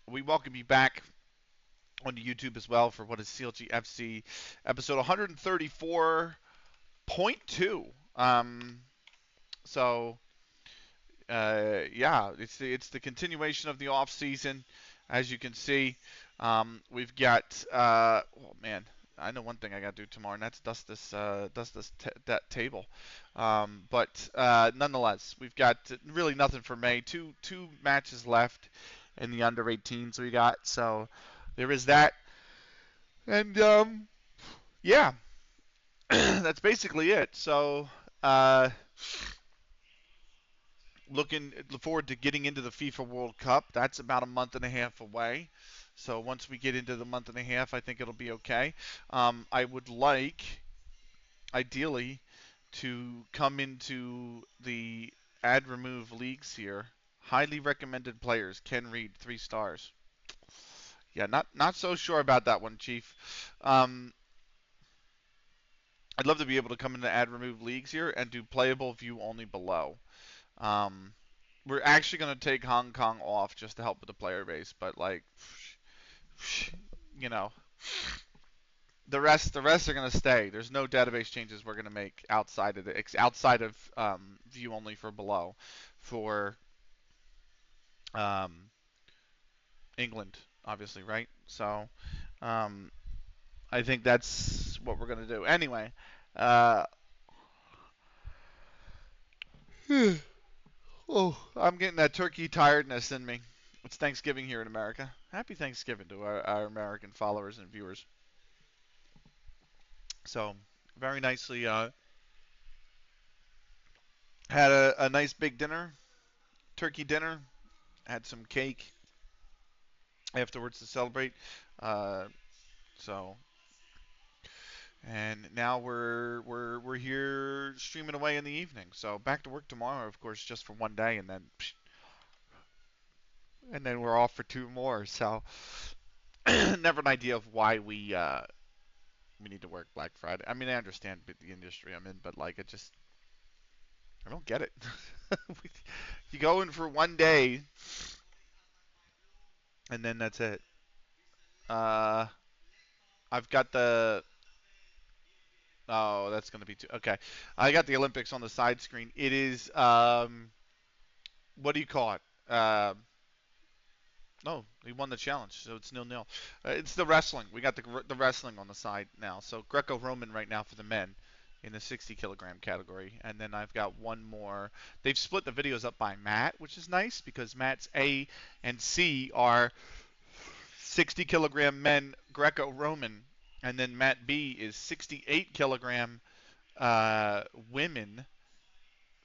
We welcome you back on the YouTube as well for what is CLG FC episode 134.2. So yeah, it's the continuation of the off season, as you can see. We've got oh man, I know one thing I got to do tomorrow, and that's dust this that table. But nonetheless, we've got really nothing for May. Two matches left in the under 18s we got, so there is that, and yeah, that's basically it. So. Look forward to getting into the FIFA World Cup. That's about a month and a half away. So once we get into the month and a half, I think it'll be okay. I would like, ideally, to come into the add remove leagues here. Highly recommended players. Ken Reed, 3 stars. Yeah, not so sure about that one, Chief. I'd love to be able to come into add remove leagues here and do playable view only below. Um, we're actually going to take Hong Kong off just to help with the player base, but like, you know, the rest are going to stay. There's no database changes we're going to make outside of view only for below for um, England, obviously, right? So um, I think that's what we're going to do. Anyway, uh, oh, I'm getting that turkey tiredness in me. It's Thanksgiving here in America. Happy Thanksgiving to our American followers and viewers. So, very nicely had a nice big dinner, turkey dinner. Had some cake afterwards to celebrate. Uh, so, and now we're here streaming away in the evening. So back to work tomorrow, of course, just for one day, and then we're off for two more. So, never an idea of why we need to work Black Friday. I mean, I understand the industry I'm in, but like, I don't get it. You go in for one day, and then that's it. Uh, I've got the. Oh, that's going to be too. Okay. I got the Olympics on the side screen. It is. What do you call it? No, he won the challenge, so it's 0-0. It's the wrestling. We got the wrestling on the side now. So Greco-Roman right now for the men in the 60 kilogram category, and then I've got one more. They've split the videos up by Matt, which is nice because Matt's A and C are 60 kilogram men Greco-Roman, and then Matt B is 68 kilogram women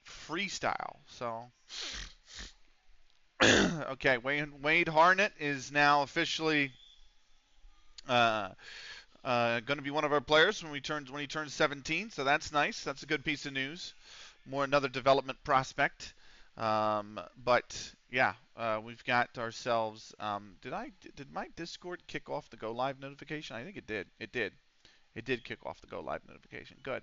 freestyle. So okay, Wade Harnett is now officially uh, going to be one of our players when he turns 17. So that's nice. That's a good piece of news. Another development prospect. But yeah, we've got ourselves. Did my Discord kick off the go live notification? I think it did. It did. It did kick off the go live notification. Good.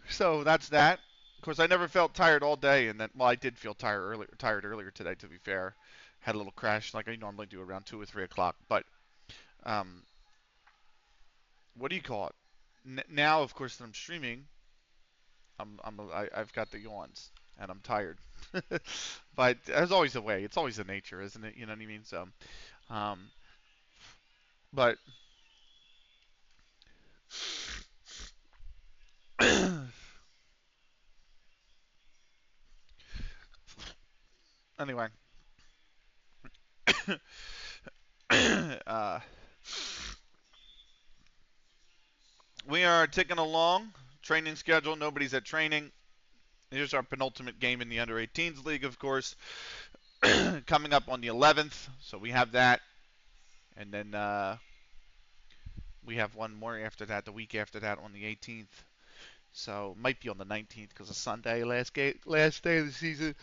So that's that. Of course, I never felt tired all day, and then well, I did feel tired earlier today. To be fair, had a little crash like I normally do around 2 or 3 o'clock. But um, what do you call it? Now, of course, that I'm streaming, I've got the yawns and I'm tired. But there's always a way. It's always the nature, isn't it? You know what I mean? So, um, but anyway, uh, we are ticking along. Training schedule. Nobody's at training. Here's our penultimate game in the under 18s league, of course, coming up on the 11th. So we have that, and then we have one more after that, the week after that on the 18th. So it might be on the 19th because of Sunday, last day of the season.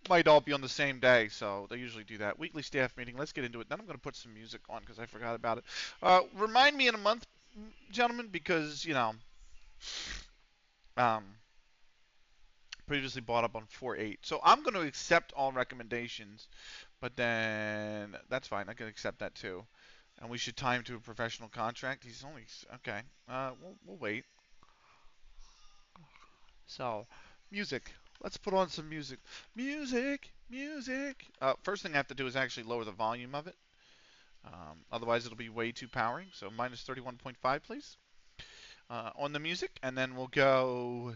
Might all be on the same day, so they usually do that. Weekly staff meeting. Let's get into it. Then I'm going to put some music on because I forgot about it. Remind me in a month, gentlemen, because um, Previously bought up on 4.8. So I'm going to accept all recommendations, but then that's fine. I can accept that too. And we should tie him to a professional contract. He's only okay. We'll wait. So, music. Let's put on some music. Music, music. First thing I have to do is actually lower the volume of it. Otherwise, it'll be way too powering. So minus 31.5, please, on the music, and then we'll go.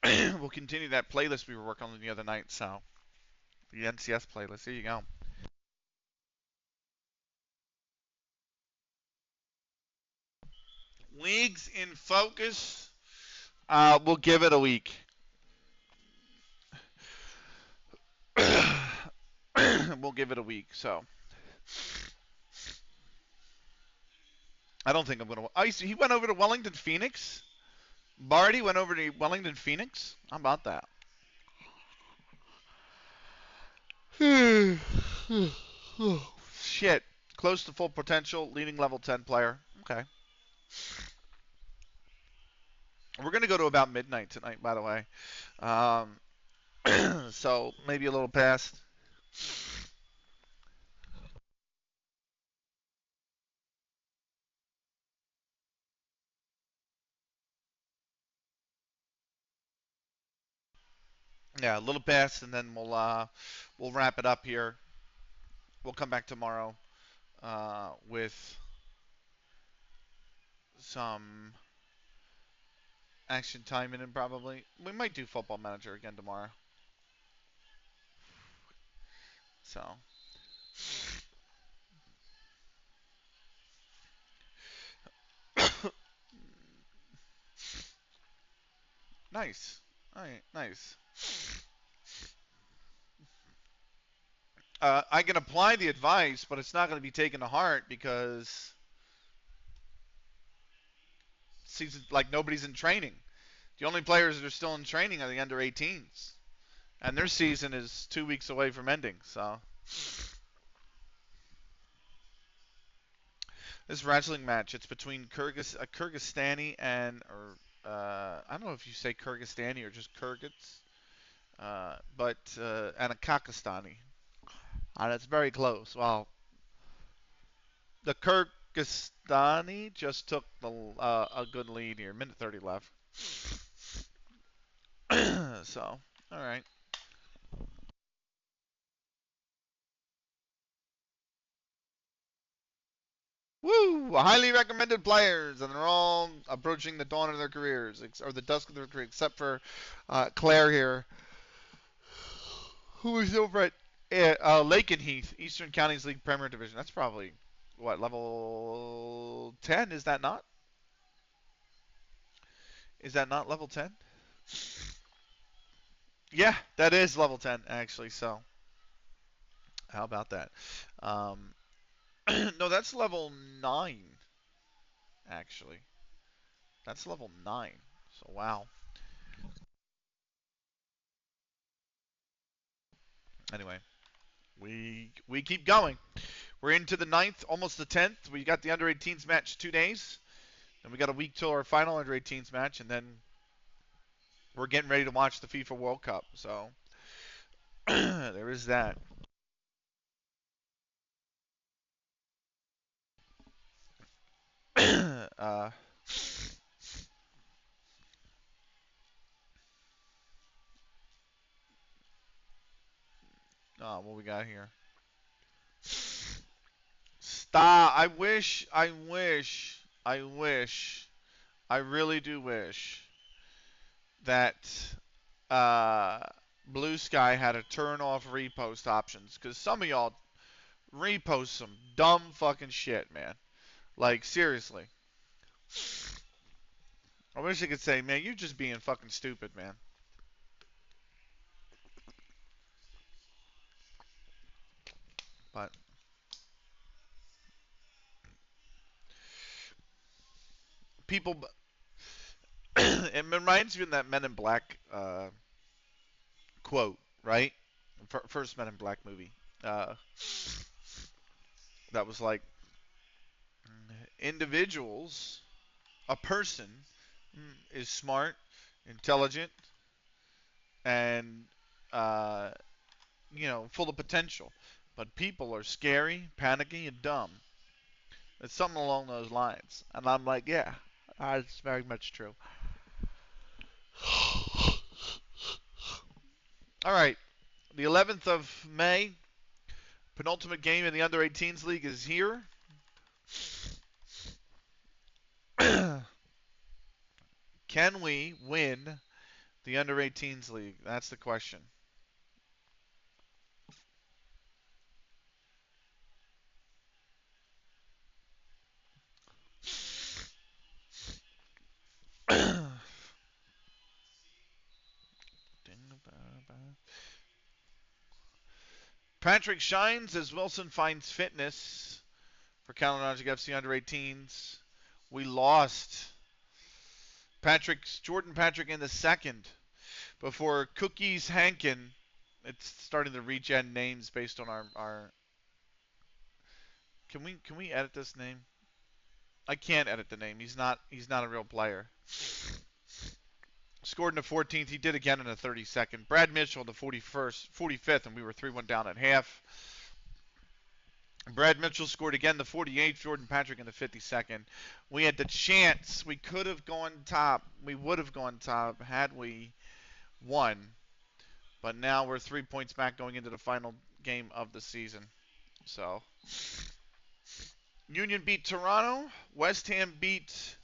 We'll continue that playlist we were working on the other night. So the NCS playlist. Here you go. Leagues in focus. We'll give it a week. We'll give it a week. So I don't think I'm gonna. Oh, he went over to Wellington Phoenix. Barty went over to Wellington Phoenix. How about that? Shit. Close to full potential, leading level 10 player. Okay. We're going to go to about midnight tonight, by the way. So maybe a little past. Yeah, a little past, and then we'll wrap it up here. We'll come back tomorrow with some action time in it, probably. We might do Football Manager again tomorrow. So nice. All right, nice. I can apply the advice, but it's not going to be taken to heart because season like nobody's in training. The only players that are still in training are the under 18s, and their season is 2 weeks away from ending. So this wrestling match, it's between Kyrgyzstani and I don't know if you say Kyrgyzstani or just Kyrgyz, but and a Kakistani, and it's very close. Well, the Kyrgyzstani just took a good lead here. Minute 30 left. So, all right. Woo! Highly recommended players, and they're all approaching the dawn of their careers, or the dusk of their career, except for Claire here, who is over at Lakenheath, Eastern Counties League Premier Division. That's probably, what, level 10? Is that not? Is that not level 10? Yeah, that is level 10, actually, so how about that? Um, no, that's level 9, actually. That's level 9. So, wow. Anyway, we keep going. We're into the 9th, almost the 10th. We got the under 18s match 2 days. Then we got a week till our final under 18s match, and then we're getting ready to watch the FIFA World Cup. So there is that. uh, what we got here? Stop. I really do wish that uh, Blue Sky had a turn off repost options, because some of y'all repost some dumb fucking shit, man. Like, seriously. I wish I could say, man, you're just being fucking stupid, man. But people, it reminds me of that Men in Black quote, right? First Men in Black movie. Uh, that was like, individuals, a person is smart, intelligent, and uh, full of potential. But people are scary, panicky, and dumb. It's something along those lines. And I'm like, yeah, that's very much true. All right, the 11th of May, penultimate game in the Under 18s League is here. Can we win the Under 18s League? That's the question. Patrick shines as Wilson finds fitness for Kalinowski FC Under 18s. We lost Jordan Patrick in the second before Cookies Hankin. It's starting to regen names based on our. Can we edit this name? I can't edit the name. He's not a real player. Scored in the 14th. He did again in the 32nd. Brad Mitchell in the 45th, and we were 3-1 down at half. Brad Mitchell scored again the 48th. Jordan Patrick in the 52nd. We had the chance. We could have gone top. We would have gone top had we won. But now we're 3 points back going into the final game of the season. So, Union beat Toronto. West Ham beat.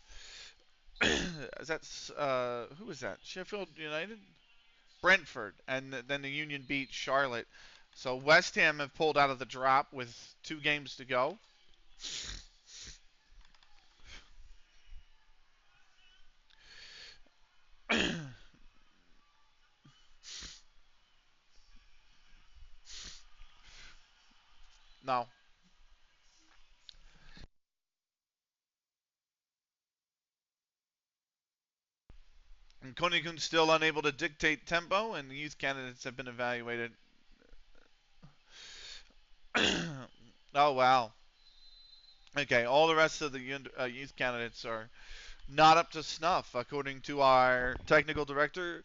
Is that who is that? Sheffield United, Brentford, and then the Union beat Charlotte. So West Ham have pulled out of the drop with 2 games to go. No. And Konikun's still unable to dictate tempo, and the youth candidates have been evaluated. Oh, wow. Okay, all the rest of the youth candidates are not up to snuff, according to our technical director,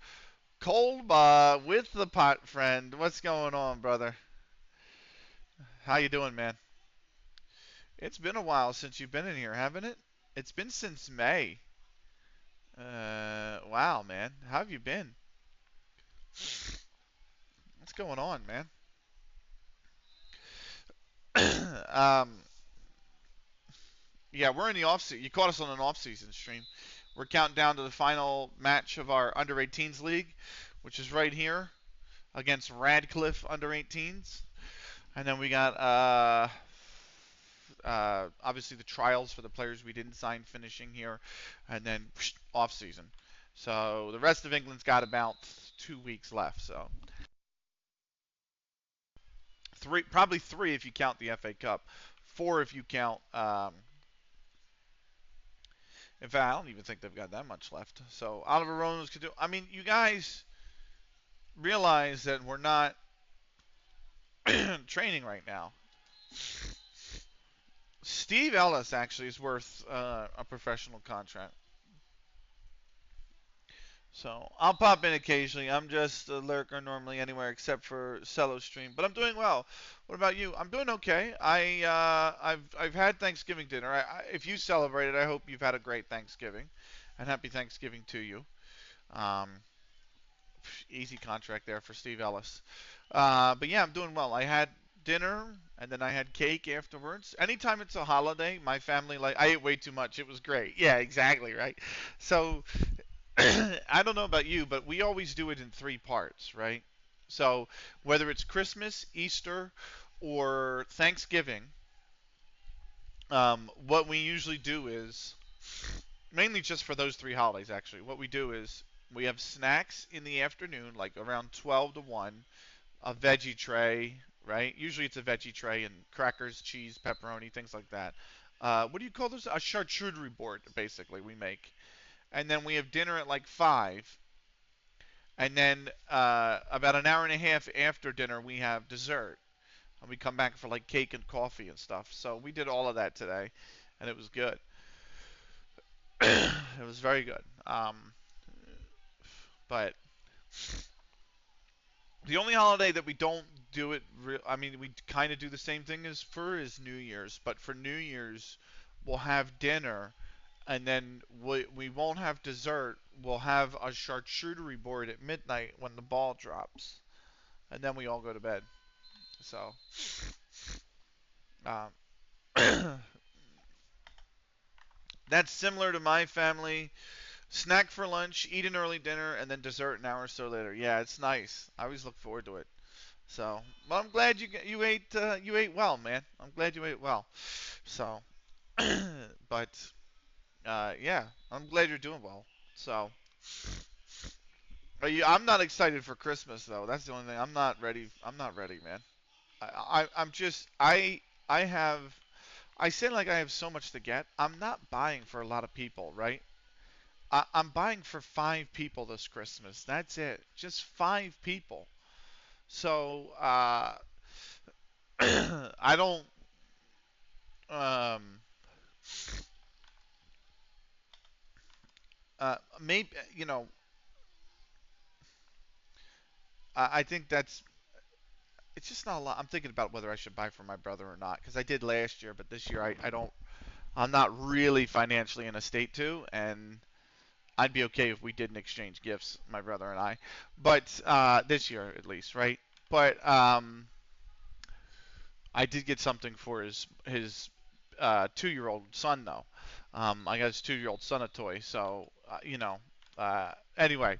Kolba, with the pot friend. What's going on, brother? How you doing, man? It's been a while since you've been in here, haven't it? It's been since May. Wow, man. How have you been? What's going on, man? um, yeah, we're in the off season. You caught us on an off season stream. We're counting down to the final match of our under 18s league, which is right here against Radcliffe under 18s, and then we got obviously the trials for the players we didn't sign finishing here, and then off season. So the rest of England's got about 2 weeks left. So probably three if you count the FA Cup, 4 if you count. In fact, I don't even think they've got that much left. So Oliver Rose could do. I mean, you guys realize that we're not training right now. Steve Ellis actually is worth a professional contract. So I'll pop in occasionally. I'm just a lurker normally anywhere except for Cello Stream, but I'm doing well. What about you? I'm doing okay. I've had Thanksgiving dinner. If you celebrated, I hope you've had a great Thanksgiving, and happy Thanksgiving to you. Um, Easy contract there for Steve Ellis. But yeah, I'm doing well. I had dinner and then I had cake afterwards. Anytime it's a holiday, my family I ate way too much. It was great. Yeah, exactly, right? So I don't know about you, but we always do it in 3 parts, right? So whether it's Christmas, Easter, or Thanksgiving, what we usually do is mainly just for those 3 holidays. Actually, what we do is we have snacks in the afternoon, like around 12 to 1, a veggie tray, right? Usually it's a veggie tray and crackers, cheese, pepperoni, things like that. What do you call those? A charcuterie board, basically, we make. And then we have dinner at like 5. And then about an hour and a half after dinner, we have dessert. And we come back for like cake and coffee and stuff. So we did all of that today, and it was good. It was very good. But The only holiday that we don't do it, I mean, we kind of do the same thing as for is New Year's, but for New Year's, we'll have dinner, and then we won't have dessert. We'll have a charcuterie board at midnight when the ball drops, and then we all go to bed. So, um, that's similar to my family. Snack for lunch, eat an early dinner, and then dessert an hour or so later. Yeah, it's nice. I always look forward to it. So, well, I'm glad you ate well, man. I'm glad you ate well. So, but yeah, I'm glad you're doing well. So, I'm not excited for Christmas though. That's the only thing. I'm not ready. I'm not ready, man. I'm just I have I say like I have so much to get. I'm not buying for a lot of people, right? I'm buying for 5 people this Christmas. That's it. Just 5 people. So I don't um maybe I think that's it's just not a lot. I'm thinking about whether I should buy for my brother or not because I did last year, but this year I don't. I'm not really financially in a state to, and I'd be okay if we didn't exchange gifts, my brother and I. But this year at least, right? But I did get something for his 2-year-old son though. I got his 2-year-old son a toy, so Anyway,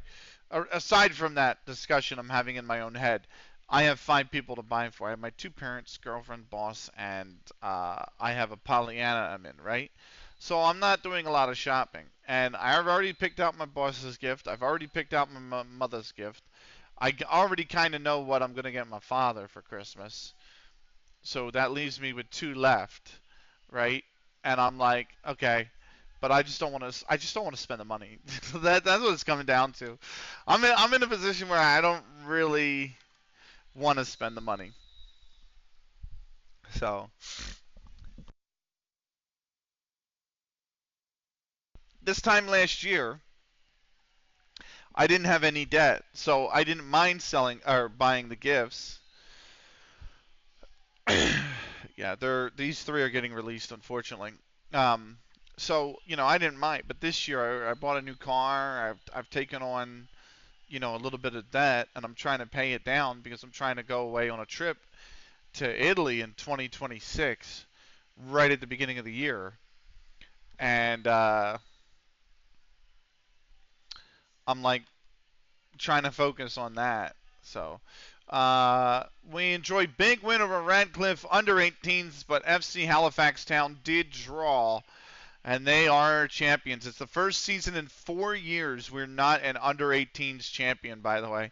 aside from that discussion I'm having in my own head, I have 5 people to buy for. I have my 2 parents, girlfriend, boss, and I have a Pollyanna I'm in, right? So I'm not doing a lot of shopping, and I've already picked out my boss's gift. I've already picked out my mother's gift. Already kind of know what I'm gonna get my father for Christmas. So that leaves me with 2 left, right? And I'm like, okay, but I just don't want to. I just don't want to spend the money. That's what it's coming down to. I'm in a position where I don't really want to spend the money. So this time last year, I didn't have any debt, so I didn't mind selling or buying the gifts. Yeah, these 3 are getting released, unfortunately. Um, so I didn't mind, but this year I bought a new car. I've taken on a little bit of debt, and I'm trying to pay it down because I'm trying to go away on a trip to Italy in 2026, right at the beginning of the year, and I'm like trying to focus on that. So. We enjoy big win over Radcliffe under 18s, but FC Halifax Town did draw, and they are champions. It's the first season in 4 years we're not an under 18s champion, by the way.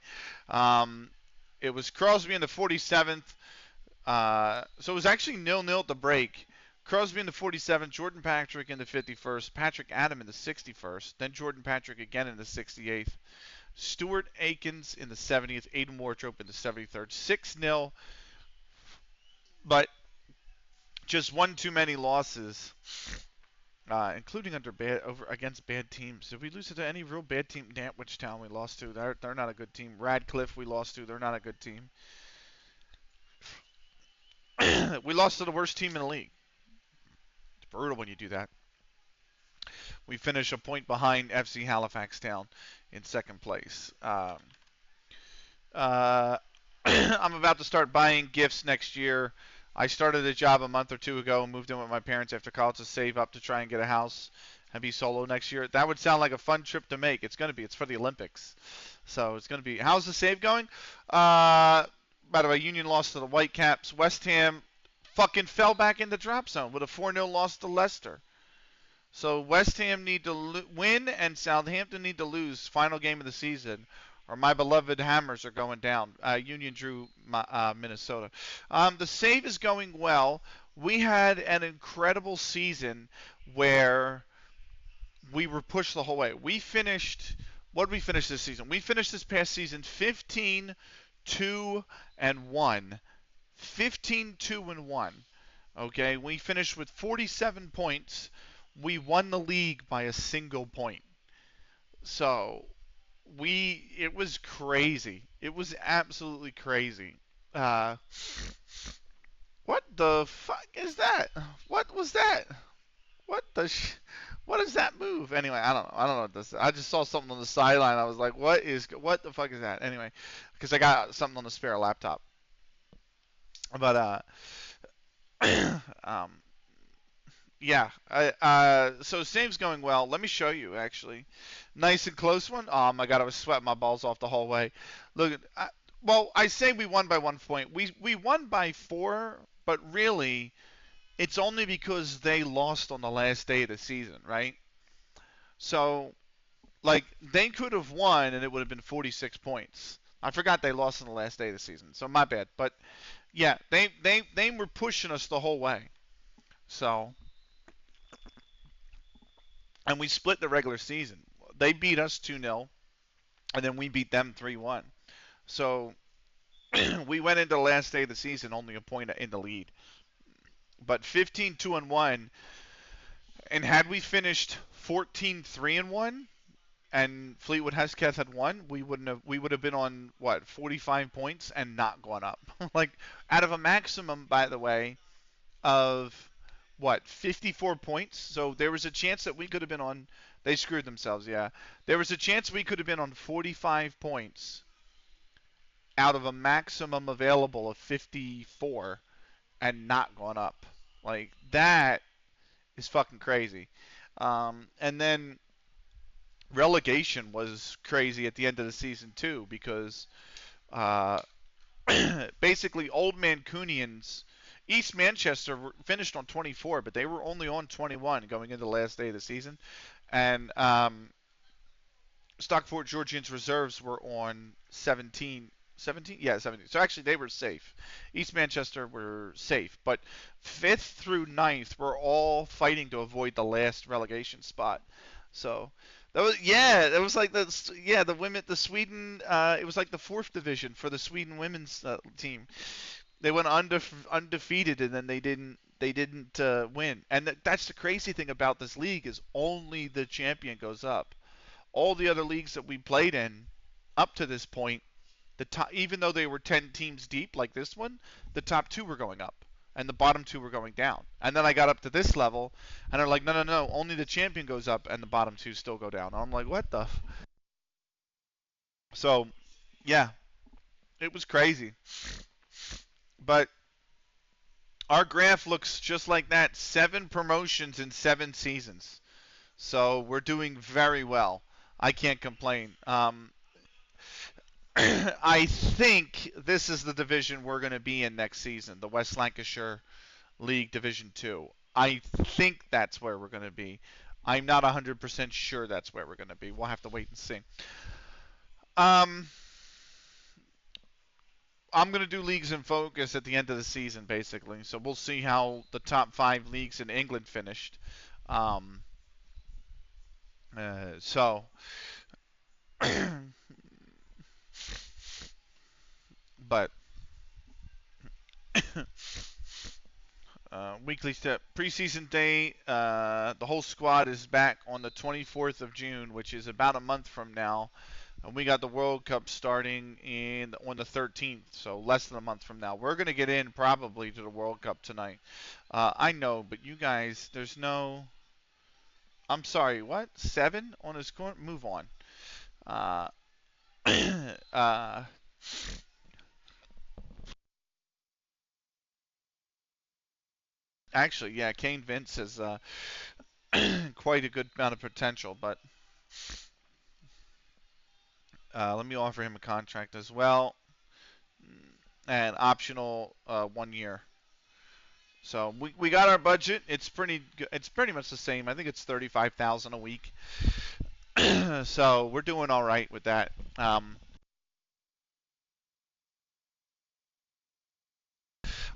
Um, it was Crosby in the 47th. So it was actually 0-0 at the break. Crosby in the 47th, Jordan Patrick in the 51st, Patrick Adam in the 61st, then Jordan Patrick again in the 68th, Stuart Akins in the 70th, Aiden Wardrope in the 73rd. 6-0, but just one too many losses, including over against bad teams. Did we lose to any real bad team? Nantwich Town we lost to. They're not a good team. Radcliffe we lost to. They're not a good team. We lost to the worst team in the league. It's brutal when you do that. We finish a point behind FC Halifax Town in second place. Uh, I'm about to start buying gifts next year. I started a job a month or 2 ago and moved in with my parents after college to save up to try and get a house and be solo next year. That would sound like a fun trip to make. It's going to be. It's for the Olympics. So it's going to be. How's the save going? By the way, Union lost to the Whitecaps. West Ham fucking fell back in the drop zone with a 4-0 loss to Leicester. So West Ham need to win and Southampton need to lose final game of the season, or my beloved Hammers are going down. Union drew Minnesota. The save is going well. We had an incredible season where we were pushed the whole way. We finished. What did we finish this season? We finished this past season 15, 2, and 1. 15, 2, and 1. Okay, we finished with 47 points. We won the league by a single point. So It was crazy. It was absolutely crazy. Uh, what the fuck is that? What was that? What the what is that move? Anyway, I don't know. I don't know what this. I just saw something on the sideline. I was like, what the fuck is that? Anyway, because I got something on the spare laptop. But um, yeah. So Same's going well. Let me show you actually. Nice and close one. Oh my god, I was sweating my balls off the whole way. Look, well, I say we won by 1 point. We won by 4, but really, it's only because they lost on the last day of the season, right? So like they could have won and it would have been 46 points. I forgot they lost on the last day of the season, so my bad. But yeah, they were pushing us the whole way. So and we split the regular season. They beat us 2-0 and then we beat them 3-1. So we went into the last day of the season only a point in the lead. But 15-2-1, and had we finished 14-3-1 and Fleetwood Hesketh had won, we would have been on what 45 points and not gone up. Like out of a maximum, by the way, of what 54 points. So there was a chance that we could have been on. They screwed themselves. Yeah, there was a chance we could have been on 45 points out of a maximum available of 54 and not gone up. Like that is fucking crazy. And then relegation was crazy at the end of the season too because uh, basically old Mancunians. East Manchester finished on 24, but they were only on 21 going into the last day of the season, and Stockport Georgians reserves were on 17. 17? Yeah, 17. So actually, they were safe. East Manchester were safe, but 5th through 9th were all fighting to avoid the last relegation spot. So that was it was like the women the Sweden it was like the 4th division for the Sweden women's team. They went undefeated and then they didn't win. And that's the crazy thing about this league is only the champion goes up. All the other leagues that we played in up to this point, the top, even though they were 10 teams deep like this one, the top 2 were going up and the bottom 2 were going down. And then I got up to this level and they're like, no, only the champion goes up and the bottom 2 still go down. And I'm like, what the? So, yeah, it was crazy. But our graph looks just like that. 7 promotions in 7 seasons. So we're doing very well. I can't complain. I think this is the division we're going to be in next season, the West Lancashire League Division 2. I think that's where we're going to be. I'm not 100% sure that's where we're going to be. We'll have to wait and see. Um, I'm going to do leagues in focus at the end of the season, basically. So we'll see how the top 5 leagues in England finished. Um, so, but weekly step preseason day. The whole squad is back on the 24th of June, which is about a month from now. And we got the World Cup starting on the 13th, so less than a month from now. We're gonna get in probably to the World Cup tonight. I know, but you guys, there's no. I'm sorry, what? 7 on his corner? Move on. Uh, uh, actually, yeah, Kane Vince has quite a good amount of potential, but let me offer him a contract as well, and optional 1 year. So we got our budget. It's pretty much the same. I think it's 35,000 a week. So we're doing all right with that.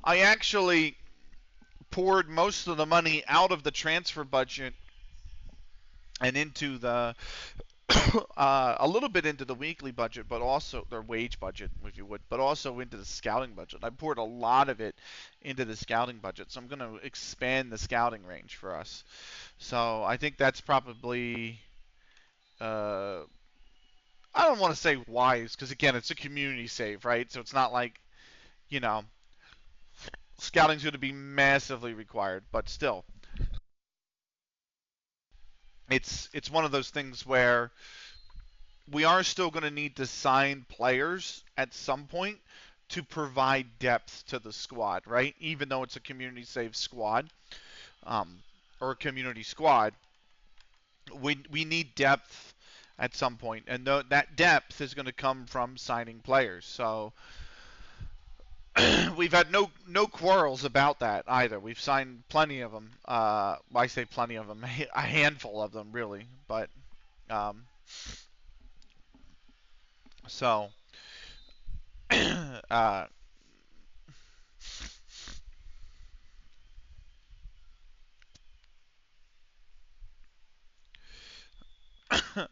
I actually poured most of the money out of the transfer budget and into the a little bit into the weekly budget, but also their wage budget, if you would, but also into the scouting budget. I poured a lot of it into the scouting budget, so I'm going to expand the scouting range for us. So I think that's probably, uh, I don't want to say wise because again, it's a community save, right? So it's not like you know scouting's going to be massively required, but still, it's one of those things where we are still going to need to sign players at some point to provide depth to the squad, right? Even though it's a community save squad um, or a community squad, we need depth at some point, and that depth is going to come from signing players. So we've had no quarrels about that either. We've signed plenty of them. I say plenty of them, a handful of them really, but um, so.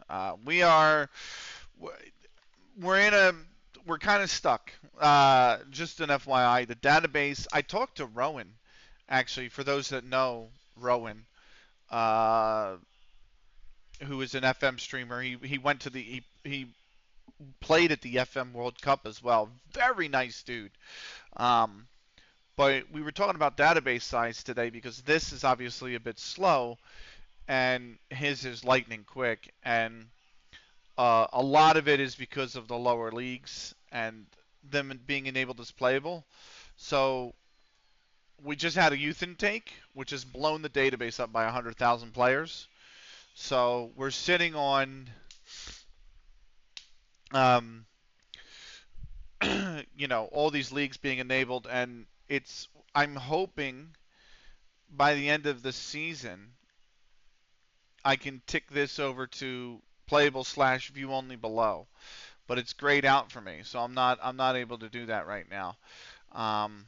uh, we are we're in a we're kind of stuck. Just an FYI, the database. I talked to Rowan, actually. For those that know Rowan, uh, who is an FM streamer, he went to he played at the FM World Cup as well. Very nice dude. Um, but we were talking about database size today because this is obviously a bit slow, and his is lightning quick, and a lot of it is because of the lower leagues and them being enabled as playable. So we just had a youth intake, which has blown the database up by 100,000 players. So we're sitting on, um, all these leagues being enabled, and I'm hoping by the end of the season, I can tick this over to playable slash view only below. But it's grayed out for me, so I'm not able to do that right now. Um,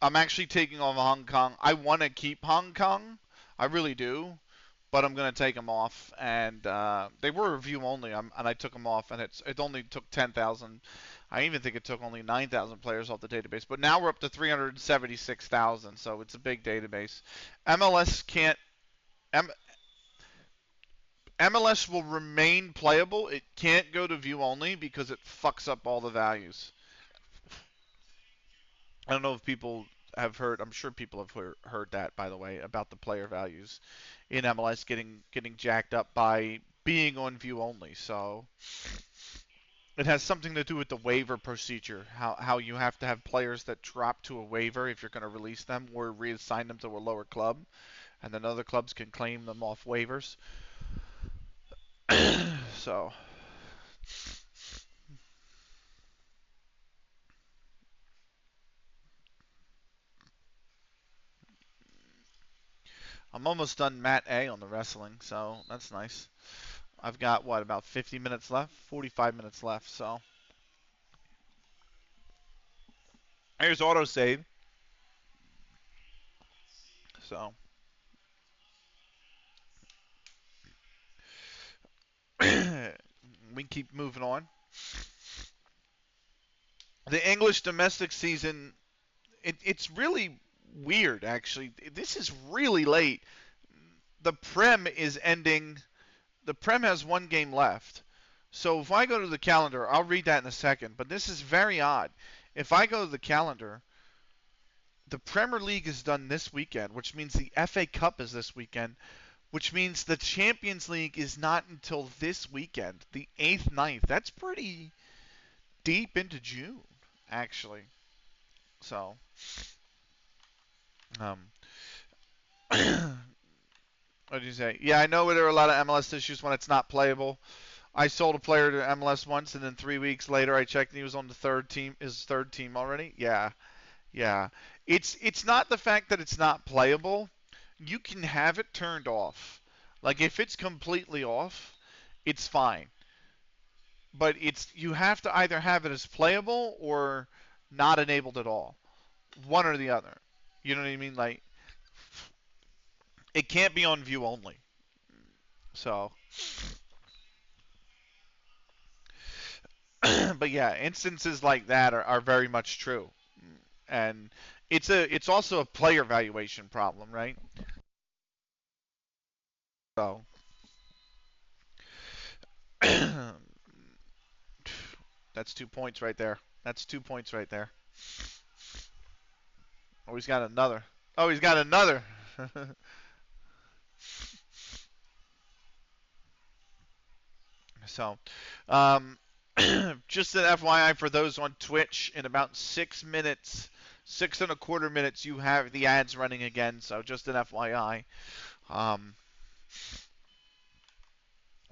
I'm actually taking off Hong Kong. I want to keep Hong Kong, I really do, but I'm gonna take them off. And they were review only, and I took them off, and it only took 10,000. I even think it took only 9,000 players off the database. But now we're up to 376,000, so it's a big database. MLS can't. M- MLS will remain playable. It can't go to view only because it fucks up all the values. I don't know if people have heard. I'm sure people have heard that, by the way, about the player values in MLS getting jacked up by being on view only. So it has something to do with the waiver procedure. How you have to have players that drop to a waiver if you're going to release them or reassign them to a lower club, and then other clubs can claim them off waivers. So I'm almost done Mat A on the wrestling, so that's nice. I've got what about 50 minutes left, 45 minutes left. So here's autosave. So we keep moving on. The English domestic season, it's really weird, actually. This is really late. The Prem is ending. The Prem has one game left. So if I go to the calendar, I'll read that in a second. But this is very odd. If I go to the calendar, the Premier League is done this weekend, which means the FA Cup is this weekend, which means the Champions League is not until this weekend, the 8th, 9th. That's pretty deep into June, actually. So, um, what did you say? Yeah, I know there are a lot of MLS issues when it's not playable. I sold a player to MLS once, and then 3 weeks later, I checked and he was on the third team, his third team already. Yeah, yeah. It's not the fact that it's not playable. You can have it turned off. Like if it's completely off, it's fine. But you have to either have it as playable or not enabled at all. One or the other. You know what I mean? Like it can't be on view only. So, but yeah, instances like that are very much true, and it's also a player valuation problem, right? So, That's 2 points right there. That's 2 points right there. Oh, he's got another. Oh, he's got another. So, um, just an FYI for those on Twitch, in about 6 minutes, 6.25 minutes, you have the ads running again. So just an FYI. Um,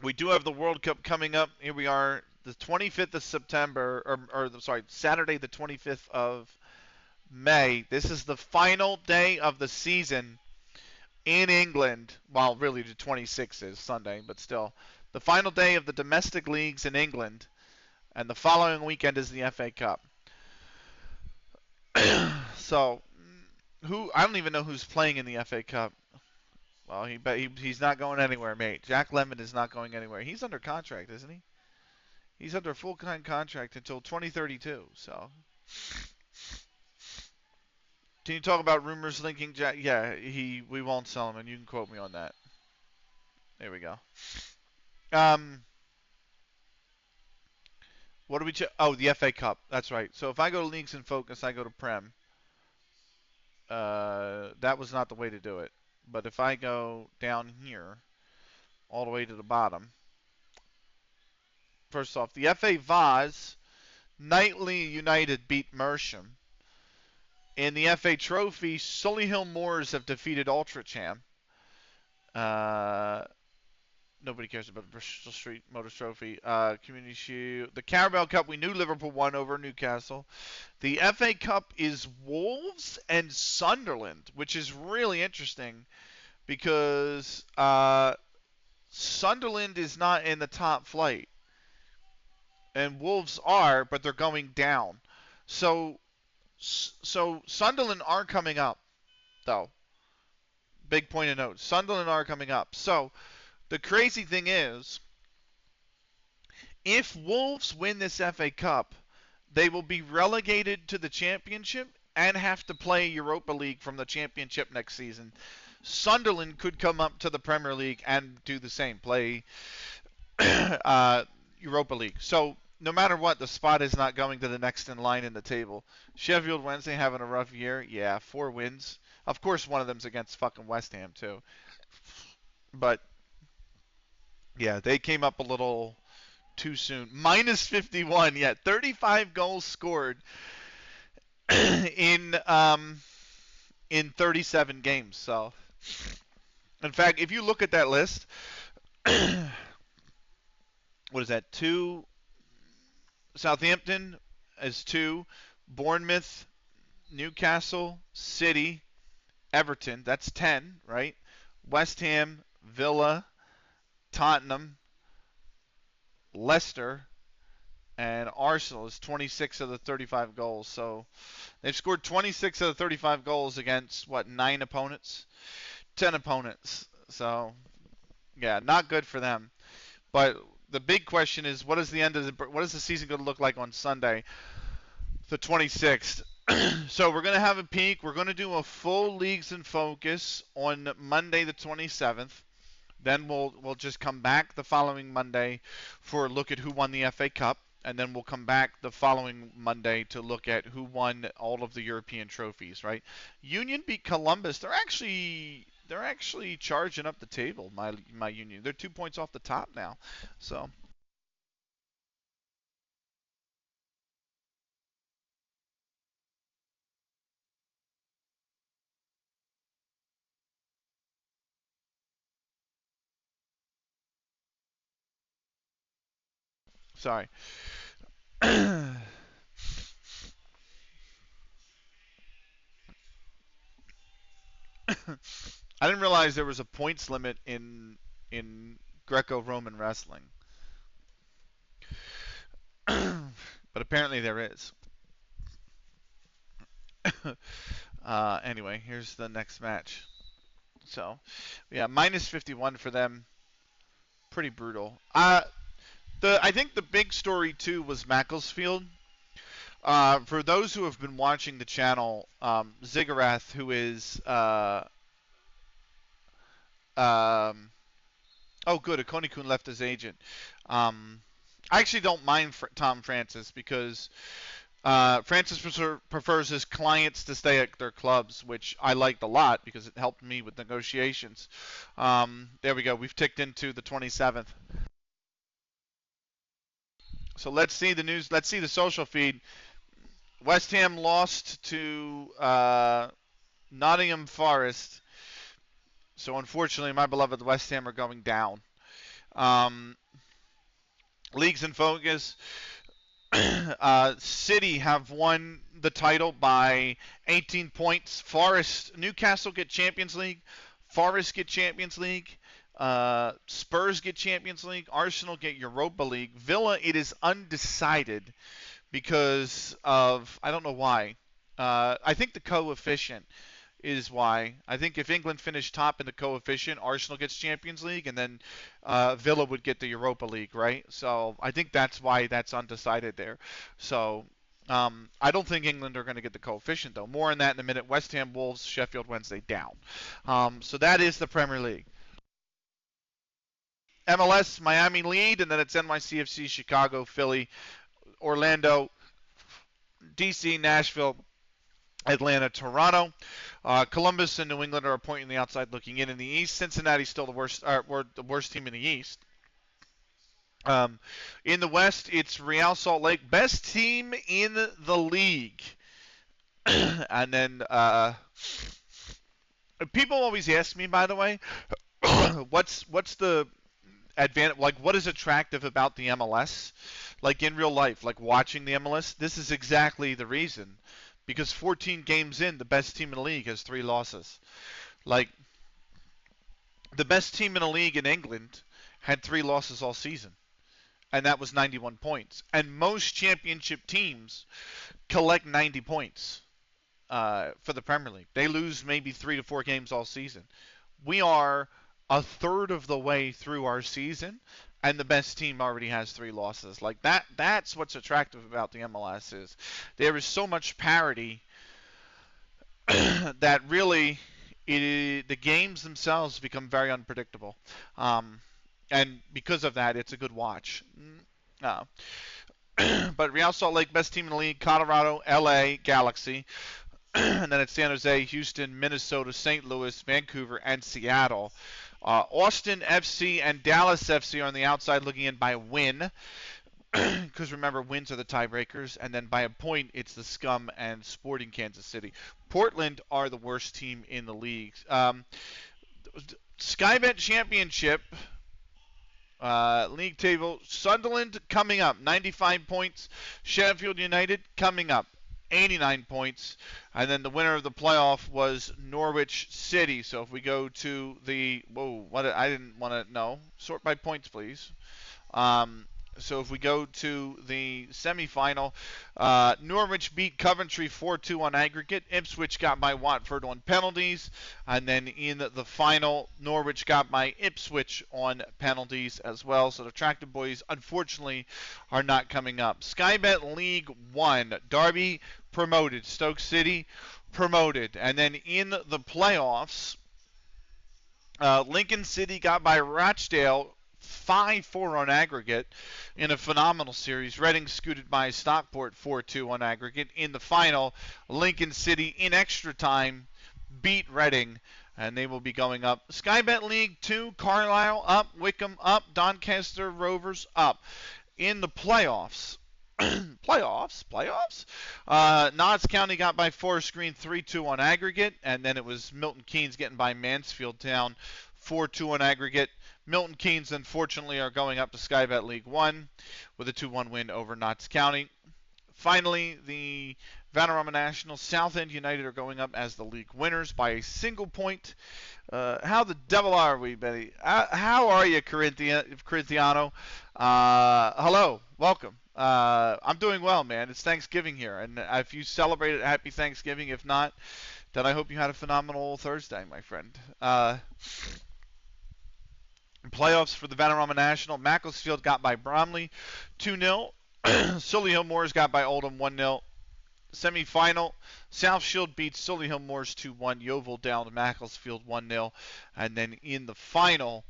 we do have the World Cup coming up. Here we are, the 25th of September, sorry, Saturday, the 25th of May. This is the final day of the season in England. Well, really, the 26th is Sunday, but still, the final day of the domestic leagues in England, and the following weekend is the FA Cup. So, I don't even know who's playing in the FA Cup. Well, he's not going anywhere, mate. Jack Lemmon is not going anywhere. He's under contract, isn't he? He's under full-time contract until 2032. So, can you talk about rumors linking Jack? Yeah, we won't sell him, and you can quote me on that. There we go. What do we check? Oh, the FA Cup. That's right. So if I go to Leagues in Focus, I go to Prem. That was not the way to do it. But if I go down here, all the way to the bottom, first off, the FA Vase, Knightley United beat Mersham. In the FA Trophy, Solihull Moors have defeated Ultracham. Nobody cares about the Bristol Street Motors Trophy. Community Shield. The Carabao Cup, we knew Liverpool won over Newcastle. The FA Cup is Wolves and Sunderland, which is really interesting because Sunderland is not in the top flight. And Wolves are, but they're going down. So Sunderland are coming up, though. Big point of note. Sunderland are coming up. So the crazy thing is, if Wolves win this FA Cup, they will be relegated to the Championship and have to play Europa League from the Championship next season. Sunderland could come up to the Premier League and do the same, play Europa League. So no matter what, the spot is not going to the next in line in the table. Sheffield Wednesday having a rough year. Yeah, 4 wins. Of course, one of them's against fucking West Ham, too. But, yeah, they came up a little too soon. Minus 51, yeah. 35 goals scored in 37 games. So, in fact, if you look at that list, what is that? 2. Southampton is 2. Bournemouth, Newcastle, City, Everton. That's 10, right? West Ham, Villa, Tottenham, Leicester, and Arsenal is 26 of the 35 goals. So they've scored 26 of the 35 goals against, 9 opponents? 10 opponents. So, yeah, not good for them. But the big question is, what is the season going to look like on Sunday, the 26th? So we're going to have a peek. We're going to do a full Leagues in Focus on Monday, the 27th. Then we'll just come back the following Monday for a look at who won the FA Cup, and then we'll come back the following Monday to look at who won all of the European trophies. Right? Union beat Columbus. They're actually charging up the table. My Union. They're 2 points off the top now. So. Sorry. I didn't realize there was a points limit in Greco-Roman wrestling, but apparently there is. Anyway, here's the next match. So, yeah, minus 51 for them. Pretty brutal. I think the big story too was Macclesfield. For those who have been watching the channel, Ziggurat, who is oh good, Akoni-kun left his agent. I actually don't mind Tom Francis because Francis prefers his clients to stay at their clubs, which I liked a lot because it helped me with negotiations. There we go. We've ticked into the 27th. So let's see the news. Let's see the social feed. West Ham lost to Nottingham Forest. So unfortunately, my beloved West Ham are going down. Um, Leagues in focus. City have won the title by 18 points. Forest, Newcastle get Champions League. Forest get Champions League. Spurs get Champions League. Arsenal get Europa League. Villa, it is undecided because of, I don't know why. I think the coefficient is why. I think if England finished top in the coefficient, Arsenal gets Champions League, and then Villa would get the Europa League, right? So I think that's why that's undecided there. So I don't think England are going to get the coefficient, though. More on that in a minute. West Ham, Wolves, Sheffield Wednesday down. So that is the Premier League. MLS, Miami lead, and then it's NYCFC, Chicago, Philly, Orlando, DC, Nashville, Atlanta, Toronto. Columbus and New England are a point in the outside looking in the East. Cincinnati's still the worst team in the East. In the West, it's Real Salt Lake, best team in the league. And then people always ask me, by the way, what's the advantage? Like, what is attractive about the MLS? Like in real life, like watching the MLS. This is exactly the reason. Because 14 games in, the best team in the league has 3 losses. Like, the best team in the league in England had 3 losses all season. And that was 91 points. And most championship teams collect 90 points for the Premier League. They lose maybe 3 to 4 games all season. We are a third of the way through our season, and the best team already has 3 losses. Like that's what's attractive about the MLS is there is so much parity that really the games themselves become very unpredictable. And because of that, it's a good watch. But Real Salt Lake, best team in the league, Colorado, LA, Galaxy. And then it's San Jose, Houston, Minnesota, St. Louis, Vancouver, and Seattle. Austin FC and Dallas FC are on the outside looking in by a win. Because remember, wins are the tiebreakers. And then by a point, it's the Scum and Sporting Kansas City. Portland are the worst team in the league. Skybet Championship. League table. Sunderland coming up, 95 points. Sheffield United coming up, 89 points. And then the winner of the playoff was Norwich City. So if we go to the, I didn't want to know. Sort by points, please. So if we go to the semifinal, Norwich beat Coventry 4-2 on aggregate. Ipswich got by Watford on penalties. And then in the final, Norwich got by Ipswich on penalties as well. So the Tractor Boys, unfortunately, are not coming up. Skybet League 1, Derby promoted. Stoke City promoted. And then in the playoffs, Lincoln City got by Rochdale 5-4 on aggregate in a phenomenal series. Reading scooted by Stockport 4-2 on aggregate. In the final, Lincoln City in extra time beat Reading, and they will be going up. Skybet League 2, Carlisle up, Wickham up, Doncaster Rovers up. In the playoffs, playoffs. Notts County got by Forest Green 3-2 on aggregate, and then it was Milton Keynes getting by Mansfield Town 4-2 on aggregate. Milton Keynes, unfortunately, are going up to Skybet League 1 with a 2-1 win over Notts County. Finally, the Vanarama National Southend United are going up as the league winners by a single point. How the devil are we, Betty? How are you, Corinthiano? Hello, welcome. I'm doing well, man. It's Thanksgiving here, and if you celebrate it, happy Thanksgiving. If not, then I hope you had a phenomenal Thursday, my friend. Playoffs for the Vanarama National. Macclesfield got by Bromley 2-0. Solihull Moors got by Oldham 1-0. Semi-final, South Shield beats Solihull Moors 2-1. Yeovil down to Macclesfield 1-0. And then in the final,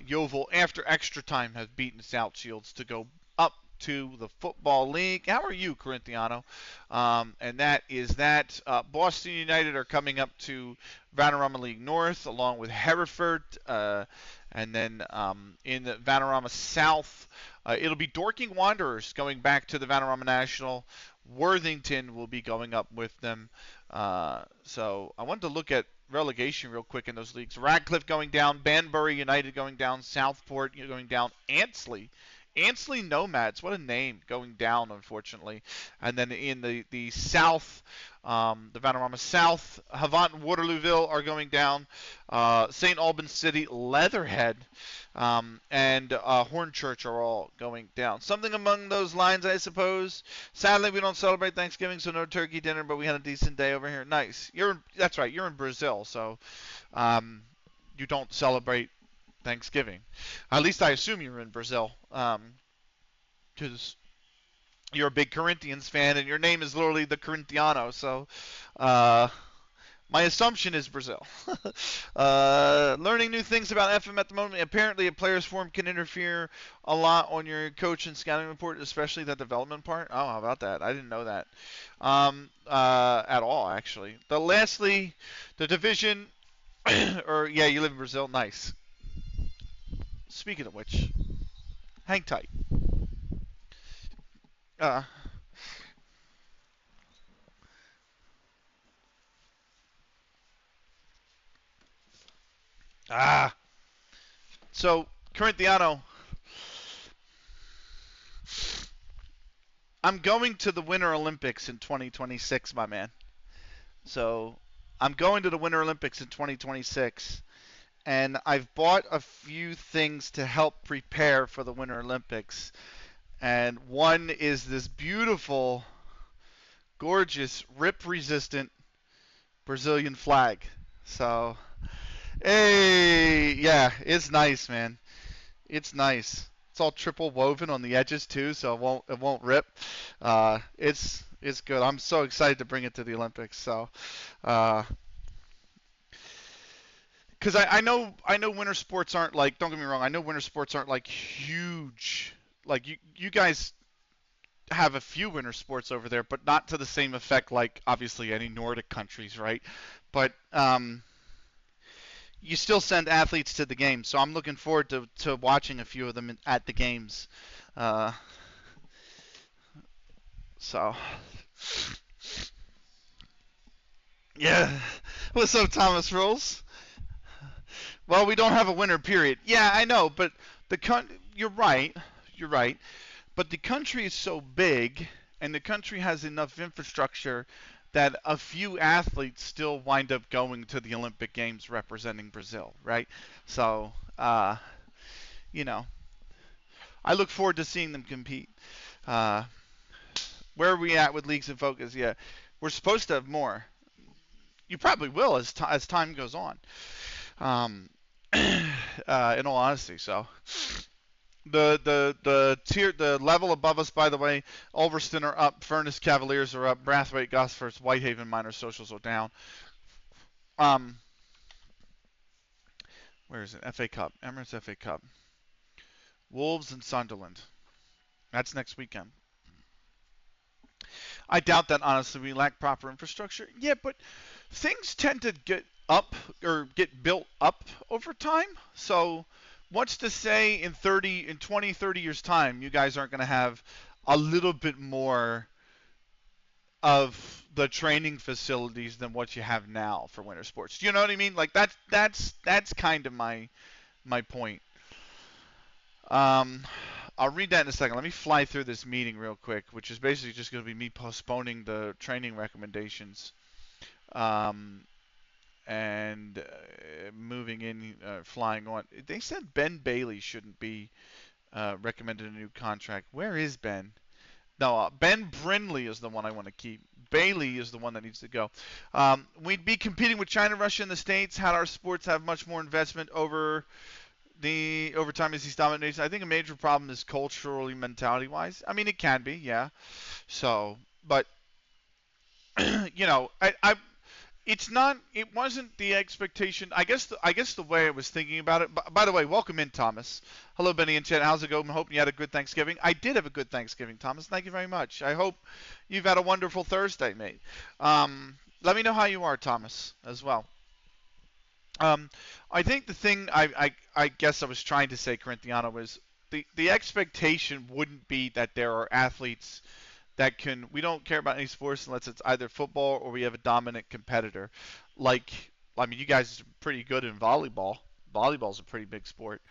Yeovil, after extra time, has beaten South Shields to go up to the Football League. How are you, Corinthiano? And that is that. Boston United are coming up to Vanarama League North along with Hereford. And then in the Vanarama South, it'll be Dorking Wanderers going back to the Vanarama National. Worthington will be going up with them. So I wanted to look at relegation real quick in those leagues. Radcliffe going down, Banbury United going down, Southport going down, Ansley Nomads, what a name, going down, unfortunately. And then in the South, the Vanarama South, Havant and Waterlooville are going down. St. Albans City, Leatherhead, and Hornchurch are all going down. Something among those lines, I suppose. Sadly, we don't celebrate Thanksgiving, so no turkey dinner, but we had a decent day over here. Nice. That's right, you're in Brazil, so you don't celebrate Thanksgiving. At least I assume you're in Brazil, because you're a big Corinthians fan, and your name is literally the Corinthiano. So, my assumption is Brazil. Learning new things about FM at the moment. Apparently, a player's form can interfere a lot on your coach and scouting report, especially the development part. Oh, how about that? I didn't know that at all, actually. Lastly, the division. Or yeah, you live in Brazil. Nice. Speaking of which, hang tight. Uh, so, Corinthiano, I'm going to the Winter Olympics in 2026, my man. So, I'm going to the Winter Olympics in 2026, and I've bought a few things to help prepare for the Winter Olympics. And one is this beautiful, gorgeous, rip-resistant Brazilian flag. So, hey, yeah, it's nice, man. It's nice. It's all triple woven on the edges too, so it won't rip. It's good. I'm so excited to bring it to the Olympics. So, because I know winter sports aren't like, don't get me wrong, I know winter sports aren't like huge. Like you guys have a few winter sports over there, but not to the same effect like obviously any Nordic countries, right? But you still send athletes to the games, so I'm looking forward to watching a few of them at the games. Uh, so, yeah. What's up, Thomas Rolls? Well, we don't have a winter period. Yeah, I know, but you're right. You're right. But the country is so big, and the country has enough infrastructure that a few athletes still wind up going to the Olympic Games representing Brazil, right? So, you know, I look forward to seeing them compete. Uh, where are we at with Leagues in Focus? Yeah, we're supposed to have more. You probably will as time goes on. Um, in all honesty, so the level above us, by the way, Ulverston are up, Furness Cavaliers are up, Brathwaite, Gosforth, Whitehaven Minor Socials are down. Um, where is it? FA Cup, Emirates FA Cup, Wolves and Sunderland. That's next weekend. I doubt that, honestly. We lack proper infrastructure. Yeah, but things tend to get up or get built up over time. So, what's to say in 20, 30 years time, you guys aren't going to have a little bit more of the training facilities than what you have now for winter sports? Do you know what I mean? Like that's kind of my point. Um, I'll read that in a second. Let me fly through this meeting real quick, which is basically just going to be me postponing the training recommendations, um, and moving in, flying on. They said Ben Bailey shouldn't be recommended a new contract. Where is Ben? No, Ben Brindley is the one I want to keep. Bailey is the one that needs to go. We'd be competing with China, Russia, and the States had our sports have much more investment over time as these dominations. I think a major problem is culturally, mentality-wise. I mean, it can be, yeah. So, but you know, It's not. It wasn't the expectation. I guess the way I was thinking about it. By the way, welcome in, Thomas. Hello, Benny and Chen. How's it going? I'm hoping you had a good Thanksgiving. I did have a good Thanksgiving, Thomas. Thank you very much. I hope you've had a wonderful Thursday, mate. Let me know how you are, Thomas, as well. Um, I think the thing I guess I was trying to say, Corinthiano, was the expectation wouldn't be that there are athletes that can. We don't care about any sports unless it's either football or we have a dominant competitor. Like, I mean, you guys are pretty good in volleyball. Volleyball's a pretty big sport.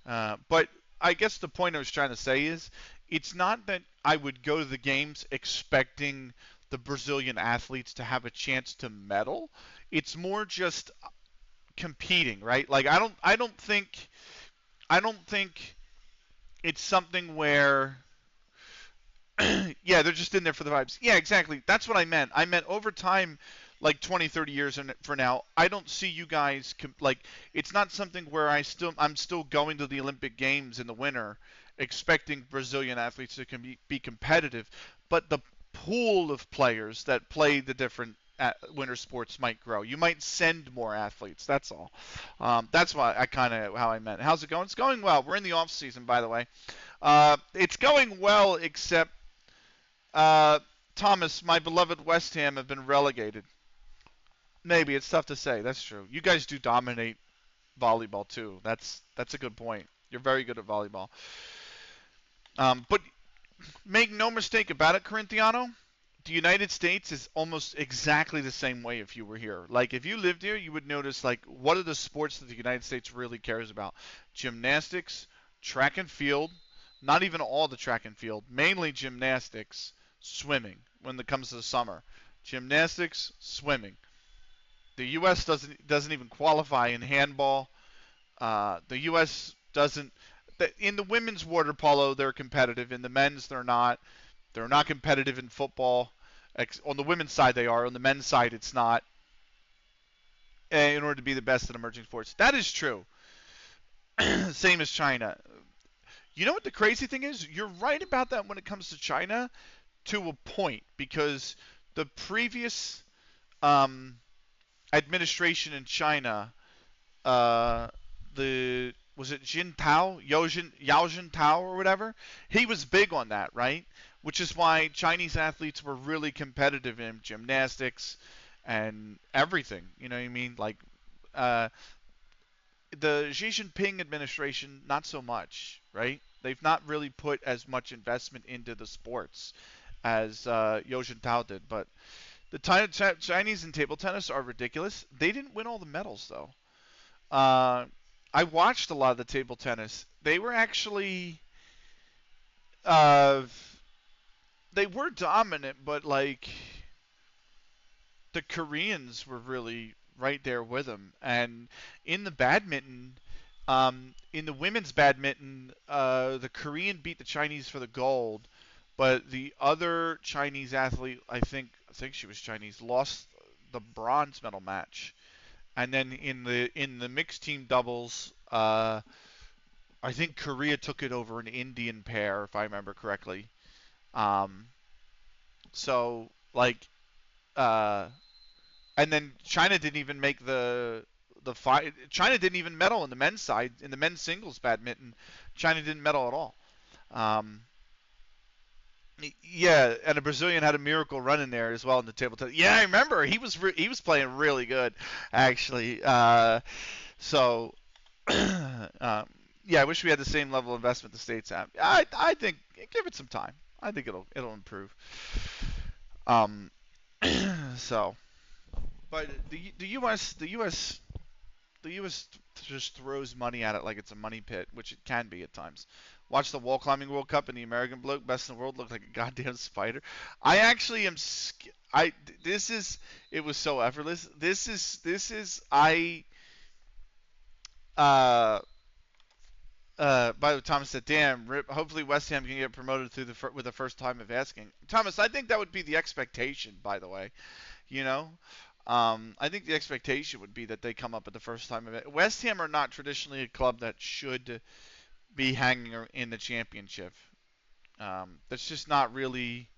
But I guess the point I was trying to say is it's not that I would go to the games expecting the Brazilian athletes to have a chance to medal. It's more just competing, right? Like I don't think it's something where yeah, they're just in there for the vibes. Yeah, exactly. That's what I meant. I meant over time, like 20, 30 years for now, I don't see you guys like it's not something where I'm still going to the Olympic Games in the winter expecting Brazilian athletes to be competitive, but the pool of players that play the different winter sports might grow. You might send more athletes. That's all. That's why I kind of how I meant. How's it going? It's going well. We're in the off season, by the way. It's going well, except Thomas, my beloved West Ham have been relegated. Maybe it's tough to say. That's true. You guys do dominate volleyball too. That's a good point. You're very good at volleyball. But make no mistake about it, Corinthiano. The United States is almost exactly the same way if you were here. Like if you lived here, you would notice like what are the sports that the United States really cares about? Gymnastics, track and field, not even all the track and field, mainly gymnastics, swimming when it comes to the summer. Gymnastics, swimming. The US doesn't even qualify in handball. The US doesn't in the women's water polo they're competitive, in the men's they're not. They're not competitive in football. On the women's side, they are. On the men's side, it's not. In order to be the best in emerging sports, that is true. Same as China. You know what the crazy thing is? You're right about that when it comes to China, to a point, because the previous um, administration in China, uh, the was it Jin Tao, Yao Jin Tao or whatever? He was big on that, right? Which is why Chinese athletes were really competitive in gymnastics and everything. You know what I mean? Like uh, the Xi Jinping administration, not so much, right? They've not really put as much investment into the sports as Yao Jintao did. But the Chinese in table tennis are ridiculous. They didn't win all the medals though. Uh, I watched a lot of the table tennis. They were actually uh, they were dominant, but like the Koreans were really right there with them. And in the badminton, in the women's badminton, the Korean beat the Chinese for the gold, but the other Chinese athlete, I think she was Chinese, lost the bronze medal match. And then in the mixed team doubles, I think Korea took it over an Indian pair, if I remember correctly. Um, so like, uh, and then China didn't even make the fight. China didn't even medal in the men's side in the men's singles badminton. China didn't medal at all. Um, yeah, and a Brazilian had a miracle run in there as well in the table tennis. Yeah, I remember he was playing really good, actually. So yeah, I wish we had the same level of investment the states have. I think give it some time. I think it'll improve. Um, so, but the U.S. just throws money at it like it's a money pit, which it can be at times. Watch the wall climbing World Cup and the American bloke, best in the world, looked like a goddamn spider. I actually am. I this is it was so effortless. This is I uh by the Thomas said, "Damn, rip, hopefully West Ham can get promoted through with the first time of asking." Thomas, I think that would be the expectation. By the way, you know, I think the expectation would be that they come up at the first time of it. West Ham are not traditionally a club that should be hanging in the championship. That's just not really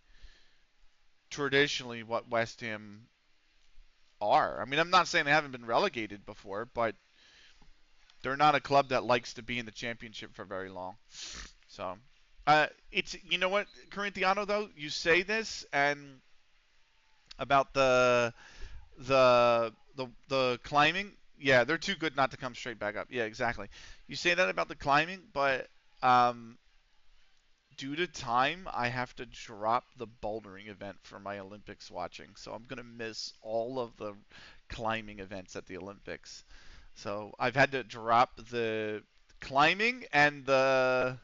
traditionally what West Ham are. I mean, I'm not saying they haven't been relegated before, but they're not a club that likes to be in the championship for very long. So, it's you know what, Corinthiano though, you say this and about the climbing. Yeah, they're too good not to come straight back up. Yeah, exactly. You say that about the climbing, but um, due to time, I have to drop the bouldering event for my Olympics watching. So I'm gonna miss all of the climbing events at the Olympics. So I've had to drop the climbing and the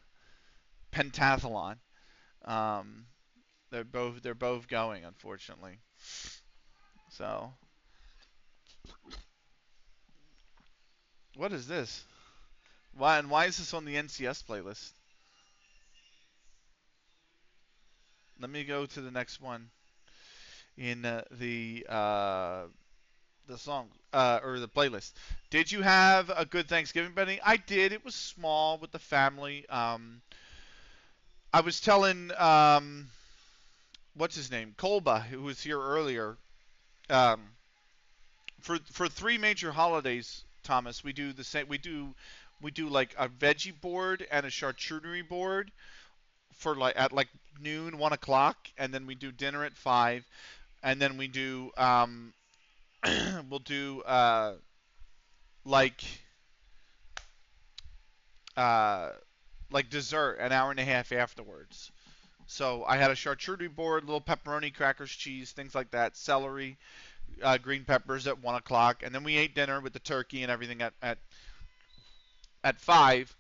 pentathlon. Um, they're both going, unfortunately. So what is this? Why is this on the NCS playlist? Let me go to the next one in the song or the playlist. Did you have a good Thanksgiving, Benny? I did. It was small with the family. I was telling what's his name, Kolba, who was here earlier. Um, for three major holidays, Thomas, we do the same. We do like a veggie board and a charcuterie board for like at like noon, 1 o'clock, and then we do dinner at 5, and then we do we'll do like uh, like dessert an hour and a half afterwards. So I had a charcuterie board, little pepperoni, crackers, cheese, things like that, celery, green peppers at 1 o'clock, and then we ate dinner with the turkey and everything at 5,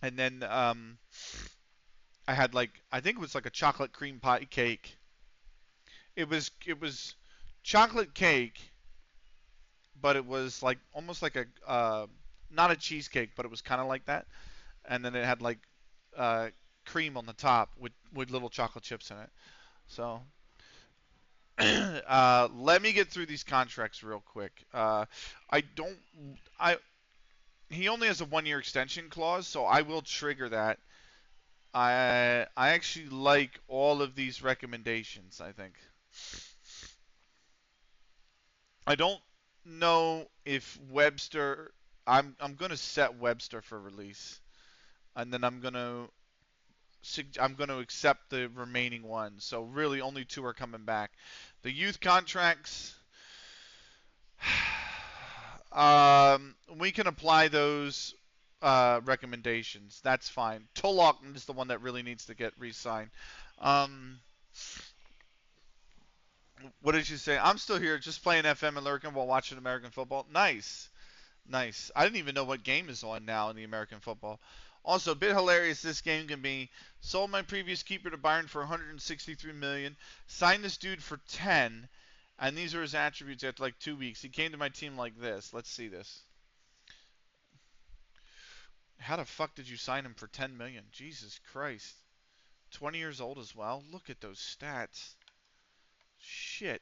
and then I had like I think it was like a chocolate cream pie cake. It was chocolate cake, but it was like almost like a not a cheesecake, but it was kind of like that. And then it had like uh, cream on the top with little chocolate chips in it. So let me get through these contracts real quick. I don't. I He only has a 1 year extension clause, so I will trigger that. I actually like all of these recommendations. I think I don't know if Webster. I'm gonna set Webster for release, and then I'm gonna accept the remaining ones. So really, only two are coming back. The youth contracts. We can apply those recommendations. That's fine. Tulloch is the one that really needs to get re-signed. Um, what did you say? I'm still here, just playing FM and lurking while watching American football. Nice, nice. I didn't even know what game is on now in the American football. Also, a bit hilarious this game can be. Sold my previous keeper to Bayern for 163 million. Signed this dude for 10, and these are his attributes after like 2 weeks. He came to my team like this. Let's see this. How the fuck did you sign him for 10 million? Jesus Christ. 20 years old as well. Look at those stats. Shit.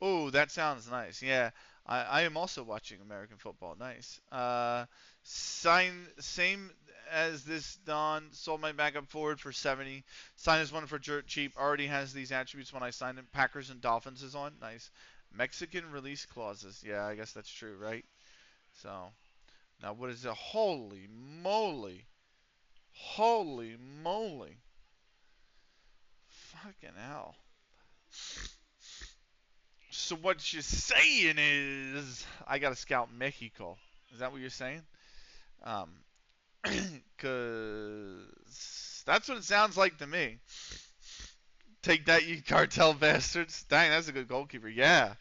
Oh, that sounds nice. Yeah, I am also watching American football. Nice. Same as this Don. Sold my backup forward for 70. Signed this one for dirt cheap. Already has these attributes when I signed him. Packers and Dolphins is on. Nice. Mexican release clauses. Yeah, I guess that's true, right? So now what is it? Holy moly! Holy moly! Fucking hell. So what you're saying is I got to scout Mexico. Is that what you're saying? Um, cause that's what it sounds like to me. Take that, you cartel bastards! Dang, that's a good goalkeeper. Yeah,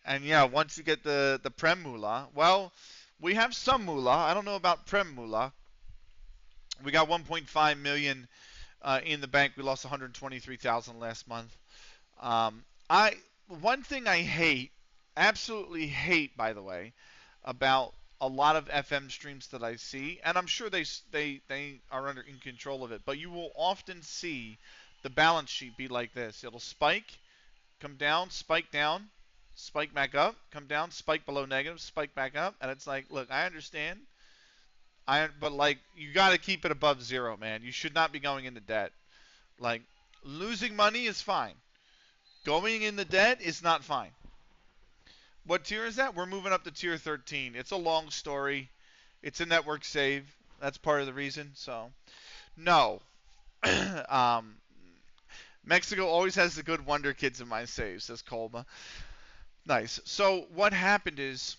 and yeah, once you get the Prem Moolah, well, we have some Moolah. I don't know about Prem Moolah. We got 1.5 million in the bank. We lost 123,000 last month. I One thing I hate, absolutely hate, by the way, about a lot of FM streams that I see, and I'm sure they are under in control of it, but you will often see the balance sheet be like this. It'll spike, come down, spike back up, come down, spike below negative, spike back up, and it's like, look, I understand, but like you got to keep it above zero, man. You should not be going into debt. Like losing money is fine. Going in the debt is not fine. What tier is that? We're moving up to tier 13. It's a long story. It's a network save. That's part of the reason. So, no. um, Mexico always has the good Wonder Kids in my saves, says Colma. Nice. So, what happened is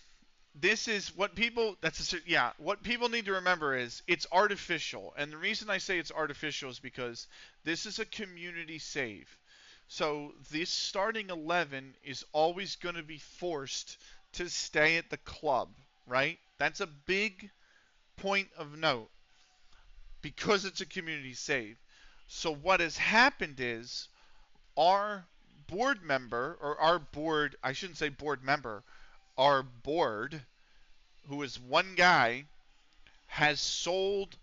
this is what people what people need to remember is it's artificial, and the reason I say it's artificial is because this is a community save. So this starting 11 is always going to be forced to stay at the club, right? That's a big point of note because it's a community save. So what has happened is our board member, or our board, I shouldn't say board member, our board, who is one guy, has sold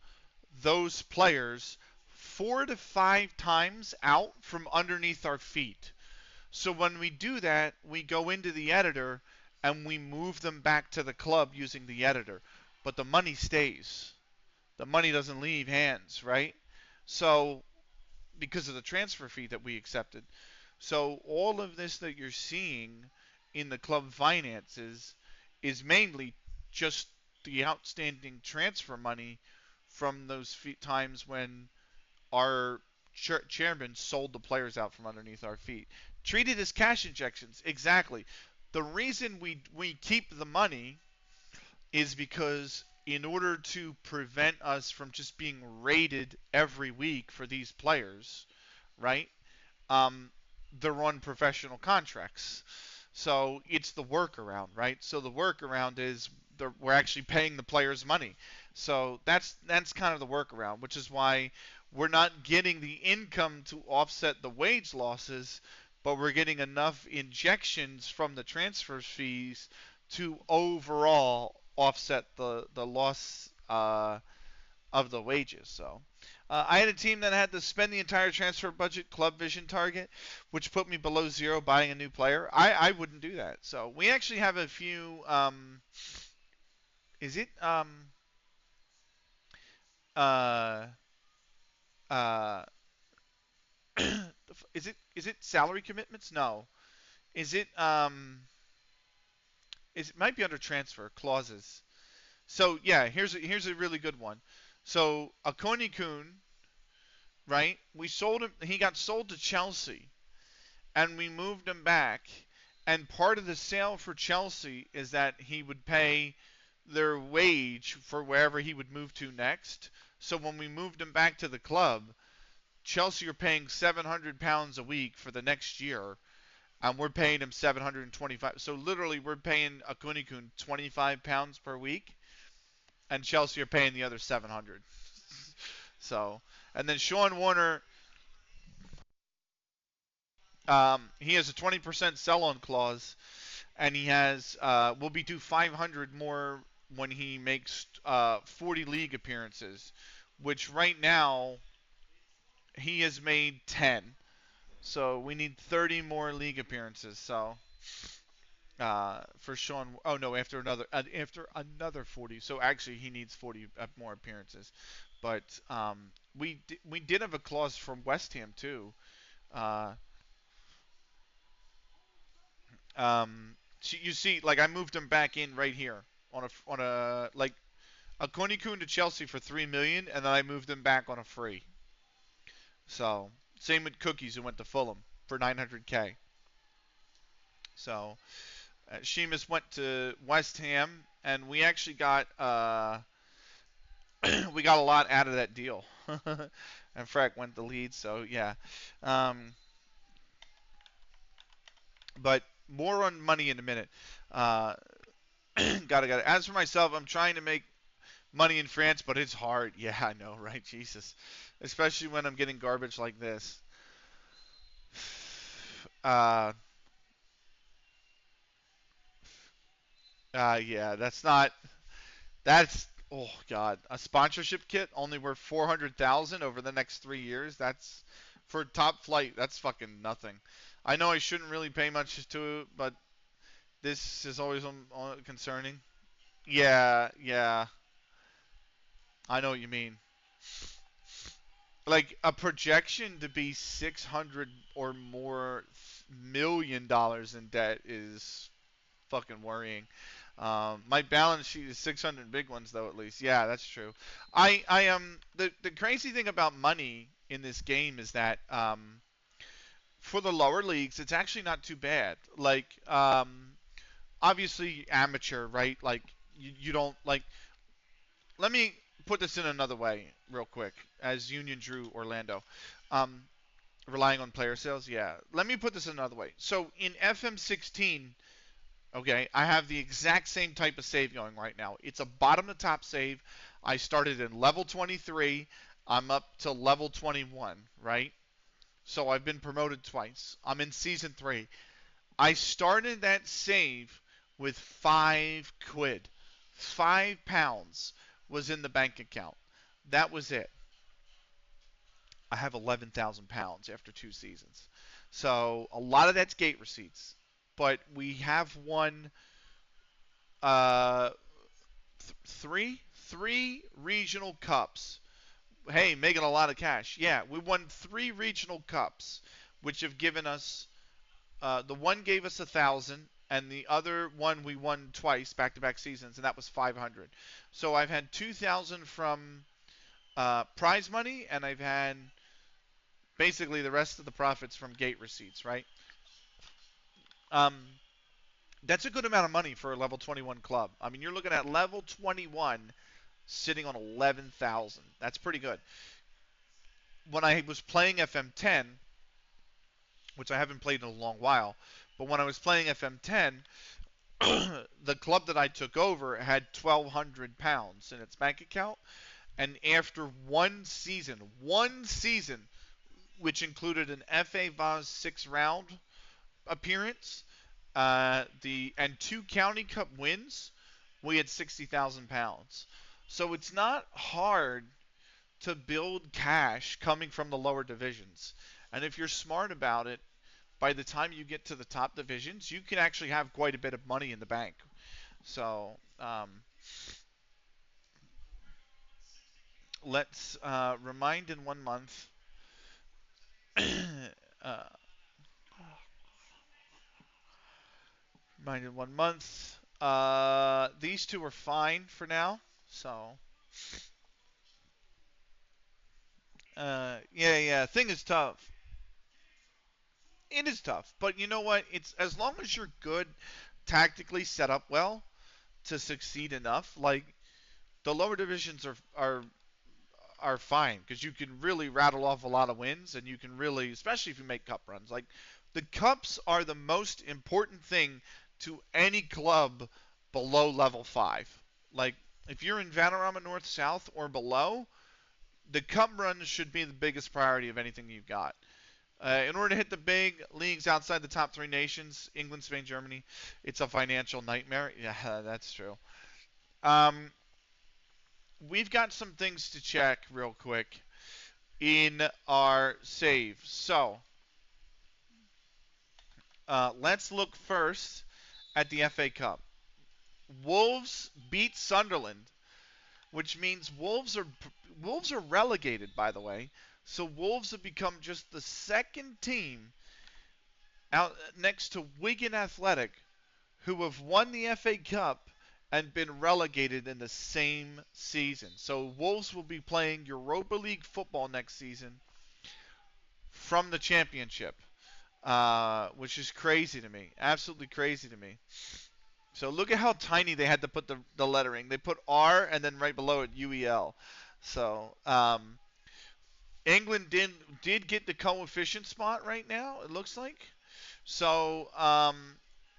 those players 4 to 5 times out from underneath our feet. So when we do that, we go into the editor and we move them back to the club using the editor. But the money stays. The money doesn't leave hands, right? So because of the transfer fee that we accepted. So all of this that you're seeing in the club finances is mainly just the outstanding transfer money from those times when our chairman sold the players out from underneath our feet. Treated as cash injections, exactly. The reason we keep the money is because in order to prevent us from just being raided every week for these players, right? Um, they're on professional contracts. So it's the workaround, right? So the workaround is we're actually paying the players money. So that's kind of the workaround, which is why we're not getting the income to offset the wage losses, but we're getting enough injections from the transfer fees to overall offset the loss of the wages. So I had a team that had to spend the entire transfer budget club vision target, which put me below zero buying a new player. I wouldn't do that. So we actually have a few. Is it uh uh is it salary commitments? No. Is it it might be under transfer clauses. So yeah, here's a really good one. So Akoni Kun, right? We sold him. He got sold to Chelsea, and we moved him back. And part of the sale for Chelsea is that he would pay their wage for wherever he would move to next. So when we moved him back to the club, Chelsea are paying £700 a week for the next year, and we're paying him 725. So literally, we're paying Akunikun £25 per week, and Chelsea are paying the other 700. So, and then Sean Warner, he has a 20% sell-on clause, and he has will be due 500 more when he makes 40 league appearances, which right now he has made 10. So we need 30 more league appearances. So for Sean, oh no, after another 40. So actually he needs 40 more appearances. But we did have a clause from West Ham too. Uh, you see, like I moved him back in right here on a like a Coney Coon to Chelsea for 3 million, and then I moved him back on a free. So same with Cookies, who went to Fulham for 900k. So Sheamus went to West Ham, and we actually got we got a lot out of that deal. And Frank went the lead, so yeah. Um, but more on money in a minute. Uh, got it. As for myself, I'm trying to make money in France, but it's hard. Yeah, I know, right? Jesus, especially when I'm getting garbage like this. Uh, yeah, that's not. That's oh god, a sponsorship kit only worth 400,000 over the next 3 years. That's for top flight. That's fucking nothing. I know I shouldn't really pay much to it, but this is always concerning. Yeah, yeah, I know what you mean. Like a projection to be 600 or more million in debt is fucking worrying. My balance sheet is 600 big ones though, at least. Yeah, that's true. I the crazy thing about money in this game is that for the lower leagues, it's actually not too bad. Like obviously amateur, right? Like you don't like. Let me put this in another way, real quick, as Union Drew Orlando. Um, Relying on player sales, yeah. Let me put this another way. So in FM16, okay, I have the exact same type of save going right now. It's a bottom to top save. I started in level 23. I'm up to level 21, right? So I've been promoted twice. I'm in season 3. I started that save with 5 quid. £5 was in the bank account. That was it. I have £11,000 after 2 seasons. So a lot of that's gate receipts. But we have won uh, three regional cups. Hey, making a lot of cash. Yeah, we won 3 regional cups, which have given us the one gave us 1,000, and the other one we won twice, back-to-back seasons, and that was 500. So I've had 2,000 from prize money, and I've had basically the rest of the profits from gate receipts, right? Um, that's a good amount of money for a level 21 club. I mean, you're looking at level 21 sitting on 11,000. That's pretty good. When I was playing FM10, which I haven't played in a long while, but when I was playing FM10, the club that I took over had £1,200 in its bank account, and after one season, which included an FA Vaz 6 round appearance, the and 2 county cup wins, we had £60,000. So it's not hard to build cash coming from the lower divisions. And if you're smart about it, by the time you get to the top divisions, you can actually have quite a bit of money in the bank. So let's remind in 1 month. uh, Remind in 1 month. These two are fine for now. So yeah. Thing is tough. It is tough, but you know what? It's as long as you're good, tactically set up well to succeed enough. Like the lower divisions are fine because you can really rattle off a lot of wins, and you can really, especially if you make cup runs. Like the cups are the most important thing to any club below level 5. Like if you're in Vanarama North South or below, the cup run should be the biggest priority of anything you've got. In order to hit the big leagues outside the top 3 nations, England, Spain, Germany, it's a financial nightmare. Yeah, that's true. Um, we've got some things to check real quick in our save. So let's look first at the FA Cup. Wolves beat Sunderland, which means Wolves are relegated, by the way. So Wolves have become just the second team out next to Wigan Athletic who have won the FA Cup and been relegated in the same season. So Wolves will be playing Europa League football next season from the championship, which is crazy to me. Absolutely crazy to me. So look at how tiny they had to put the lettering. They put R and then right below it UEL. So England did get the coefficient spot right now. It looks like. So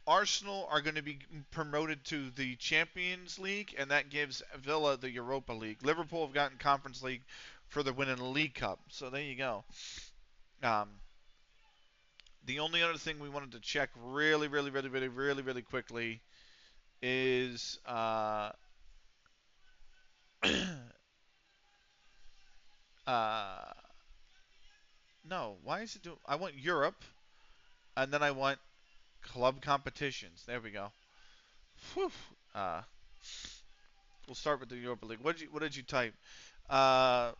Arsenal are going to be promoted to the Champions League, and that gives Villa the Europa League. Liverpool have gotten Conference League for the win in the League Cup. So there you go. Um, the only other thing we wanted to check really quickly is uh, no. Why is it doing? I want Europe, and then I want club competitions. There we go. Whew. Uh, we'll start with the Europa League. What did you type? Uh,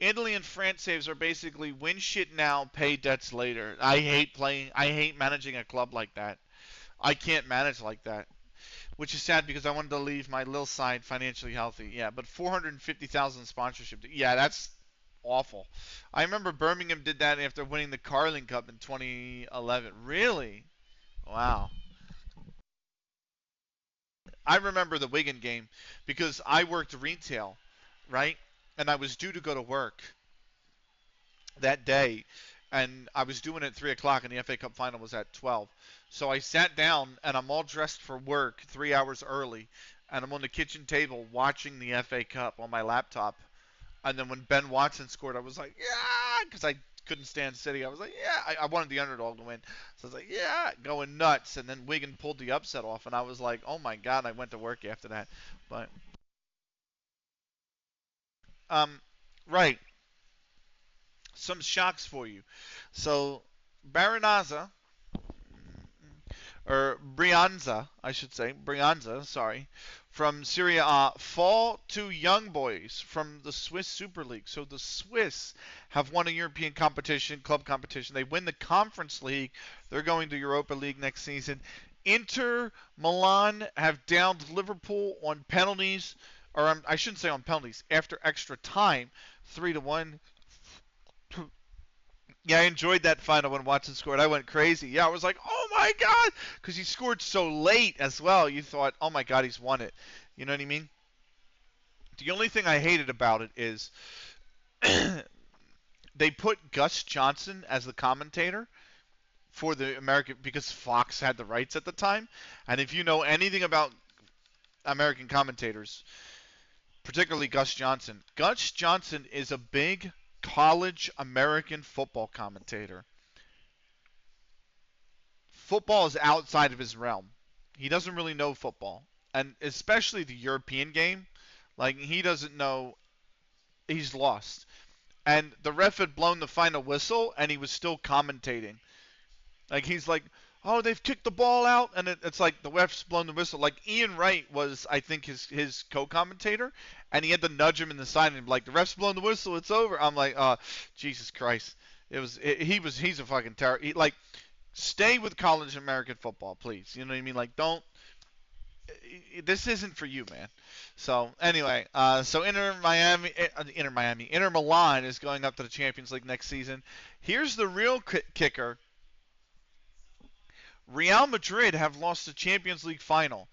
Italy and France saves are basically win shit now, pay debts later. I hate playing. I hate managing a club like that. I can't manage like that, which is sad because I wanted to leave my little side financially healthy. Yeah, but 450,000 sponsorship. Yeah, that's awful. I remember Birmingham did that after winning the Carling Cup in 2011. Really? Wow. I remember the Wigan game because I worked retail, right? And I was due to go to work that day, and I was doing it at 3 o'clock, and the FA Cup final was at 12. So I sat down, and I'm all dressed for work 3 hours early, and I'm on the kitchen table watching the FA Cup on my laptop. And then when Ben Watson scored, I was like, yeah, because I couldn't stand City. I was like, yeah, I wanted the underdog to win. So I was like, yeah, going nuts. And then Wigan pulled the upset off, and I was like, oh my god. I went to work after that. But um, right, some shocks for you. So Baronaza or Brianza, I should say, Brianza, sorry, from Syria fall to Young Boys from the Swiss Super League. So the Swiss have won a European competition, club competition. They win the Conference League. They're going to Europa League next season. Inter Milan have downed Liverpool on penalties, or I shouldn't say on penalties, after extra time, 3-1. Yeah, I enjoyed that final when Watson scored. I went crazy. Yeah, I was like, oh my god, because he scored so late as well. You thought, oh my god, he's won it. You know what I mean? The only thing I hated about it is they put Gus Johnson as the commentator for the American because Fox had the rights at the time. And if you know anything about American commentators, particularly Gus Johnson is a big college American football commentator. Football is outside of his realm. He doesn't really know football, and especially the European game. Like he doesn't know. He's lost. And the ref had blown the final whistle, and he was still commentating. Like he's like, "Oh, they've kicked the ball out," and it's like the ref's blown the whistle. Like Ian Wright was, I think, his co-commentator, and he had to nudge him in the side and be like, "The ref's blown the whistle. It's over." I'm like, "Oh, Jesus Christ!" He's a fucking terror. Like stay with college American football, please. You know what I mean? Like, don't. This isn't for you, man. So anyway, so Inter Milan is going up to the Champions League next season. Here's the real kicker: Real Madrid have lost the Champions League final,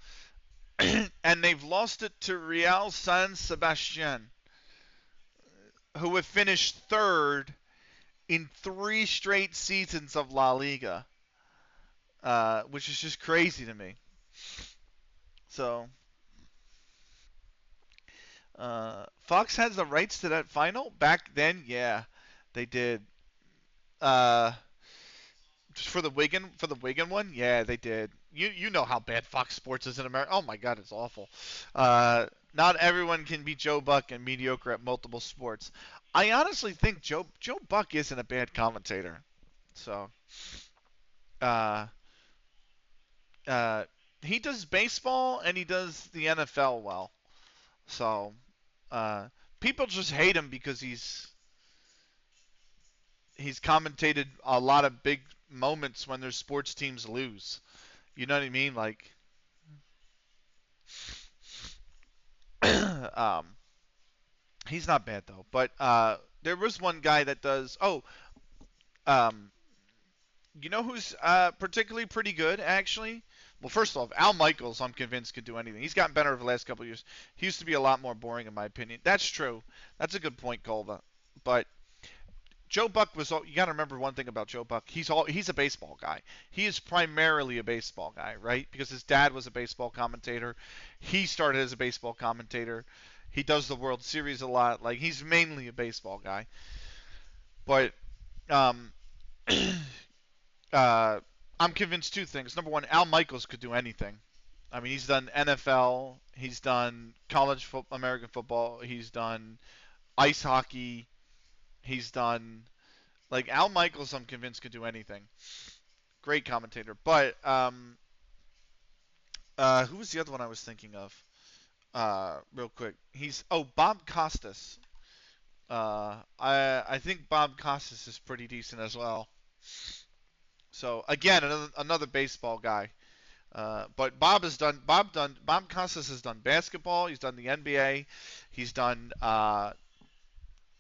and they've lost it to Real San Sebastian, who have finished third in 3 straight seasons of La Liga, which is just crazy to me. So Fox has the rights to that final back then. Yeah, they did. Uh, just for the Wigan one. Yeah, they did. You know how bad Fox Sports is in America. Oh my God, it's awful. Not everyone can be Joe Buck and mediocre at multiple sports. I honestly think Joe Buck isn't a bad commentator. So uh, uh, he does baseball and he does the NFL well. So uh, people just hate him because he's commentated a lot of big moments when their sports teams lose. You know what I mean? Like, um, he's not bad though. But there was one guy that does. Oh, um, you know who's particularly pretty good actually? Well, first off, Al Michaels, I'm convinced could do anything. He's gotten better over the last couple of years. He used to be a lot more boring in my opinion. That's true. That's a good point, Colva. But Joe Buck was. You got to remember one thing about Joe Buck. He's a baseball guy. He is primarily a baseball guy, right? Because his dad was a baseball commentator. He started as a baseball commentator. He does the World Series a lot. Like he's mainly a baseball guy. But um, uh, I'm convinced two things. Number one, Al Michaels could do anything. I mean, he's done NFL. He's done American football. He's done ice hockey. He's done like Al Michaels. I'm convinced could do anything. Great commentator. But who was the other one I was thinking of? Real quick, Bob Costas. I think Bob Costas is pretty decent as well. So again, another baseball guy. But Bob Costas has done basketball. He's done the NBA. He's done uh,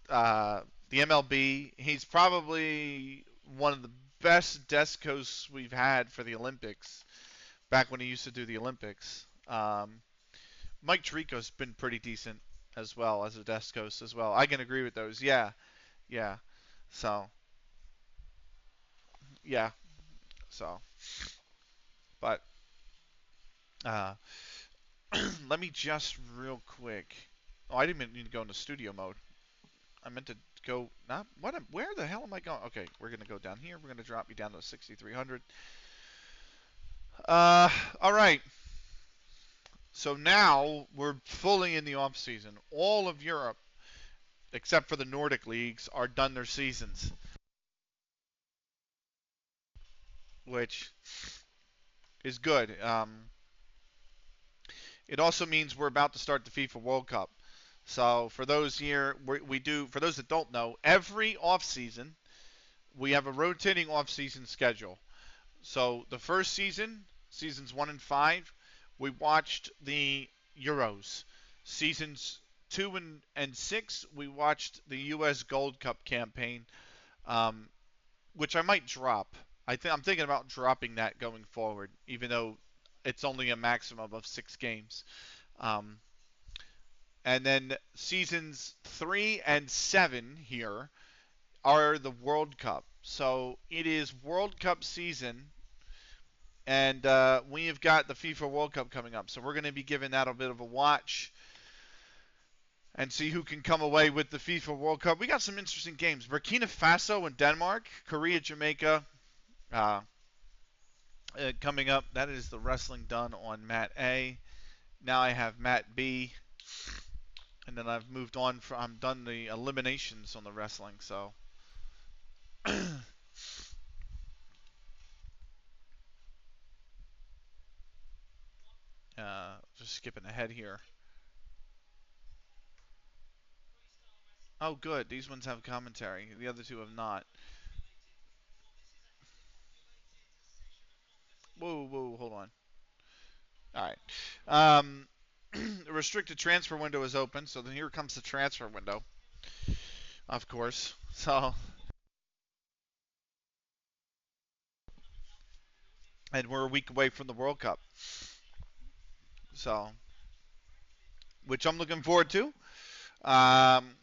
the MLB. He's probably one of the best desk hosts we've had for the Olympics. Back when he used to do the Olympics. Mike Tirico's been pretty decent as well as a desk host as well. I can agree with those. Yeah, yeah. So yeah. So, but uh, let me just real quick. Oh, I didn't even need to go into studio mode. I meant to go. Not what? Where the hell am I going? Okay, we're gonna go down here. We're gonna drop me down to 6,300. Uh, all right. So now we're fully in the off season. All of Europe, except for the Nordic leagues, are done their seasons, which is good. It also means we're about to start the FIFA World Cup. So for those here, we do. For those that don't know, every off season we have a rotating off season schedule. So the first season, seasons 1 and 5, we watched the Euros. Seasons 2 and 6, we watched the U.S. Gold Cup campaign, um, which I might drop. I'm thinking about dropping that going forward, even though it's only a maximum of 6 games. Um, and then seasons 3 and 7 here are the World Cup. So it is World Cup season, and we have got the FIFA World Cup coming up. So we're going to be giving that a bit of a watch and see who can come away with the FIFA World Cup. We got some interesting games: Burkina Faso and Denmark, Korea, Jamaica. Uh, Coming up, that is the wrestling done on Mat A. Now I have Mat B, and then I've moved on. I'm done the eliminations on the wrestling. So just skipping ahead here. Oh, good. These ones have commentary. The other two have not. Whoa, whoa, hold on. All right. The restricted transfer window is open, so then here comes the transfer window, of course. So, and we're a week away from the World Cup. So, which I'm looking forward to. Um,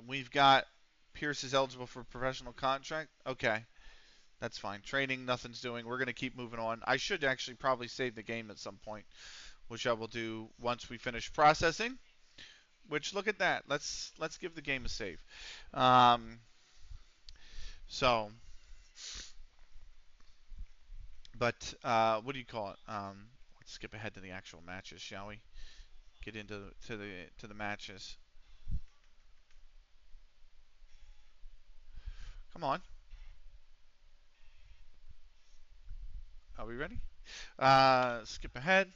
we've got Pierce is eligible for a professional contract. Okay, that's fine. Training, nothing's doing. We're gonna keep moving on. I should actually probably save the game at some point, which I will do once we finish processing. Which look at that. Let's give the game a save. Um, so, but what do you call it? Let's skip ahead to the actual matches, shall we? Get into the matches. Come on. Are we ready? Skip ahead.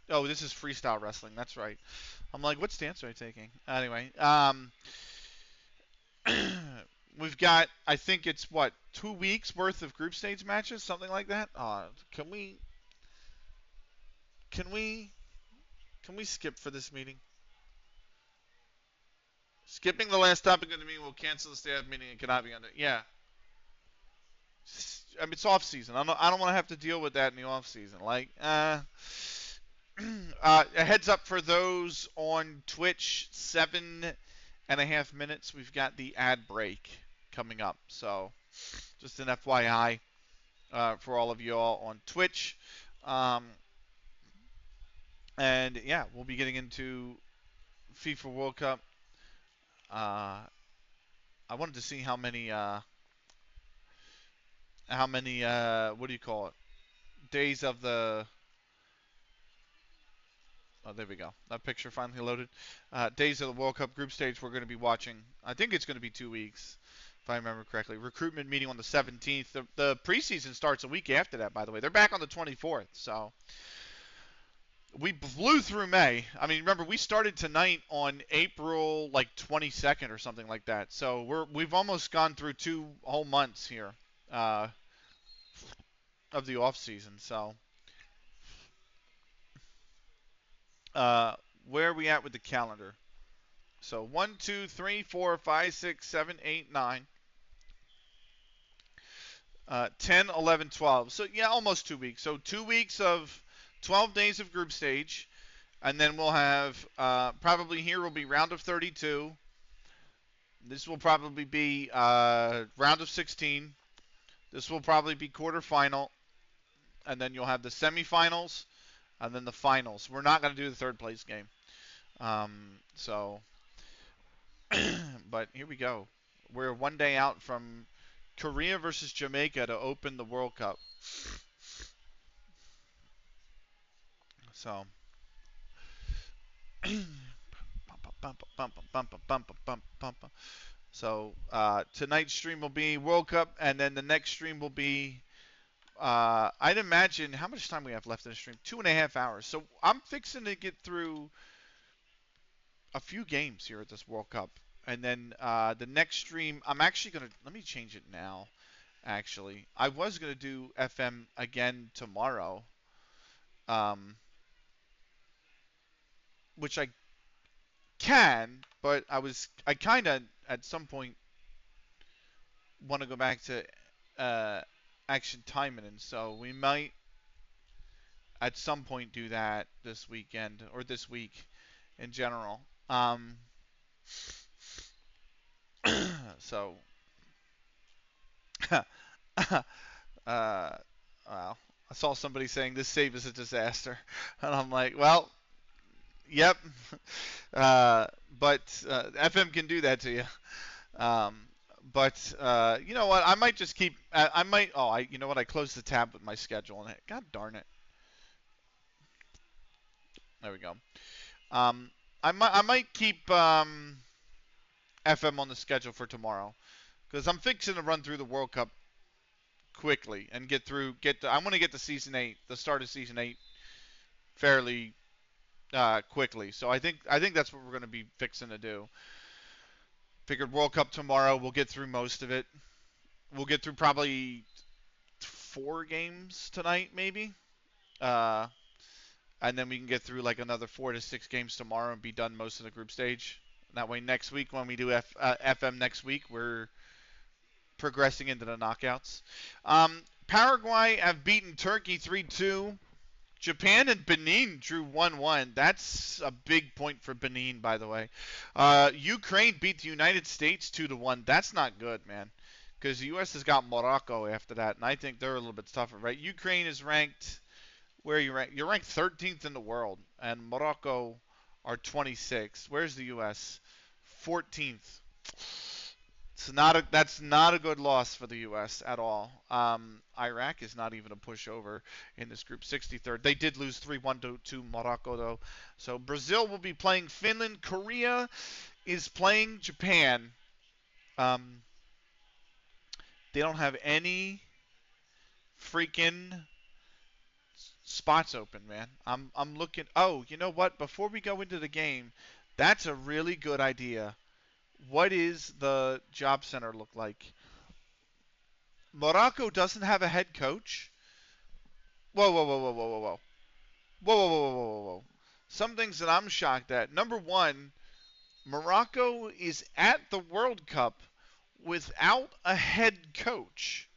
Oh, this is freestyle wrestling. That's right. I'm like, what stance are I taking? Anyway, we've got. I think it's what 2 weeks worth of group stage matches, something like that. Can we? Can we? Can we skip for this meeting? Skipping the last topic of the meeting will cancel the staff meeting and cannot be under. Yeah. I mean, it's off season. I don't want to have to deal with that in the off season. Like, a heads up for those on Twitch, 7.5 minutes. We've got the ad break coming up. So, just an FYI for all of you all on Twitch. Um, and yeah, we'll be getting into FIFA World Cup. I wanted to see how many what do you call it, days of the. Oh, there we go. That picture finally loaded. Days of the World Cup group stage we're going to be watching. I think it's going to be 2 weeks, if I remember correctly. Recruitment meeting on the 17th. The preseason starts a week after that, by the way. They're back on the 24th. So We blew through May. I mean, remember we started tonight on April like 22nd or something like that. So we've almost gone through 2 whole months here uh, of the off season. So uh, where are we at with the calendar? So 1, 2, 3, 4, 5, 6, 7, 8, 9, 10, 11, 12. So yeah, almost 2 weeks. So 2 weeks of 12 days of group stage, and then we'll have probably here will be round of 32. This will probably be round of 16. This will probably be quarterfinal, and then you'll have the semifinals, and then the finals. We're not going to do the third place game. So, but here we go. We're one day out from Korea versus Jamaica to open the World Cup. So, tonight's stream will be World Cup, and then the next stream will be. I'd imagine how much time we have left in the stream? 2.5 hours. So I'm fixing to get through a few games here at this World Cup, and then the next stream I'm actually gonna let me change it now. Actually, I was gonna do FM again tomorrow, um, which I can, but I kind of at some point want to go back to action timing, and so we might at some point do that this weekend or this week in general. So, wow. I saw somebody saying this save is a disaster, and I'm like, well, yep. Uh, but FM can do that to you. Um, but you know what? I might just keep. I might. Oh, you know what? I closed the tab with my schedule, and God darn it. There we go. Um, I might keep FM on the schedule for tomorrow because I'm fixing to run through the World Cup quickly and I want to get to season 8, the start of season 8, fairly quickly. So I think that's what we're going to be fixing to do. Figured World Cup tomorrow. We'll get through most of it. We'll get through probably 4 games tonight, maybe. Uh, and then we can get through like another 4 to 6 games tomorrow and be done most of the group stage. That way, next week when we do FM next week, we're progressing into the knockouts. Paraguay have beaten Turkey 3-2. Japan and Benin drew 1-1. That's a big point for Benin, by the way. Ukraine beat the United States 2-1. That's not good, man, because the U.S. has got Morocco after that, and I think they're a little bit tougher, right? Ukraine is ranked. Where are you ranked? You're ranked 13th in the world, and Morocco are 26th. Where's the U.S.? 14th. That's not a good loss for the U.S. at all. Iraq is not even a pushover in this group, 63rd. They did lose 3-1 to Morocco, though. So Brazil will be playing Finland. Korea is playing Japan. They don't have any freaking spots open, man. I'm looking. Oh, you know what? Before we go into the game, that's a really good idea. What is the job center look like? Morocco doesn't have a head coach. Whoa, whoa, whoa, whoa, whoa, whoa, whoa, whoa, whoa, whoa, whoa, whoa. Some things that I'm shocked at. Number one, Morocco is at the World Cup without a head coach,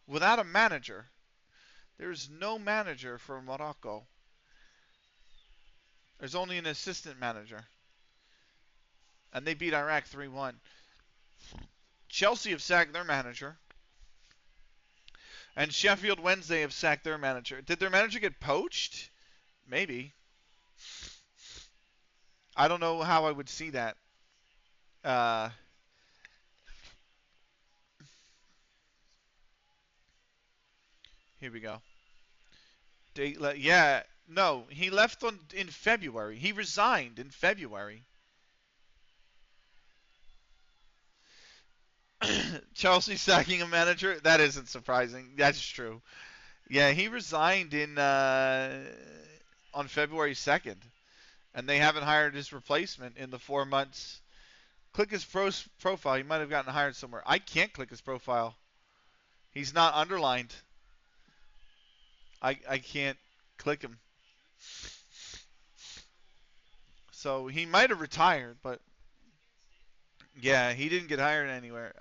without a manager. There's no manager for Morocco. There's only an assistant manager. And they beat Iraq 3-1. Chelsea have sacked their manager. And Sheffield Wednesday have sacked their manager. Did their manager get poached? Maybe. I don't know how I would see that. Here we go. Yeah, no, he left in February. He resigned in February. Chelsea sacking a manager? That isn't surprising. That's true. Yeah, he resigned in on February 2nd, and they haven't hired his replacement in the 4 months. Click his profile. He might have gotten hired somewhere. I can't click his profile. He's not underlined. I can't click him. So he might have retired, but yeah, he didn't get hired anywhere.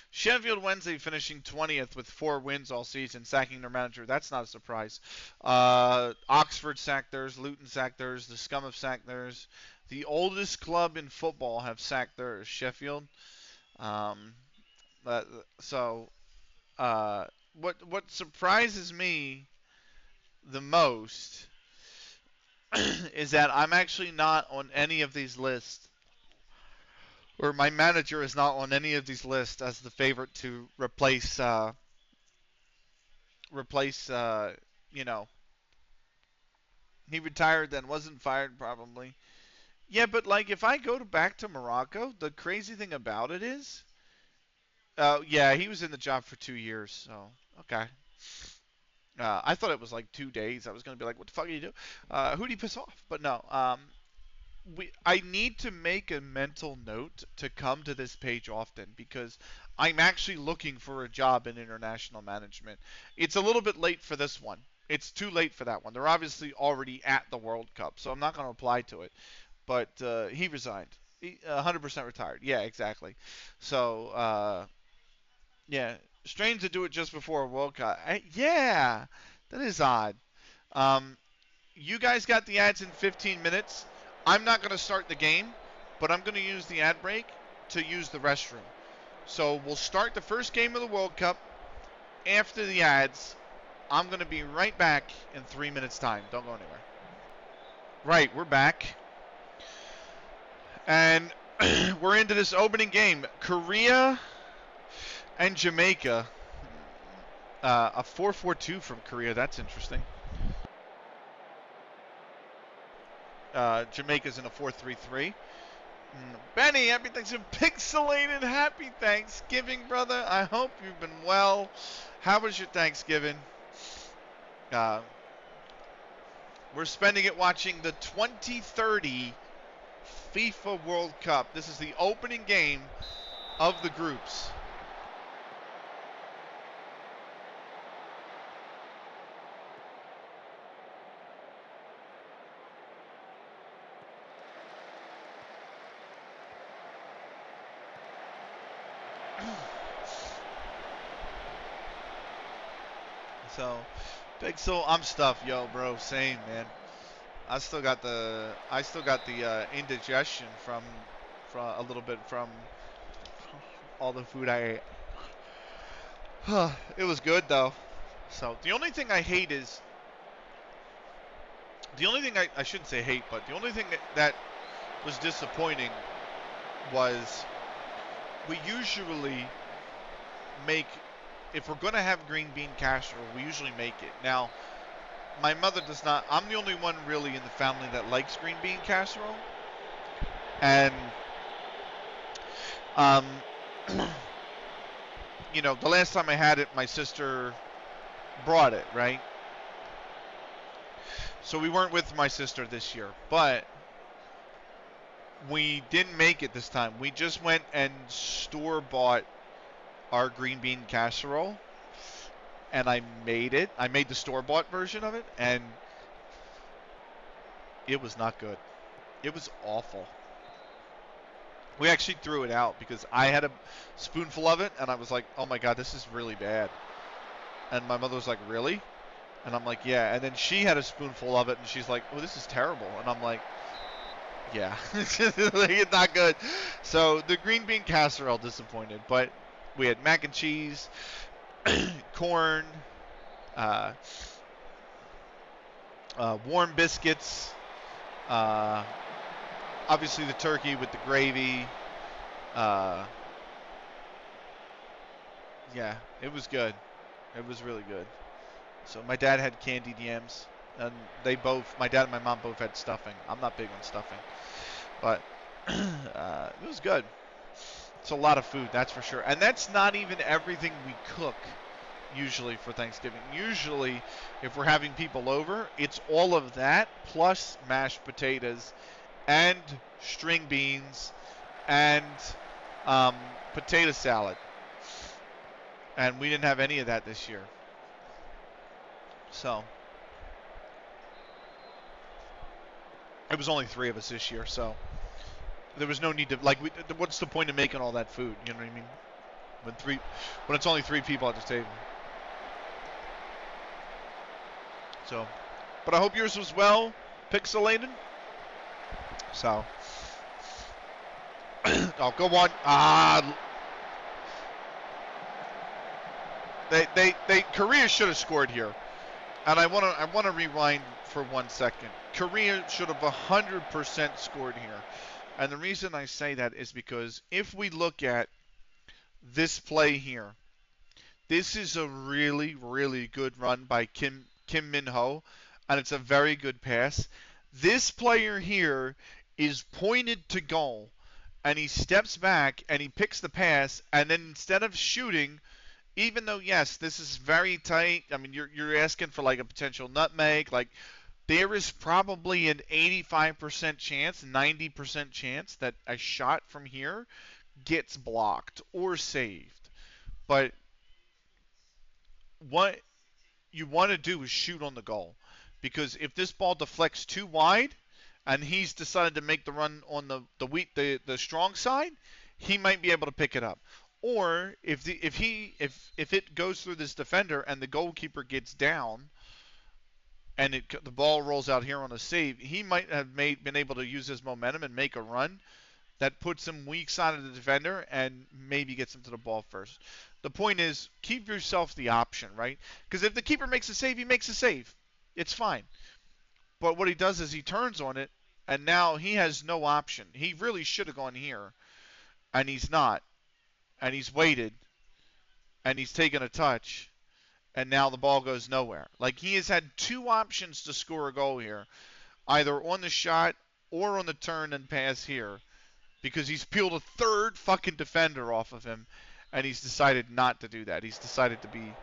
Sheffield Wednesday finishing 20th with 4 wins all season, sacking their manager. That's not a surprise. Oxford sacked theirs, Luton sacked theirs, the scum have sacked theirs. The oldest club in football have sacked theirs, Sheffield. Um, so what surprises me the most is that I'm actually not on any of these lists, or my manager is not on any of these lists as the favorite to replace, you know, he retired then, wasn't fired probably. Yeah, but like if I go back to Morocco, the crazy thing about it is, yeah, he was in the job for 2 years, so okay. I thought it was like 2 days. I was gonna be like, what the fuck do you do? Who do you piss off? But no. I need to make a mental note to come to this page often because I'm actually looking for a job in international management. It's a little bit late for this one. It's too late for that one. They're obviously already at the World Cup, so I'm not going to apply to it. But he resigned. 100% retired. Yeah, exactly. So, yeah, strange to do it just before a World Cup. Yeah, that is odd. Um, you guys got the ads in 15 minutes. I'm not going to start the game, but I'm going to use the ad break to use the restroom. So we'll start the first game of the World Cup after the ads. I'm going to be right back in 3 minutes' time. Don't go anywhere. Right, we're back. And we're into this opening game. Korea and Jamaica. A 4-4-2 from Korea. That's interesting. Jamaica's in a 4-3-3. Benny, happy Thanksgiving. Pixelated, happy Thanksgiving, brother. I hope you've been well. How was your Thanksgiving? We're spending it watching the 2030 FIFA World Cup. This is the opening game of the groups. So, Pixel, I'm stuffed, yo, bro. Same, man. I still got the indigestion from a little bit from all the food I ate. It was good though. So the only thing I hate is I shouldn't say hate, but the only thing that was disappointing was we usually make, if we're going to have green bean casserole, we usually make it. Now, my mother does not. I'm the only one really in the family that likes green bean casserole. And, you know, the last time I had it, my sister brought it, right? So we weren't with my sister this year. But we didn't make it this time. We just went and store-bought our green bean casserole. And I made it. I made the store-bought version of it, and it was not good. It was awful. We actually threw it out because I had a spoonful of it, and I was like, oh my God, this is really bad. And my mother was like, really? And I'm like, yeah. And then she had a spoonful of it, and she's like, oh, this is terrible. And I'm like, yeah, it's not good. So the green bean casserole, disappointed. But we had mac and cheese, corn, warm biscuits, obviously the turkey with the gravy. Yeah, it was good. It was really good. So my dad had candied yams, and my dad and my mom both had stuffing. I'm not big on stuffing, but it was good. It's a lot of food, that's for sure. And that's not even everything we cook usually for Thanksgiving. Usually, if we're having people over, it's all of that plus mashed potatoes and string beans and potato salad. And we didn't have any of that this year. So it was only 3 of us this year, so there was no need to, like, what's the point of making all that food? You know what I mean? When it's only 3 people at the table. So, but I hope yours was well pixelated. So, oh, go on. Korea should have scored here, and I want to rewind for 1 second. Korea should have 100% scored here, and the reason I say that is because if we look at this play here, this is a really, really good run by Kim Min-ho, and it's a very good pass. This player here is pointed to goal, and he steps back and he picks the pass, and then instead of shooting, even though, yes, this is very tight, I mean, you're asking for like a potential nutmeg, like there is probably an 85% chance, 90% chance that a shot from here gets blocked or saved. But what you want to do is shoot on the goal, because if this ball deflects too wide and he's decided to make the run on the strong side, he might be able to pick it up. Or if it goes through this defender and the goalkeeper gets down and the ball rolls out here on a save, he might have been able to use his momentum and make a run that puts him weak side of the defender and maybe gets him to the ball first. The point is, keep yourself the option, right? Because if the keeper makes a save, he makes a save. It's fine. But what he does is he turns on it, and now he has no option. He really should have gone here, and he's not. And he's waited, and he's taken a touch, and now the ball goes nowhere. Like, he has had 2 options to score a goal here, either on the shot or on the turn and pass here, because he's peeled a 3rd fucking defender off of him, and he's decided not to do that. He's decided to be...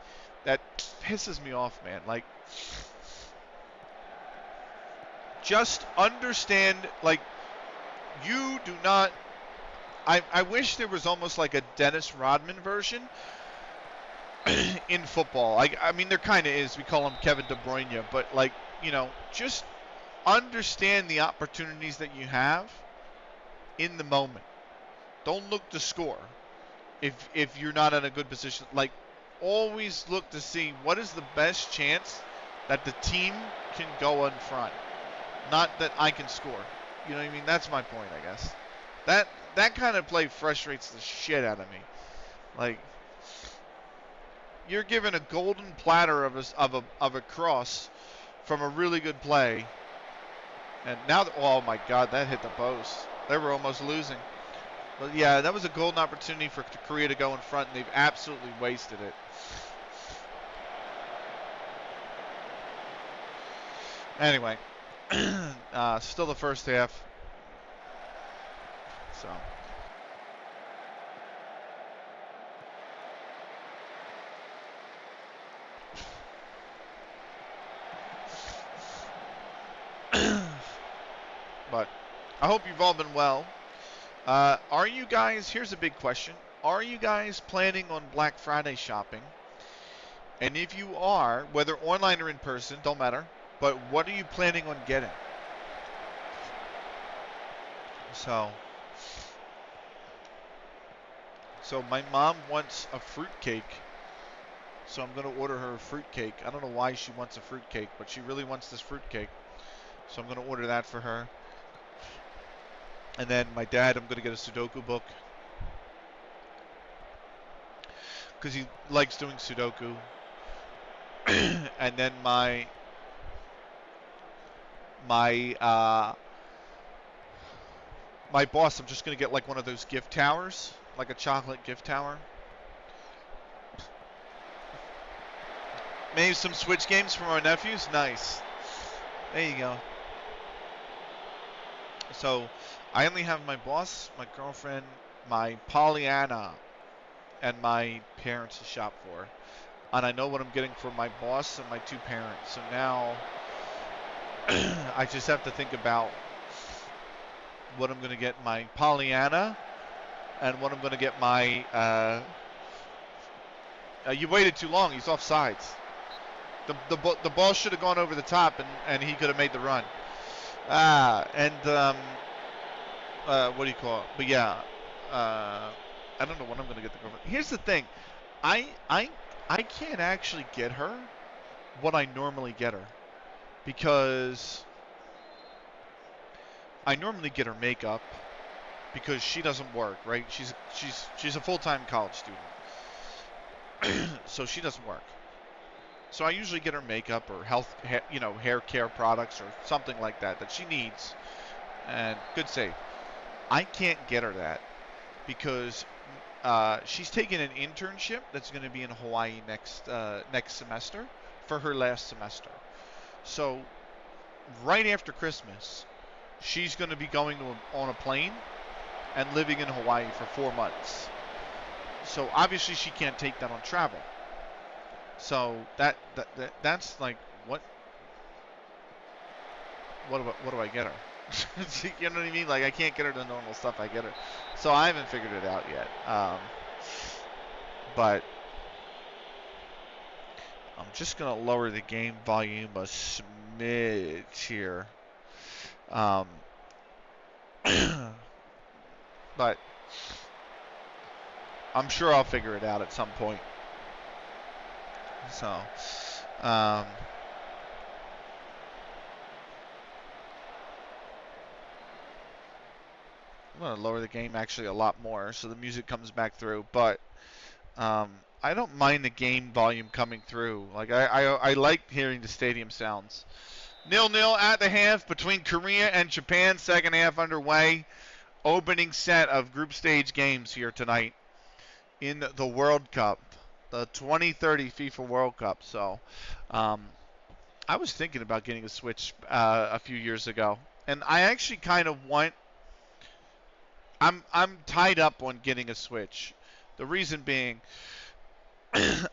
That pisses me off, man. Like, just understand, like, you do not... I wish there was almost like a Dennis Rodman version in football. I mean, there kind of is. We call him Kevin De Bruyne, but, like, you know, just understand the opportunities that you have in the moment. Don't look to score if you're not in a good position. Like, always look to see what is the best chance that the team can go in front, not that I can score. You know what I mean? That's my point, I guess. That kind of play frustrates the shit out of me. Like, you're given a golden platter of a cross from a really good play, and now oh my God, that hit the post. They were almost losing. But yeah, that was a golden opportunity for Korea to go in front, and they've absolutely wasted it. Anyway, still the first half. So. But I hope you've all been well. Are you guys, here's a big question. Are you guys planning on Black Friday shopping? And if you are, whether online or in person, don't matter, but what are you planning on getting? So my mom wants a fruitcake, so I'm going to order her a fruitcake. I don't know why she wants a fruitcake, but she really wants this fruitcake. So I'm going to order that for her. And then my dad, I'm going to get a Sudoku book, because he likes doing Sudoku. And then my boss, I'm just going to get like one of those gift towers, like a chocolate gift tower. Maybe some Switch games from our nephews. Nice. There you go. So I only have my boss, my girlfriend, my Pollyanna, and my parents to shop for. and I know what I'm getting from my boss and my two parents. So now I just have to think about what I'm going to get my Pollyanna and what I'm going to get my. You waited too long. He's off sides. The ball should have gone over the top, and he could have made the run. What do you call it? But yeah, I don't know when I'm going to get the girlfriend. Here's the thing, I I I can't actually get her what I normally get her because I normally get her makeup because she doesn't work, right? She's a full-time college student, so she doesn't work. So I usually get her makeup or hair care products or something like that she needs. And good save. I can't get her that because she's taking an internship that's going to be in Hawaii next semester for her last semester. So right after Christmas, she's going to be going on a plane and living in Hawaii for 4 months. So obviously she can't take that on travel. So that's like what do I get her? You know what I mean? Like I can't get her the normal stuff I get her. So I haven't figured it out yet. But I'm just gonna lower the game volume a smidge here. But I'm sure I'll figure it out at some point. So, I'm going to lower the game actually a lot more so the music comes back through. But I don't mind the game volume coming through. Like I like hearing the stadium sounds. 0-0 at the half between Korea and Japan. Second half underway. Opening set of group stage games here tonight in the World Cup, the 2030 FIFA World Cup. So I was thinking about getting a Switch a few years ago, and I actually kind of want. I'm tied up on getting a Switch. The reason being,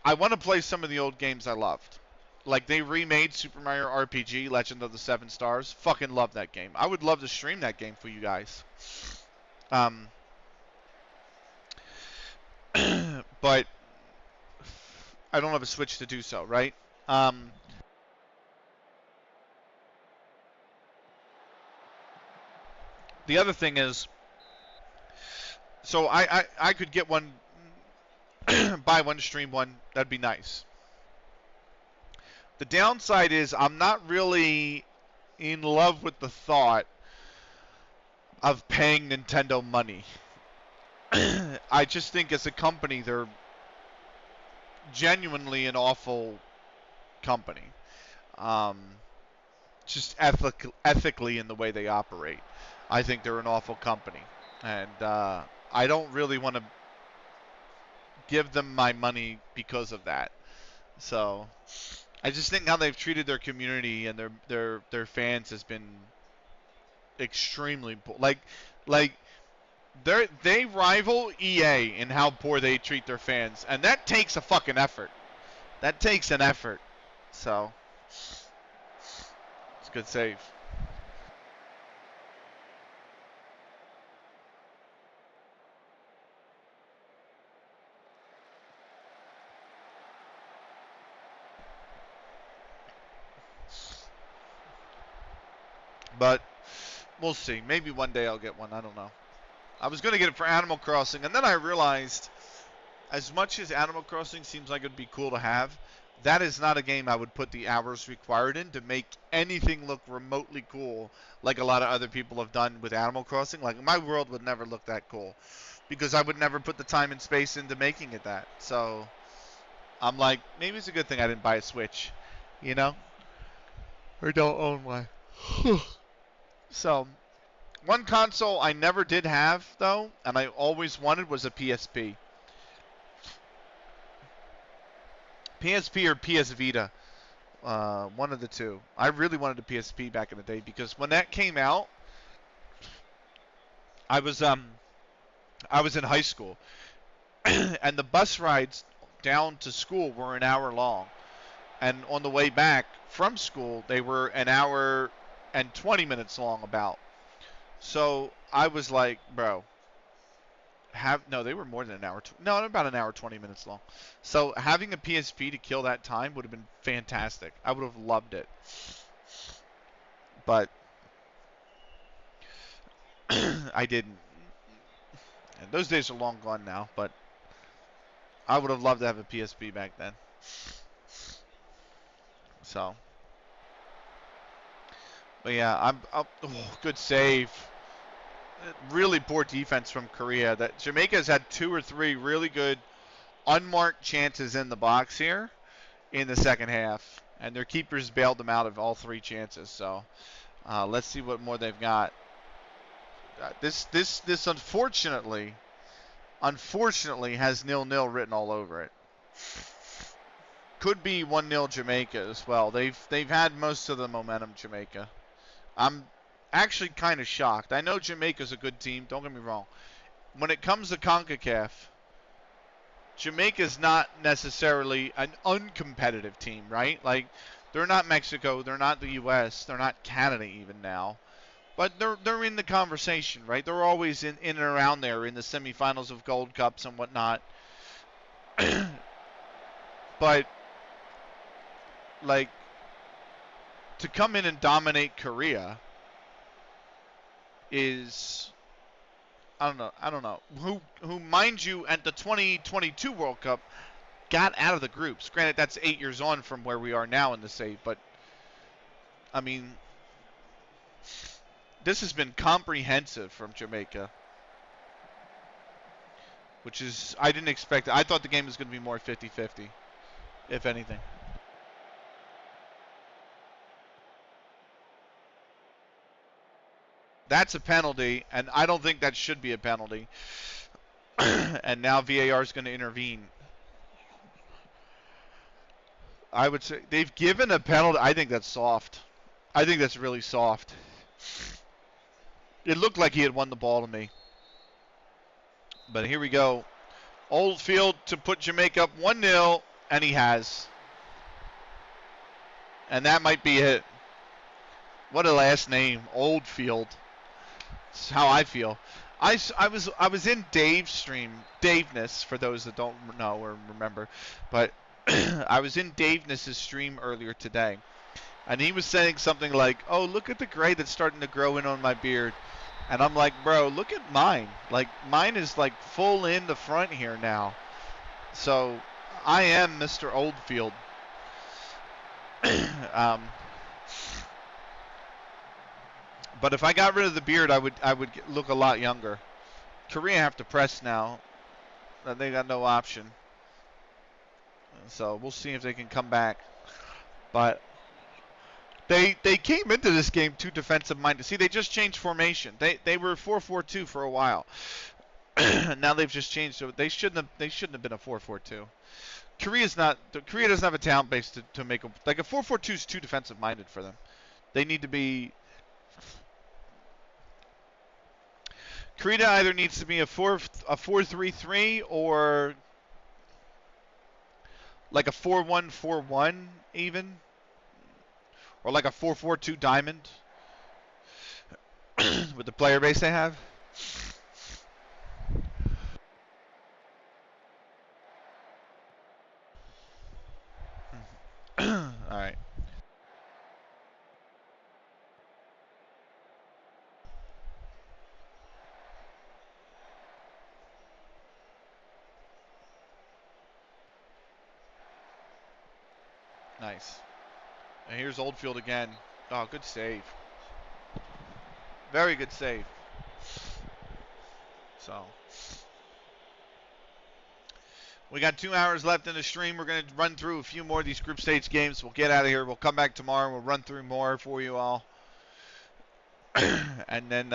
I want to play some of the old games I loved. Like they remade Super Mario RPG Legend of the Seven Stars. Fucking love that game. I would love to stream that game for you guys. But I don't have a Switch to do so, right? The other thing is, so I could get one, buy one, stream one. That'd be nice. The downside is I'm not really in love with the thought of paying Nintendo money. I just think as a company, they're genuinely an awful company. Just ethically in the way they operate. I think they're an awful company. And I don't really want to give them my money because of that. So I just think how they've treated their community and their fans has been extremely poor. Like they rival EA in how poor they treat their fans, and that takes a fucking effort. That takes an effort. So it's a good save. But we'll see. Maybe one day I'll get one. I don't know. I was going to get it for Animal Crossing, and then I realized, as much as Animal Crossing seems like it'd be cool to have, that is not a game I would put the hours required in to make anything look remotely cool like a lot of other people have done with Animal Crossing. Like, my world would never look that cool because I would never put the time and space into making it that. So I'm like, maybe it's a good thing I didn't buy a Switch, you know? Or don't own one. So, one console I never did have, though, and I always wanted was a PSP. PSP or PS Vita. One of the two. I really wanted a PSP back in the day because when that came out, I was in high school, and the bus rides down to school were an hour long. And on the way back from school, they were an hour and 20 minutes long about. So I was like, bro, they were more than an hour. No, about an hour, 20 minutes long. So having a PSP to kill that time would have been fantastic. I would have loved it. But I didn't. And those days are long gone now, but I would have loved to have a PSP back then. So, but yeah, good save. Really poor defense from Korea. That Jamaica's had 2 or 3 really good unmarked chances in the box here in the second half, and their keepers bailed them out of all 3 chances. So, let's see what more they've got. This unfortunately has 0-0 written all over it. Could be 1-0 Jamaica as well. They've had most of the momentum, Jamaica. I'm actually kind of shocked. I know Jamaica's a good team, don't get me wrong. When it comes to CONCACAF, Jamaica's not necessarily an uncompetitive team, right? Like, they're not Mexico, they're not the US, they're not Canada even now. But they're in the conversation, right? They're always in and around there in the semifinals of Gold Cups and whatnot. But, like, to come in and dominate Korea is, I don't know. Who, mind you, at the 2022 World Cup, got out of the groups. Granted, that's 8 years on from where we are now in the save, but, I mean, this has been comprehensive from Jamaica, which is, I didn't expect it. I thought the game was going to be more 50-50, if anything. That's a penalty, and I don't think that should be a penalty. And now VAR is going to intervene. I would say they've given a penalty. I think that's soft. I think that's really soft. It looked like he had won the ball to me. But here we go. Oldfield to put Jamaica up 1-0, and he has. And that might be it. What a last name, Oldfield. That's how I feel. I was in Dave's stream, Daveness, for those that don't know or remember, but I was in Daveness' stream earlier today, and he was saying something like, "Oh, look at the gray that's starting to grow in on my beard," and I'm like, "Bro, look at mine. Like mine is like full in the front here now." So I am Mr. Oldfield. But if I got rid of the beard, I would look a lot younger. Korea have to press now. They got no option. So we'll see if they can come back. But they came into this game too defensive minded. See, they just changed formation. They were 4-4-2 for a while. Now they've just changed. So they shouldn't have been a 4-4-2. Korea doesn't have a talent base to make like a 4-4-2 is too defensive minded for them. They need to be. Korea either needs to be a 4-3-3 or like a 4-1-4-1 even, or like a 4-4-2 diamond with the player base they have. All right. Nice. And here's Oldfield again. Oh, good save. Very good save. So, we got 2 hours left in the stream. We're going to run through a few more of these group stage games. We'll get out of here. We'll come back tomorrow. We'll run through more for you all. And then,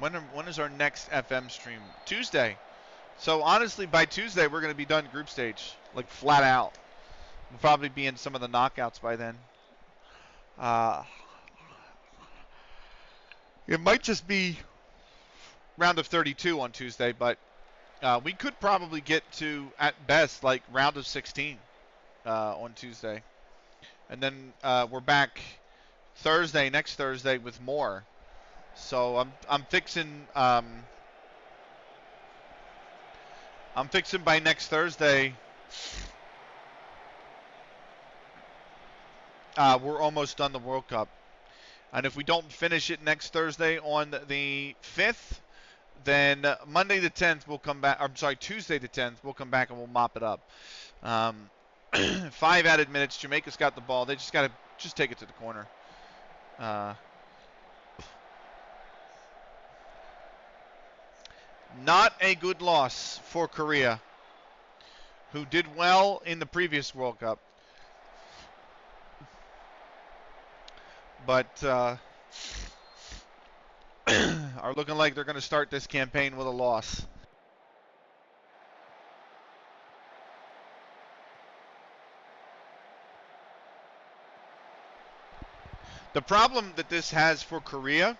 when is our next FM stream? Tuesday. So honestly, by Tuesday we're going to be done group stage, like flat out. We'll probably be in some of the knockouts by then. It might just be round of 32 on Tuesday, but we could probably get to, at best, like round of 16 on Tuesday. And then we're back next Thursday with more. So I'm fixing by next Thursday. We're almost done the World Cup. And if we don't finish it next Thursday on the 5th, then Monday the 10th we'll come back. I'm sorry, Tuesday the 10th we'll come back and we'll mop it up. 5 added minutes. Jamaica's got the ball. They just got to take it to the corner. Not a good loss for Korea, who did well in the previous World Cup. But are looking like they're going to start this campaign with a loss. The problem that this has for Korea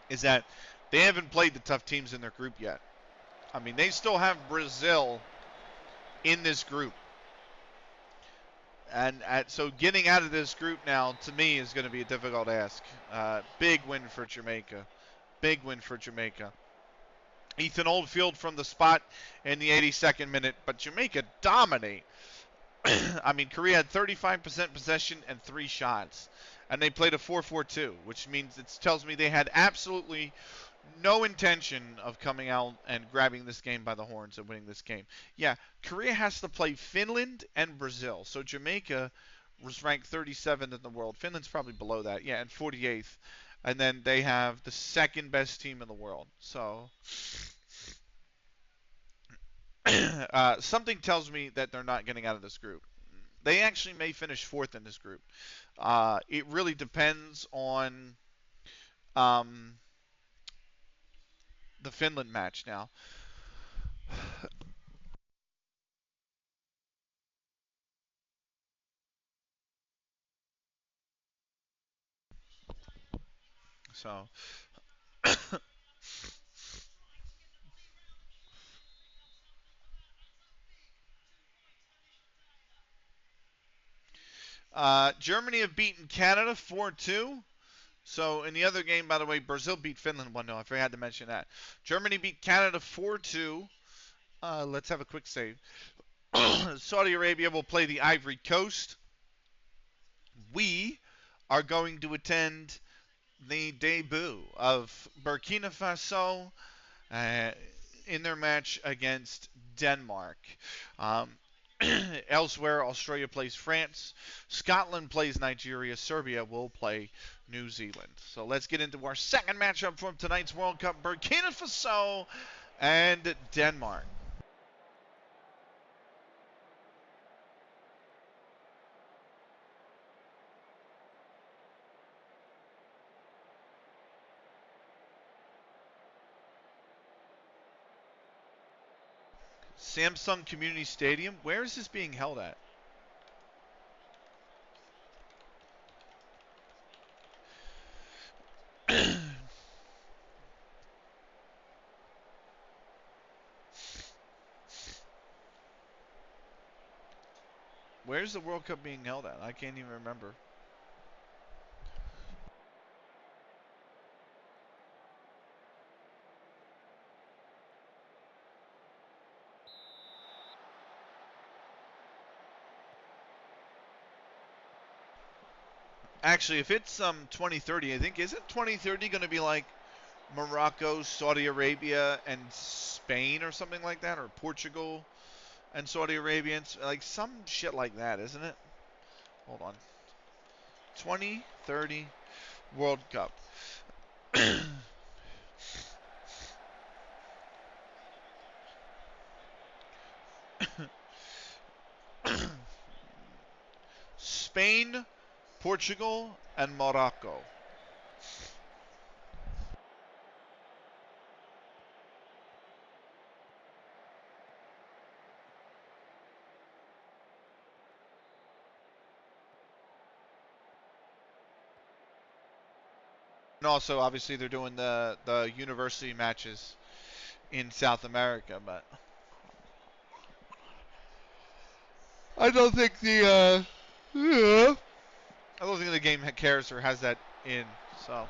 is that they haven't played the tough teams in their group yet. I mean, they still have Brazil in this group. And so getting out of this group now, to me, is going to be a difficult ask. Big win for Jamaica. Big win for Jamaica. Ethan Oldfield from the spot in the 82nd minute, but Jamaica dominate. I mean, Korea had 35% possession and 3 shots. And they played a 4-4-2, which means it tells me they had absolutely no intention of coming out and grabbing this game by the horns and winning this game. Yeah, Korea has to play Finland and Brazil. So Jamaica was ranked 37th in the world. Finland's probably below that. Yeah, and 48th. And then they have the second best team in the world. So something tells me that they're not getting out of this group. They actually may finish 4th in this group. It really depends on the Finland match now. So Germany have beaten Canada 4-2. So in the other game, by the way, Brazil beat Finland 1-0. I forgot to mention that. Germany beat Canada 4-2. Let's have a quick save. Saudi Arabia will play the Ivory Coast. We are going to attend the debut of Burkina Faso in their match against Denmark. Elsewhere, Australia plays France. Scotland plays Nigeria. Serbia will play New Zealand. So let's get into our second matchup from tonight's World Cup. Burkina Faso and Denmark. Samsung Community Stadium. Where is this being held at? Where's the World Cup being held at? I can't even remember. Actually, if it's 2030, I think, isn't 2030 going to be like Morocco, Saudi Arabia, and Spain or something like that, or Portugal and Saudi Arabia, like some shit like that, isn't it? Hold on. 2030 World Cup. Spain, Portugal, and Morocco. And also, obviously, they're doing the university matches in South America, but I don't think I don't think the game cares or has that in. So.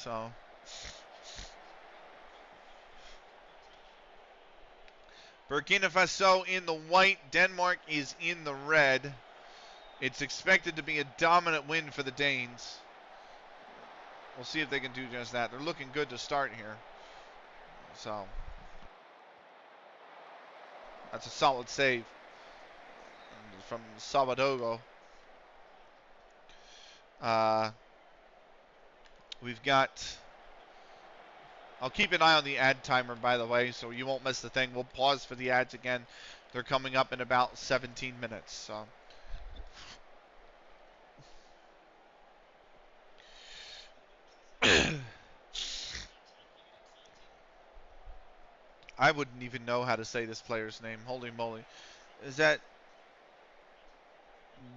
So. Burkina Faso in the white. Denmark is in the red. It's expected to be a dominant win for the Danes. We'll see if they can do just that. They're looking good to start here. So. That's a solid save from Salvadogo. We've got... I'll keep an eye on the ad timer, by the way, so you won't miss the thing. We'll pause for the ads again. They're coming up in about 17 minutes. So. I wouldn't even know how to say this player's name. Holy moly. Is that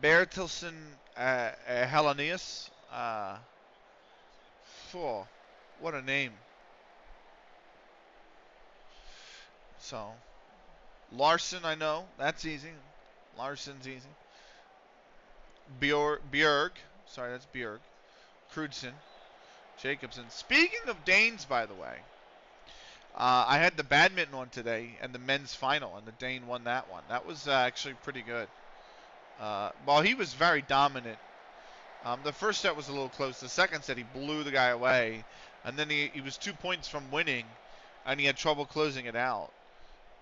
Bertilson Helenius? What a name. So, Larson, I know. That's easy. Larson's easy. Björg. Sorry, that's Björg. Krudson. Jacobson. Speaking of Danes, by the way, I had the badminton one today and the men's final, and the Dane won that one. That was actually pretty good. Well, he was very dominant. The first set was a little close. The second set, he blew the guy away. And then he was 2 points from winning, and he had trouble closing it out.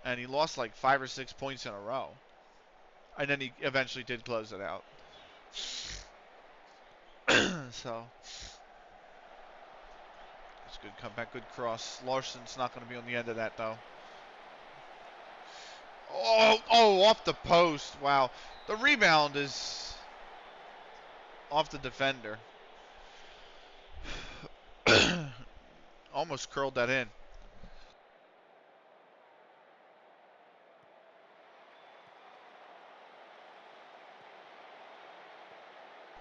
And he lost like 5 or 6 points in a row. And then he eventually did close it out. So, it's a good comeback, good cross. Larson's not going to be on the end of that, though. Oh, off the post. Wow. The rebound is off the defender. Almost curled that in.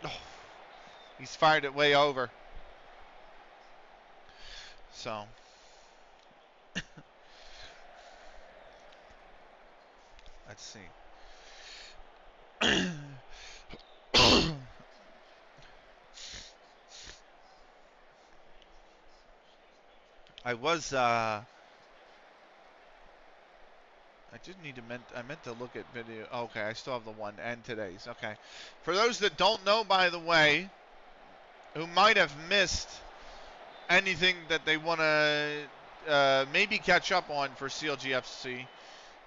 Oh, he's fired it way over. So. Let's see. I did need to I meant to look at video. Okay, I still have the one and today's. Okay. For those that don't know, by the way, who might have missed anything that they want to maybe catch up on for CLG FC,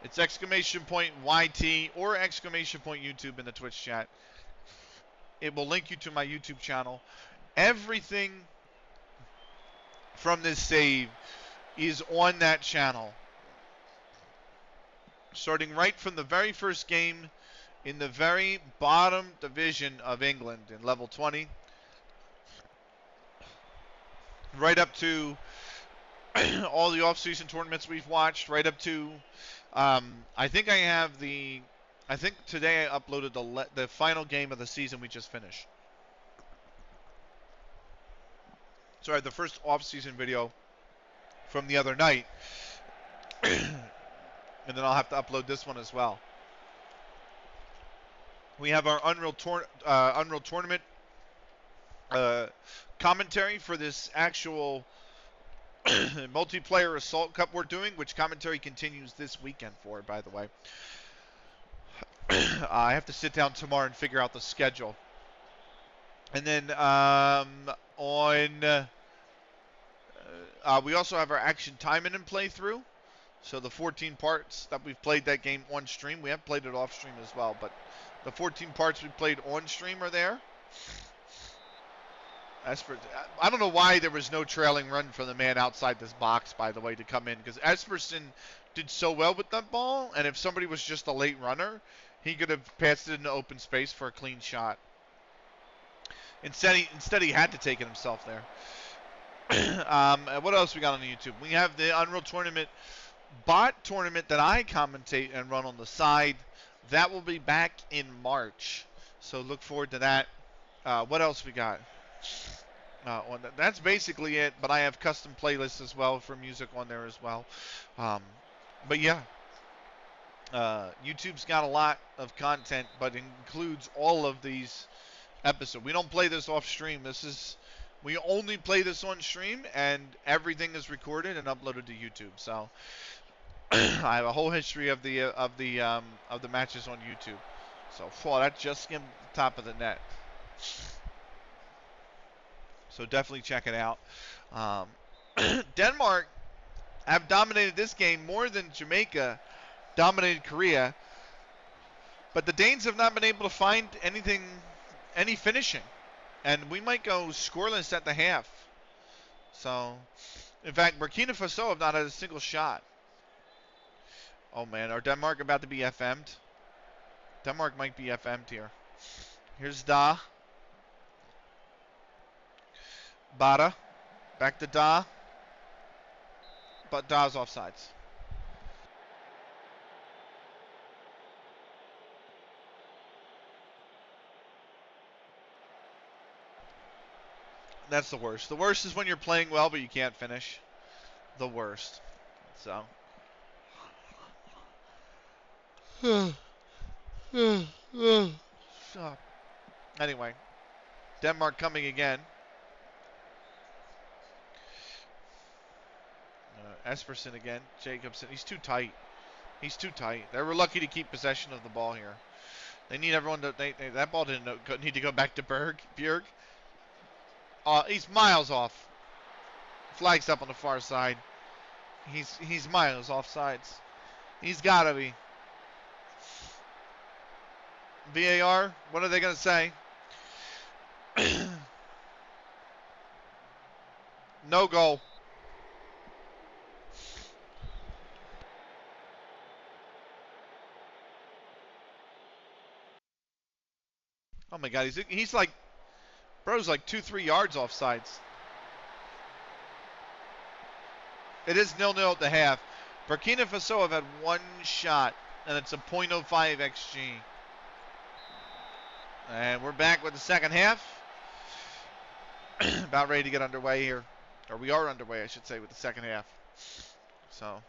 it's exclamation point YT or exclamation point YouTube in the Twitch chat. It will link you to my YouTube channel. Everything from this save is on that channel. Starting right from the very first game in the very bottom division of England in level 20, right up to all the off-season tournaments we've watched, right up to, I think today I uploaded the final game of the season we just finished. So I had the first off-season video from the other night. And then I'll have to upload this one as well. We have our Unreal Tournament commentary for this actual multiplayer Assault Cup we're doing, which commentary continues this weekend for, by the way. I have to sit down tomorrow and figure out the schedule. And then we also have our Action Timing and playthrough. So the 14 parts that we've played that game on stream, we have played it off stream as well, but the 14 parts we played on stream are there. I don't know why there was no trailing run for the man outside this box, by the way, to come in, because Esperson did so well with that ball, and if somebody was just a late runner, he could have passed it into open space for a clean shot. Instead he had to take it himself there. What else we got on YouTube? We have the Unreal Tournament bot tournament that I commentate and run on the side. That will be back in March. So look forward to that. What else we got? That's basically it, but I have custom playlists as well for music on there as well. Um, but yeah, YouTube's got a lot of content, but includes all of these episodes. We don't play this off stream. We only play this on stream, and everything is recorded and uploaded to YouTube. So I have a whole history of the matches on YouTube. So that just skimmed the top of the net. So definitely check it out. Um, Denmark have dominated this game more than Jamaica dominated Korea, but the Danes have not been able to find any finishing, and we might go scoreless at the half. So, in fact, Burkina Faso have not had a single shot. Oh man, are Denmark about to be FM'd? Denmark might be FM'd here. Here's Da. Bada. Back to Da. But Da's offsides. That's the worst. The worst is when you're playing well but you can't finish. The worst. So. Anyway, Denmark coming again. Esperson again. Jacobson. He's too tight. He's too tight. They were lucky to keep possession of the ball here. They need everyone to. That ball didn't need to go back to Bjerg. He's miles off. Flags up on the far side. He's miles off sides. He's gotta be. VAR. What are they gonna say? No goal. Oh my God, he's like, bro's like 2-3 yards off sides. It is 0-0 at the half. Burkina Faso have had one shot, and it's a .05 XG. And we're back with the second half. About ready to get underway here. Or we are underway, I should say, with the second half. So.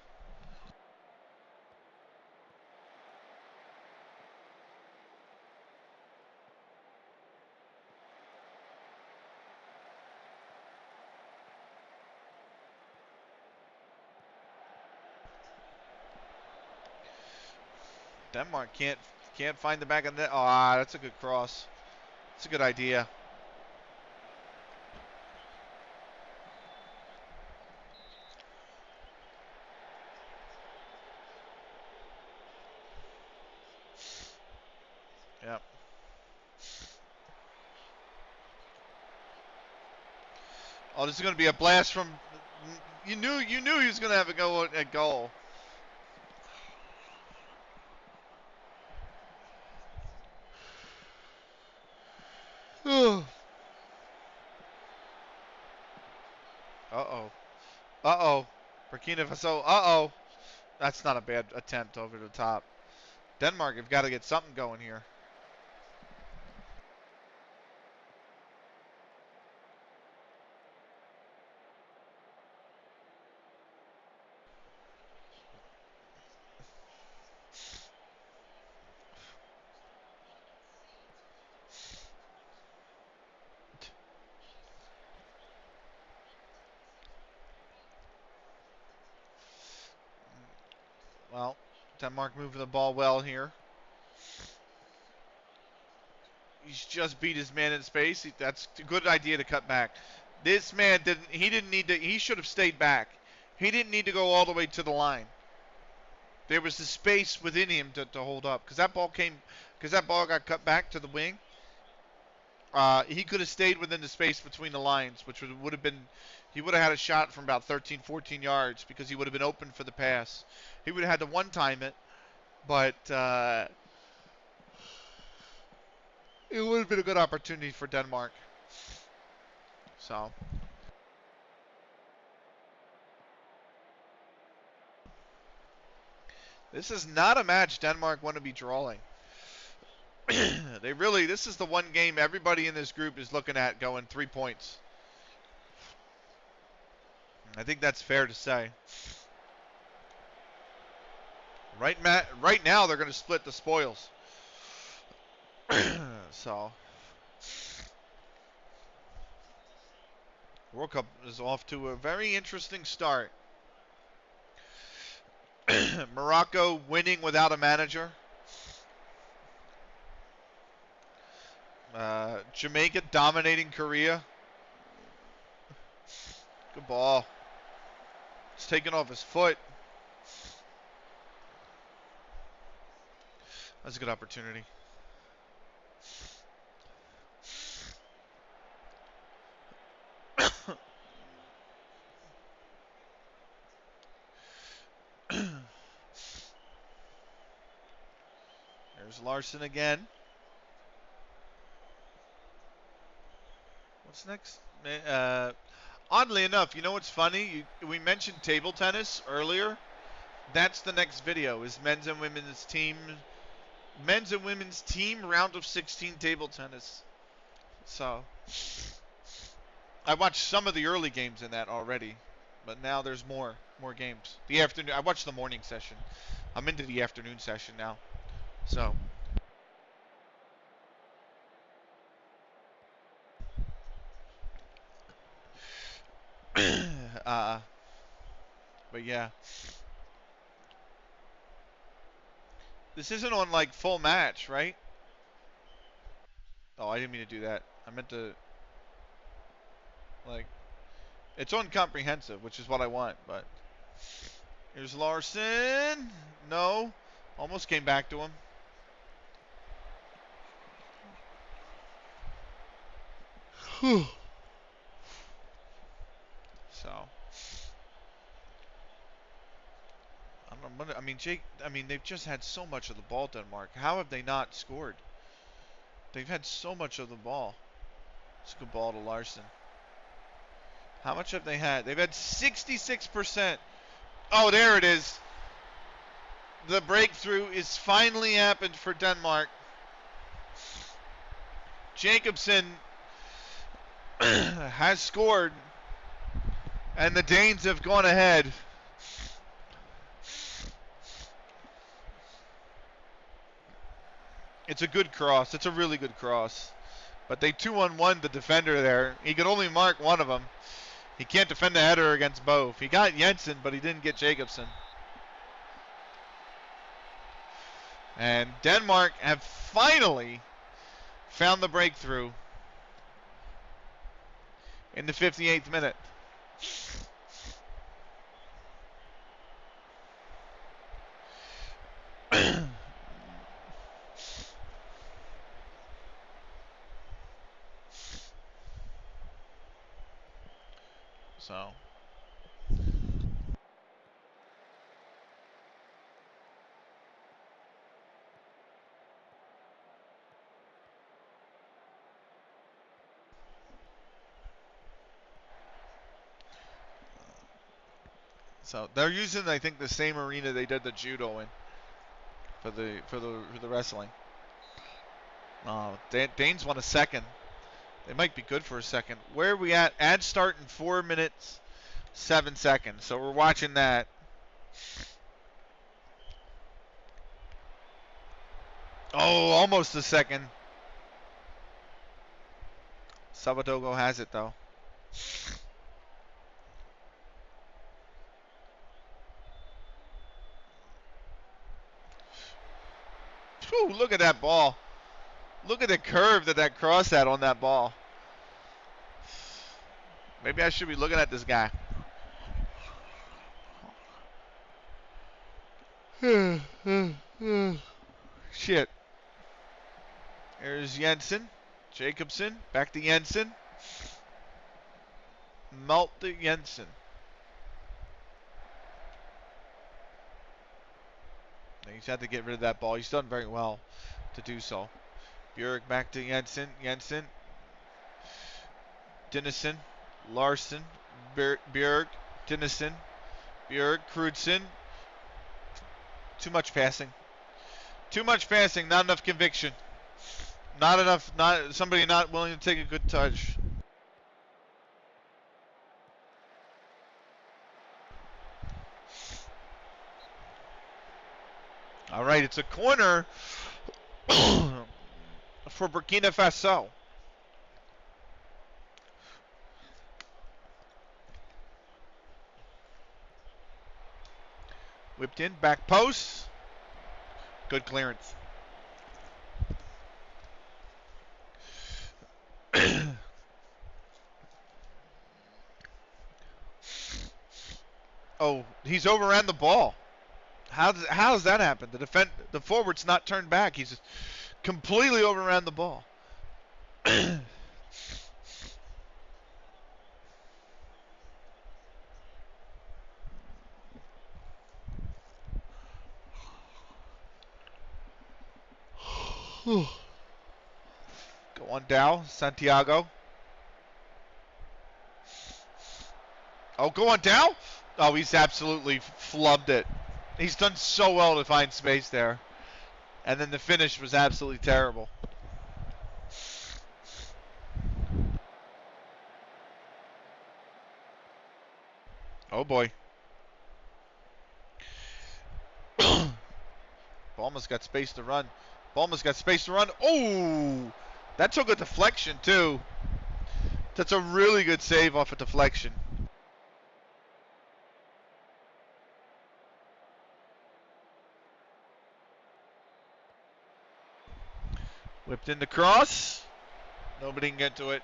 Denmark can't find the back of the net. Oh, that's a good cross. That's a good idea. Yep. Oh, this is going to be a blast from. You knew he was going to have a go at goal. Uh-oh. Uh-oh. Burkina Faso. Uh-oh. That's not a bad attempt over the top. Denmark have got to get something going here. Well, Denmark moving the ball well here. He's just beat his man in space. That's a good idea to cut back. This man didn't need to. He should have stayed back. He didn't need to go all the way to the line. There was the space within him to hold up because that ball got cut back to the wing. He could have stayed within the space between the lines, which would have been. He would have had a shot from about 13, 14 yards because he would have been open for the pass. He would have had to one-time it, but it would have been a good opportunity for Denmark. So, This is not a match Denmark want to be drawing. This is the one game everybody in this group is looking at going 3 points. I think that's fair to say. Right now, they're going to split the spoils. So, World Cup is off to a very interesting start. Morocco winning without a manager. Jamaica dominating Korea. Good ball. It's taken off his foot. That's a good opportunity. There's Larson again. What's next? Oddly enough, you know what's funny? We mentioned table tennis earlier. That's the next video, is men's and women's team round of 16 table tennis. So, I watched some of the early games in that already, but now there's more games. The afternoon, I watched the morning session. I'm into the afternoon session now. So, but yeah. This isn't on like full match, right? Oh, I didn't mean to do that. I meant to, like, it's on comprehensive, which is what I want, but. Here's Larson. No. Almost came back to him. So. They've just had so much of the ball, Denmark. How have they not scored? They've had so much of the ball. It's a good ball to Larson. How much have they had? They've had 66%. Oh, there it is. The breakthrough is finally happened for Denmark. Jacobsen has scored, and the Danes have gone ahead. It's a good cross. It's a really good cross. But they 2-on-1 the defender there. He could only mark one of them. He can't defend the header against both. He got Jensen, but he didn't get Jacobsen. And Denmark have finally found the breakthrough in the 58th minute. So they're using, I think, the same arena they did the judo in for the wrestling. Danes won a second. They might be good for a second. Where are we at? Ad start in 4 minutes, 7 seconds. So we're watching that. Oh, almost a second. Sabadogo has it, though. Whew, look at that ball. Look at the curve that cross had on that ball. Maybe I should be looking at this guy. Shit. There's Jensen. Jacobsen. Back to Jensen. Malte Jensen. He's had to get rid of that ball. He's done very well to do so. Björk back to Jensen. Jensen. Dennison. Larson. Björk. Dennison. Björk. Krudsen. Too much passing. Too much passing. Not enough conviction. Not enough. Not somebody not willing to take a good touch. All right, it's a corner for Burkina Faso. Whipped in, back post. Good clearance. Oh, he's overran the ball. How does that happen? The forward's not turned back. He's just completely overran the ball. Go on, Dow. Santiago. Oh, go on, Dow. Oh, he's absolutely flubbed it. He's done so well to find space there. And then the finish was absolutely terrible. Oh, boy. Balma's got space to run. Balma's got space to run. Oh! That took a deflection, too. That's a really good save off a deflection. Whipped in the cross. Nobody can get to it.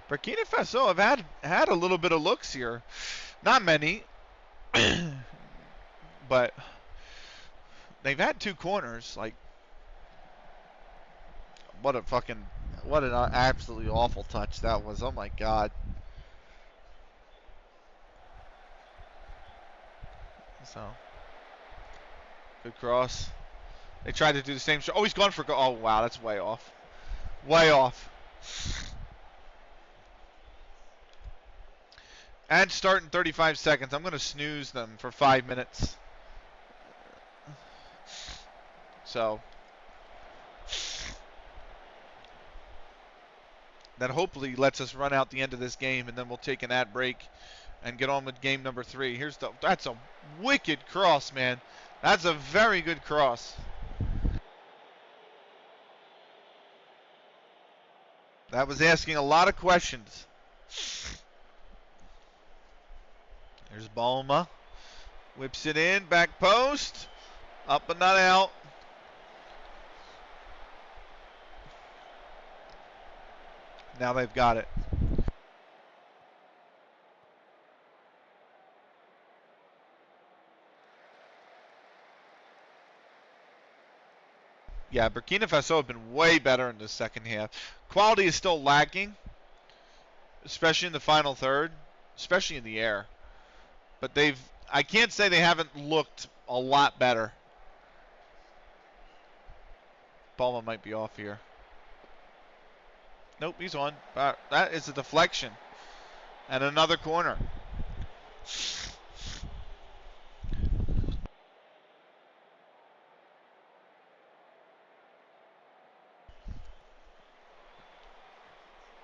Burkina Faso have had a little bit of looks here. Not many. But they've had two corners. Like, what an absolutely awful touch that was. Oh my God. So, good cross. They tried to do the same shot. Oh, he's gone for. Oh wow, that's way off. Way off. And start in 35 seconds. I'm going to snooze them for 5 minutes. So that hopefully lets us run out the end of this game, and then we'll take an ad break and get on with game number 3. That's a wicked cross, man. That's a very good cross. That was asking a lot of questions. There's Balma. Whips it in, back post. Up but not out. Now they've got it. Yeah, Burkina Faso have been way better in the second half. Quality is still lacking, especially in the final third, especially in the air. But I can't say they haven't looked a lot better. Balma might be off here. Nope, he's on. That is a deflection. And another corner.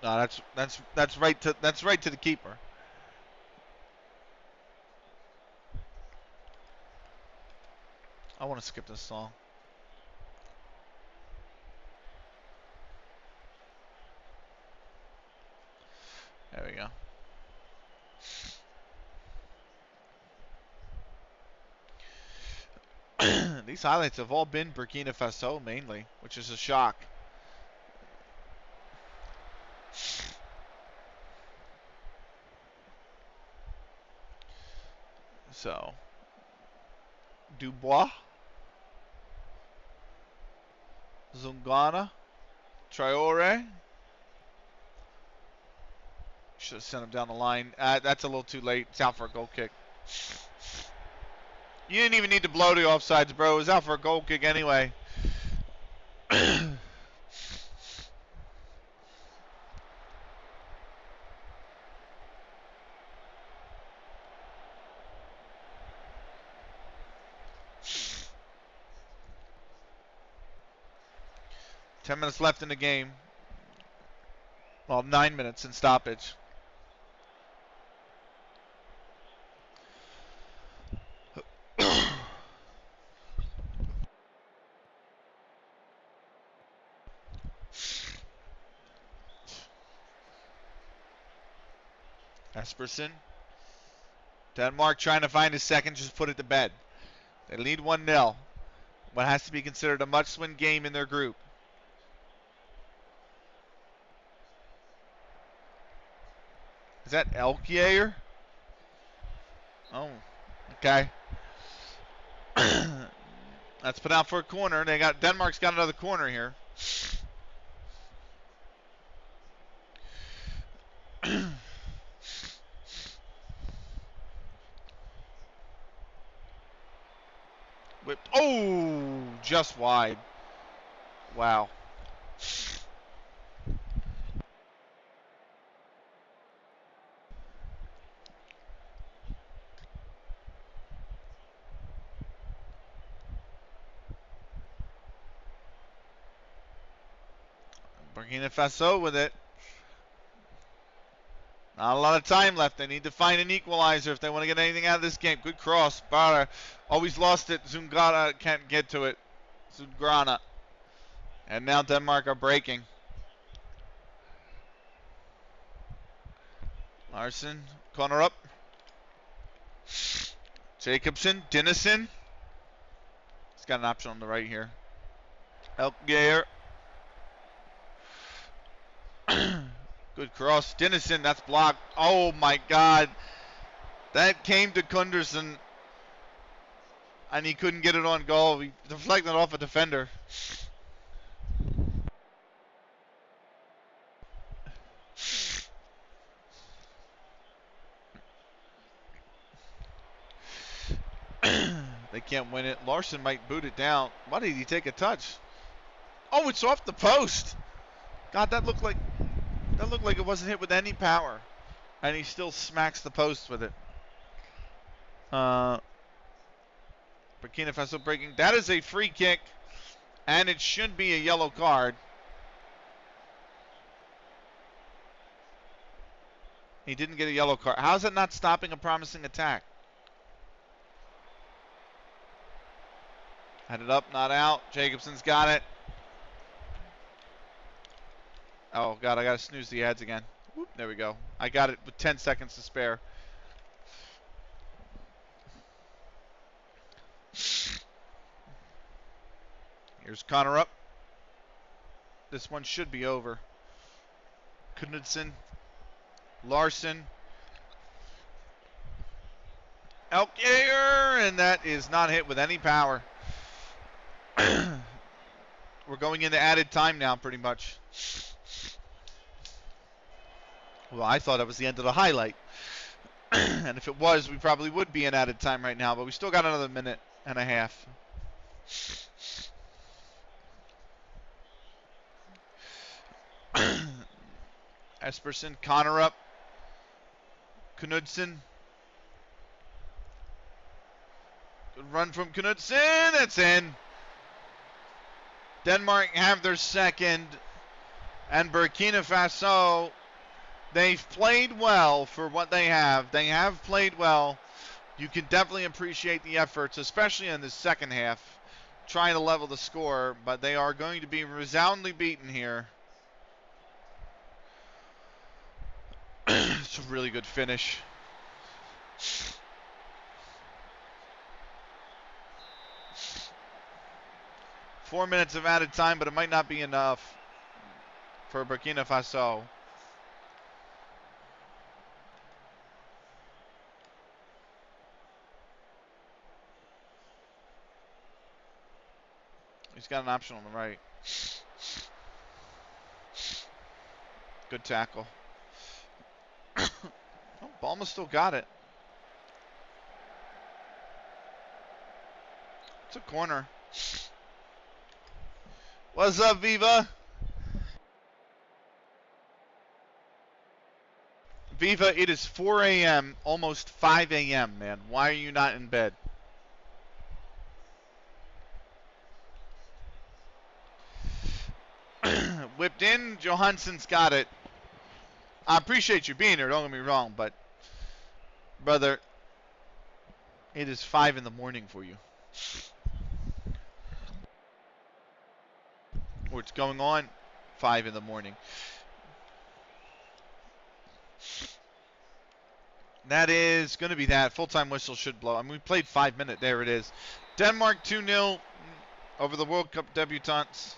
No, that's right to the keeper. I want to skip this song. There we go. These highlights have all been Burkina Faso mainly, which is a shock. So, Dubois, Zungana, Traore. Should have sent him down the line. That's a little too late. It's out for a goal kick. You didn't even need to blow the offsides, bro. It was out for a goal kick anyway. 10 minutes left in the game. Well, 9 minutes in stoppage. Esperson. Denmark trying to find a second, just put it to bed. They lead 1-0. What has to be considered a must-win game in their group. Is that Elkier? Oh, okay. That's put out for a corner. Denmark's got another corner here. Whipped. Oh, just wide. Wow. Burkina Faso with it. Not a lot of time left. They need to find an equalizer if they want to get anything out of this game. Good cross. Barra always lost it. Zungrana can't get to it. Zungrana. And now Denmark are breaking. Larson. Corner up. Jacobson. Dennison. He's got an option on the right here. Elkgeir. Good cross. Dennison, that's blocked. Oh my God. That came to Kunderson. And he couldn't get it on goal. He deflected off a defender. They can't win it. Larson might boot it down. Why did he take a touch? Oh, it's off the post. God, that looked like it wasn't hit with any power. And he still smacks the post with it. Burkina Faso breaking. That is a free kick. And it should be a yellow card. He didn't get a yellow card. How is it not stopping a promising attack? Had it up, not out. Jacobson's got it. Oh, God, I got to snooze the ads again. Whoop, there we go. I got it with 10 seconds to spare. Here's Connor up. This one should be over. Knudsen. Larson. Elkier, and that is not hit with any power. We're going into added time now, pretty much. Well, I thought it was the end of the highlight. And if it was, we probably would be in added time right now, but we still got another minute and a half. Esperson, Connor up. Knudsen. Good run from Knudsen. That's in. Denmark have their second. And Burkina Faso, they've played well for what they have. They have played well. You can definitely appreciate the efforts, especially in the second half, trying to level the score. But they are going to be resoundingly beaten here. It's a really good finish. Four minutes of added time, but it might not be enough for Burkina Faso. He's got an option on the right. Good tackle. Oh, Balma still got it. It's a corner. What's up, Viva? Viva, it is 4 a.m., almost 5 a.m., man. Why are you not in bed? Whipped in. Johansson's got it. I appreciate you being here. Don't get me wrong, but brother, it is 5 in the morning for you. What's going on? 5 in the morning. That is going to be that. Full-time whistle should blow. I mean, we played 5 minutes. There it is. Denmark 2-0 over the World Cup debutantes.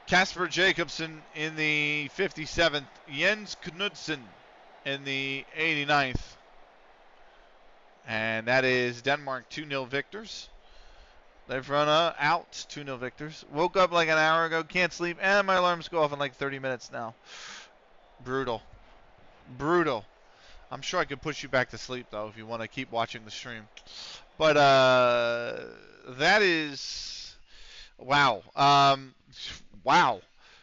Kasper Jacobsen in the 57th. Jens Knudsen in the 89th. And that is Denmark 2-0 victors. They've run out 2-0 victors. Woke up like an hour ago. Can't sleep. And my alarms go off in like 30 minutes now. Brutal. Brutal. I'm sure I could push you back to sleep, though, if you want to keep watching the stream. But that is... Wow. Wow.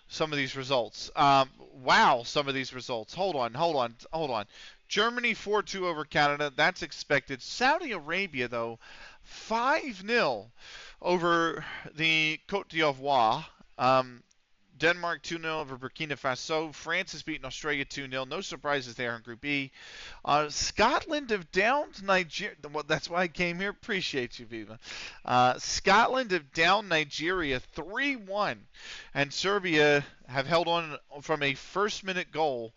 Some of these results. Wow, some of these results. Hold on. Germany 4-2 over Canada. That's expected. Saudi Arabia, though, 5-0 over the Côte d'Ivoire. Denmark 2-0 over Burkina Faso. France has beaten Australia 2-0. No surprises there in Group E. Scotland have downed Nigeria. Well, that's why I came here. Appreciate you, Viva. Scotland have downed Nigeria 3-1. And Serbia have held on from a first-minute goal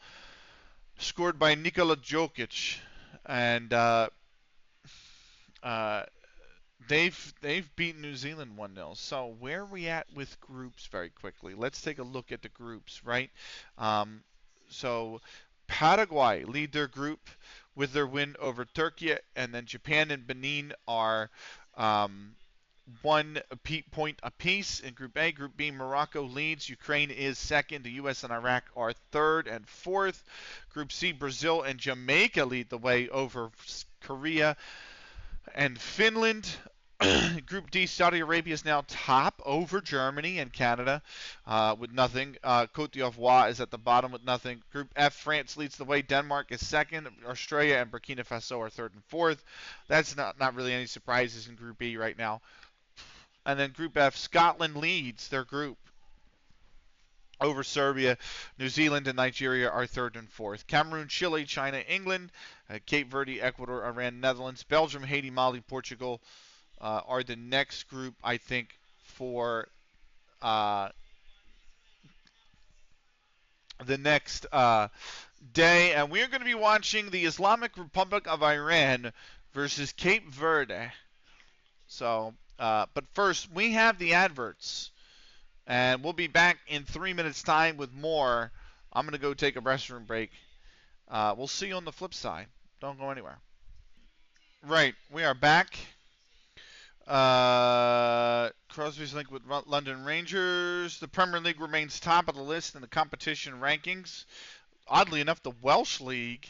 scored by Nikola Jokic. And they've beaten New Zealand 1-0. So where are we at with groups very quickly? Let's take a look at the groups, right? So Paraguay lead their group with their win over Turkey, and then Japan and Benin are 1 point apiece in Group A. Group B, Morocco leads. Ukraine is second. The U.S. and Iraq are third and fourth. Group C, Brazil and Jamaica lead the way over Korea and Finland. Group D, Saudi Arabia is now top over Germany and Canada with nothing. Côte d'Ivoire is at the bottom with nothing. Group F, France leads the way. Denmark is second. Australia and Burkina Faso are third and fourth. That's not really any surprises in Group E right now. And then Group F, Scotland leads their group over Serbia. New Zealand and Nigeria are third and fourth. Cameroon, Chile, China, England, Cape Verde, Ecuador, Iran, Netherlands, Belgium, Haiti, Mali, Portugal are the next group, I think, for the next day. And we're going to be watching the Islamic Republic of Iran versus Cape Verde. So, but first, we have the adverts. And we'll be back in 3 minutes' time with more. I'm going to go take a restroom break. We'll see you on the flip side. Don't go anywhere. Right, we are back. Crosby's linked with London Rangers. The Premier League remains top of the list in the competition rankings. Oddly enough, the Welsh League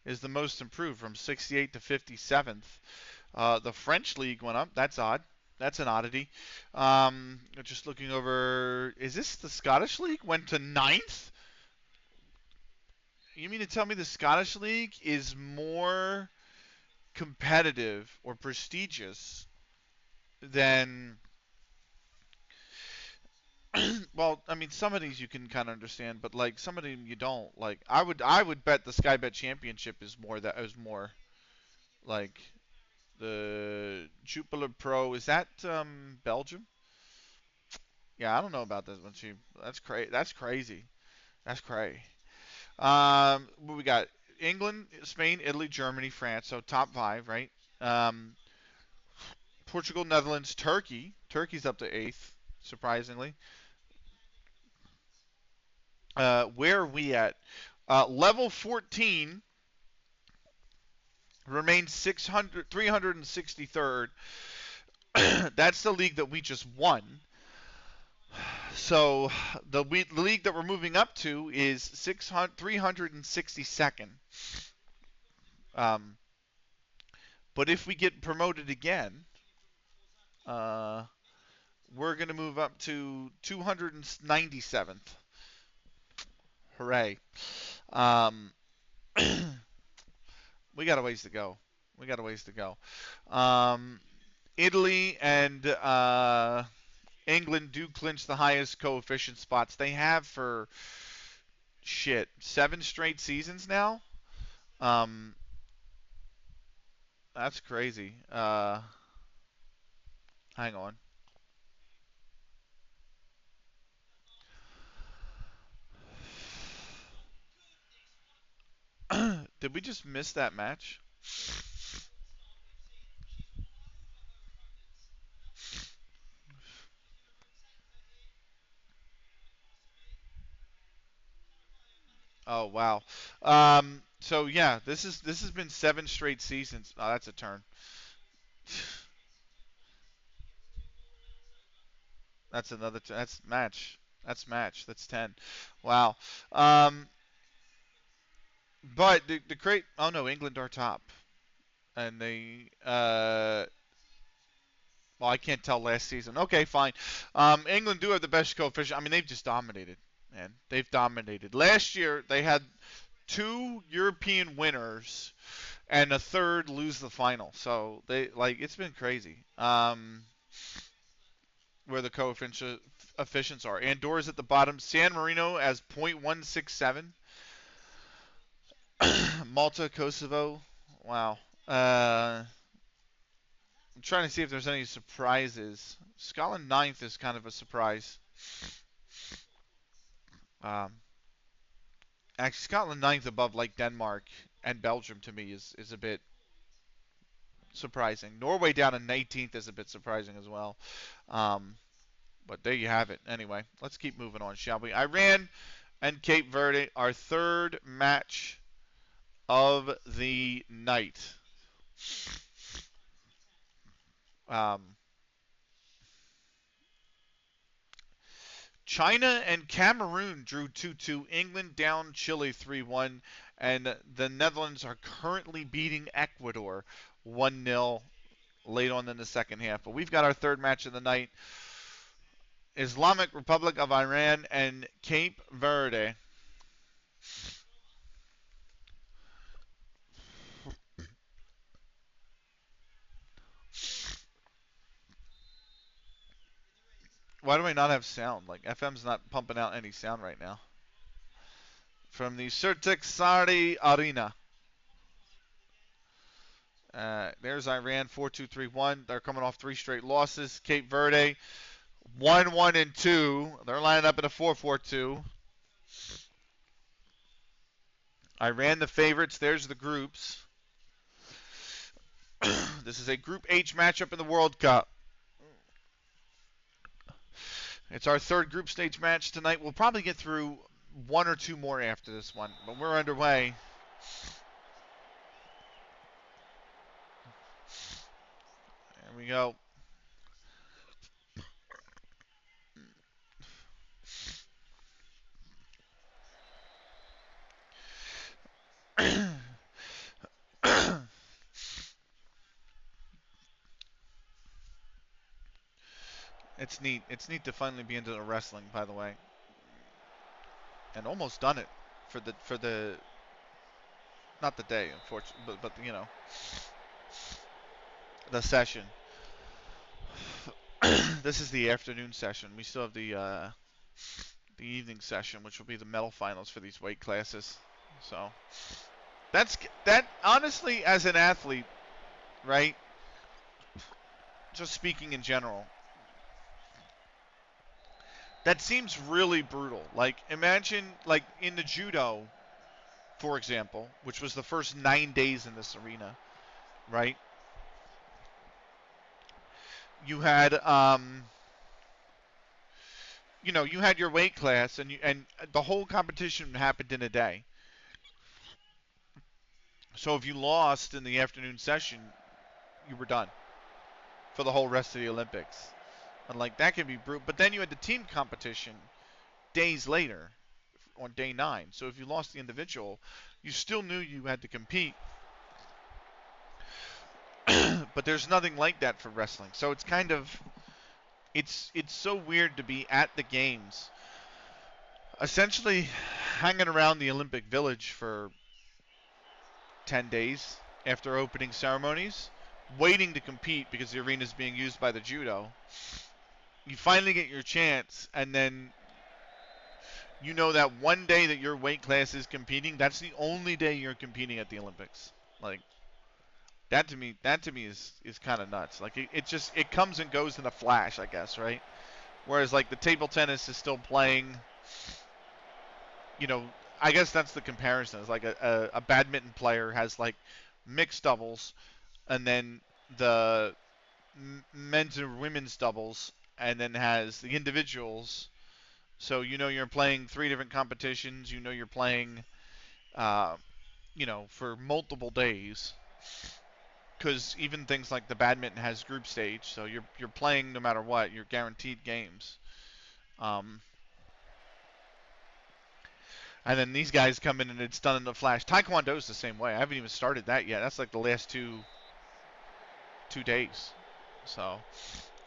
is the most improved from 68th to 57th. The French League went up. That's odd. That's an oddity. Just looking over, is this the Scottish League? Went to 9th? You mean to tell me the Scottish League is more competitive or prestigious than... Well, I mean, some of these you can kind of understand, but like some of them you don't. Like I would bet the Sky Bet Championship is more like the Jupiler Pro. Is that Belgium? Yeah, I don't know about this one. That's crazy. That's crazy. That's crazy. What we got? England, Spain, Italy, Germany, France. So top 5, right? Portugal, Netherlands, Turkey. Turkey's up to 8th, surprisingly. Where are we at? Level 14 remains 363rd. That's the league that we just won. So the league that we're moving up to is 362nd. But if we get promoted again, we're going to move up to 297th. Hooray. We got a ways to go. Italy and England do clinch the highest coefficient spots. They have for 7 straight seasons now. Um, that's crazy. Hang on. Did we just miss that match? Oh wow. So yeah, this has been 7 straight seasons. Oh, that's a turn. That's another. That's match. That's match. That's 10. Wow. Um, but the great. Oh no, England are top, and they. Well, I can't tell last season. Okay, fine. England do have the best coefficient. I mean, they've just dominated, man. They've dominated. Last year they had 2 European winners and a third lose the final. So they like it's been crazy. Where the coefficients are. Andorra's at the bottom. San Marino as 0.167. Malta, Kosovo. Wow. I'm trying to see if there's any surprises. Scotland ninth is kind of a surprise. Um, Actually, Scotland ninth above like Denmark and Belgium to me is a bit surprising. Norway down in 18th is a bit surprising as well. Um, but there you have it. Anyway, let's keep moving on, shall we? Iran and Cape Verde, our third match of the night. Um, China and Cameroon drew 2-2. England down Chile 3-1. And the Netherlands are currently beating Ecuador 1-0 late on in the second half. But we've got our third match of the night. Islamic Republic of Iran and Cape Verde. Why do I not have sound? Like, FM's not pumping out any sound right now. From the Sirtek Sari Arena. There's Iran 4-2-3-1. They're coming off 3 straight losses. Cape Verde 1-1-2. They're lining up in a 4-4-2. Iran the favorites. There's the groups. This is a Group H matchup in the World Cup. It's our third group stage match tonight. We'll probably get through 1 or 2 more after this one, but we're underway. There we go. It's neat. It's neat to finally be into the wrestling, by the way, and almost done it for the not the day, unfortunately, but you know the session. This is the afternoon session. We still have the evening session, which will be the medal finals for these weight classes. So that honestly, as an athlete, right? Just speaking in general, that seems really brutal. Like imagine like in the judo, for example, which was the first 9 days in this arena, right? You had you had your weight class and the whole competition happened in a day. So if you lost in the afternoon session, you were done for the whole rest of the Olympics. And like that can be brutal. But then you had the team competition days later on day 9. So if you lost the individual, you still knew you had to compete. But there's nothing like that for wrestling. So it's kind of it's so weird to be at the games essentially hanging around the Olympic Village for 10 days after opening ceremonies, waiting to compete because the arena is being used by the judo. you finally get your chance, and then you know that one day that your weight class is competing, that's the only day you're competing at the Olympics. Like that to me is kind of nuts. Like it comes and goes in a flash, I guess, right? Whereas like the table tennis is still playing. You know, I guess that's the comparison. It's like a badminton player has like mixed doubles, and then the men's and women's doubles, and then has the individuals. So you know you're playing three different competitions. You know you're playing, uh, for multiple days. Because even things like the badminton has group stage, so you're playing no matter what. You're guaranteed games. Um, and then these guys come in and it's done in the flash. Taekwondo's the same way. I haven't even started that yet. That's like the last two days. So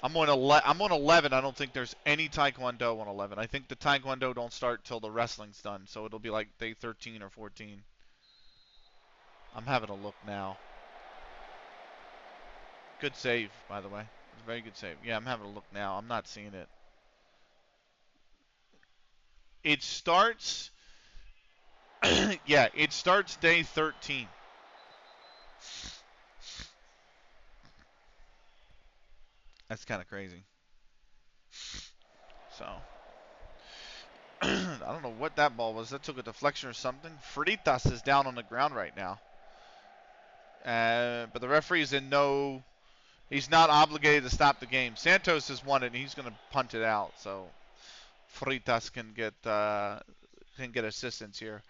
I'm on 11. I don't think there's any Taekwondo on 11. I think the Taekwondo don't start till the wrestling's done. So it'll be like day 13 or 14. I'm having a look now. Good save, by the way. Very good save. Yeah, I'm having a look now. I'm not seeing it. It starts. Yeah, it starts day 13. That's kind of crazy. So, I don't know what that ball was. That took a deflection or something. Fritas is down on the ground right now. But the referee is in no. He's not obligated to stop the game. Santos has won it, and he's going to punt it out. So Fritas can get assistance here.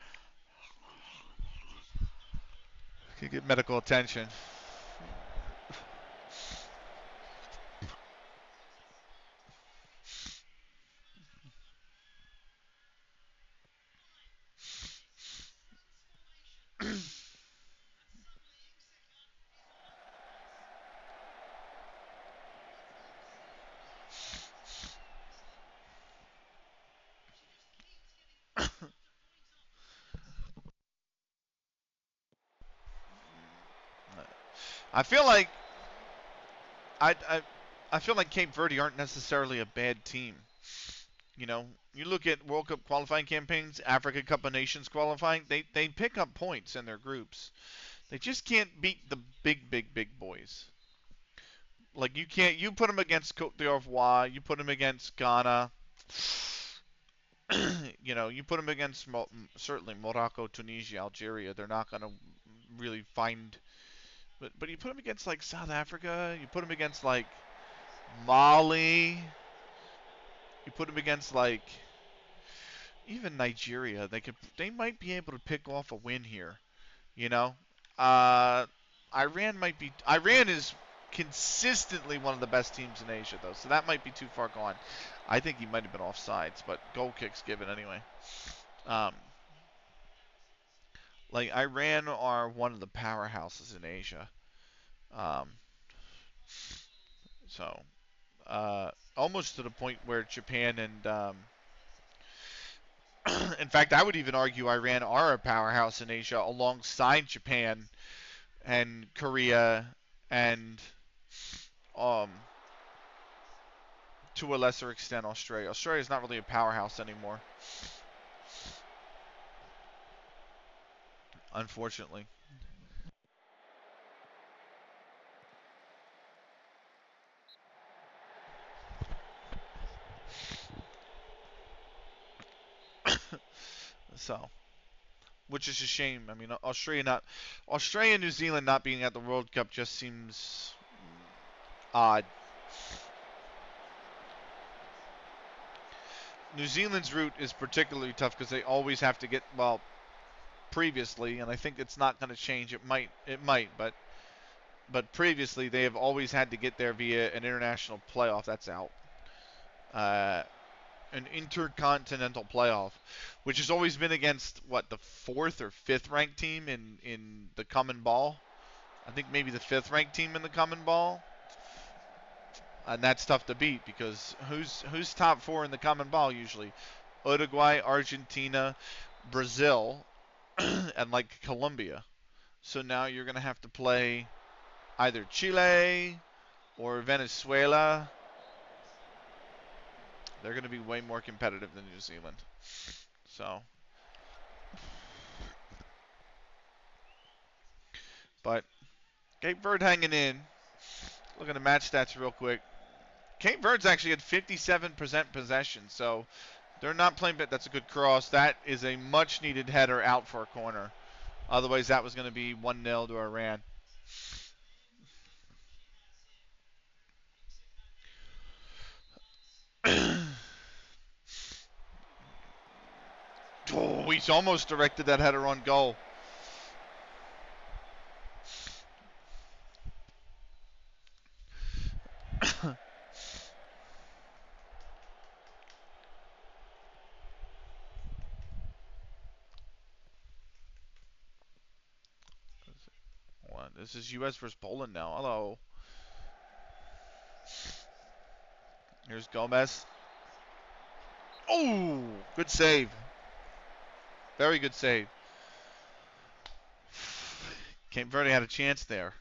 Can get medical attention. I feel like I feel like Cape Verde aren't necessarily a bad team. You know, you look at World Cup qualifying campaigns, Africa Cup of Nations qualifying, they pick up points in their groups. They just can't beat the big boys. Like you put them against Cote d'Ivoire, you put them against Ghana, you put them against certainly Morocco, Tunisia, Algeria. They're not going to really find. But you put them against like South Africa, you put them against like Mali, you put them against like even Nigeria. They might be able to pick off a win here. You know, uh, Iran is consistently one of the best teams in Asia though, so that might be too far gone. I think he might have been offsides, but goal kicks given anyway. Um, like Iran are one of the powerhouses in Asia. Um, so almost to the point where Japan and in fact, I would even argue Iran are a powerhouse in Asia alongside Japan and Korea and um, to a lesser extent Australia. Australia is not really a powerhouse anymore, unfortunately. So, which is a shame. I mean, Australia and New Zealand not being at the World Cup just seems odd. New Zealand's route is particularly tough because they always have to get previously, and I think it's not going to change. It might, but previously they have always had to get there via an international playoff. That's out. Uh, an intercontinental playoff, which has always been against the fourth or fifth ranked team in the common ball. I think maybe the fifth ranked team in the common ball, and that's tough to beat because who's top four in the common ball usually? Uruguay, Argentina, Brazil, and like Colombia. So now you're gonna have to play either Chile or Venezuela. They're going to be way more competitive than New Zealand. So, but Cape Verde hanging in. Looking at match stats real quick. Cape Verde's actually had 57% possession, so they're not playing bad. That's a good cross. That is a much-needed header out for a corner. Otherwise, that was going to be 1-0 to Iran. Oh, he's almost directed that header on goal. This is U.S. versus Poland now. Hello. Here's Gomez. Oh, good save. Very good save. Cape Verde had a chance there.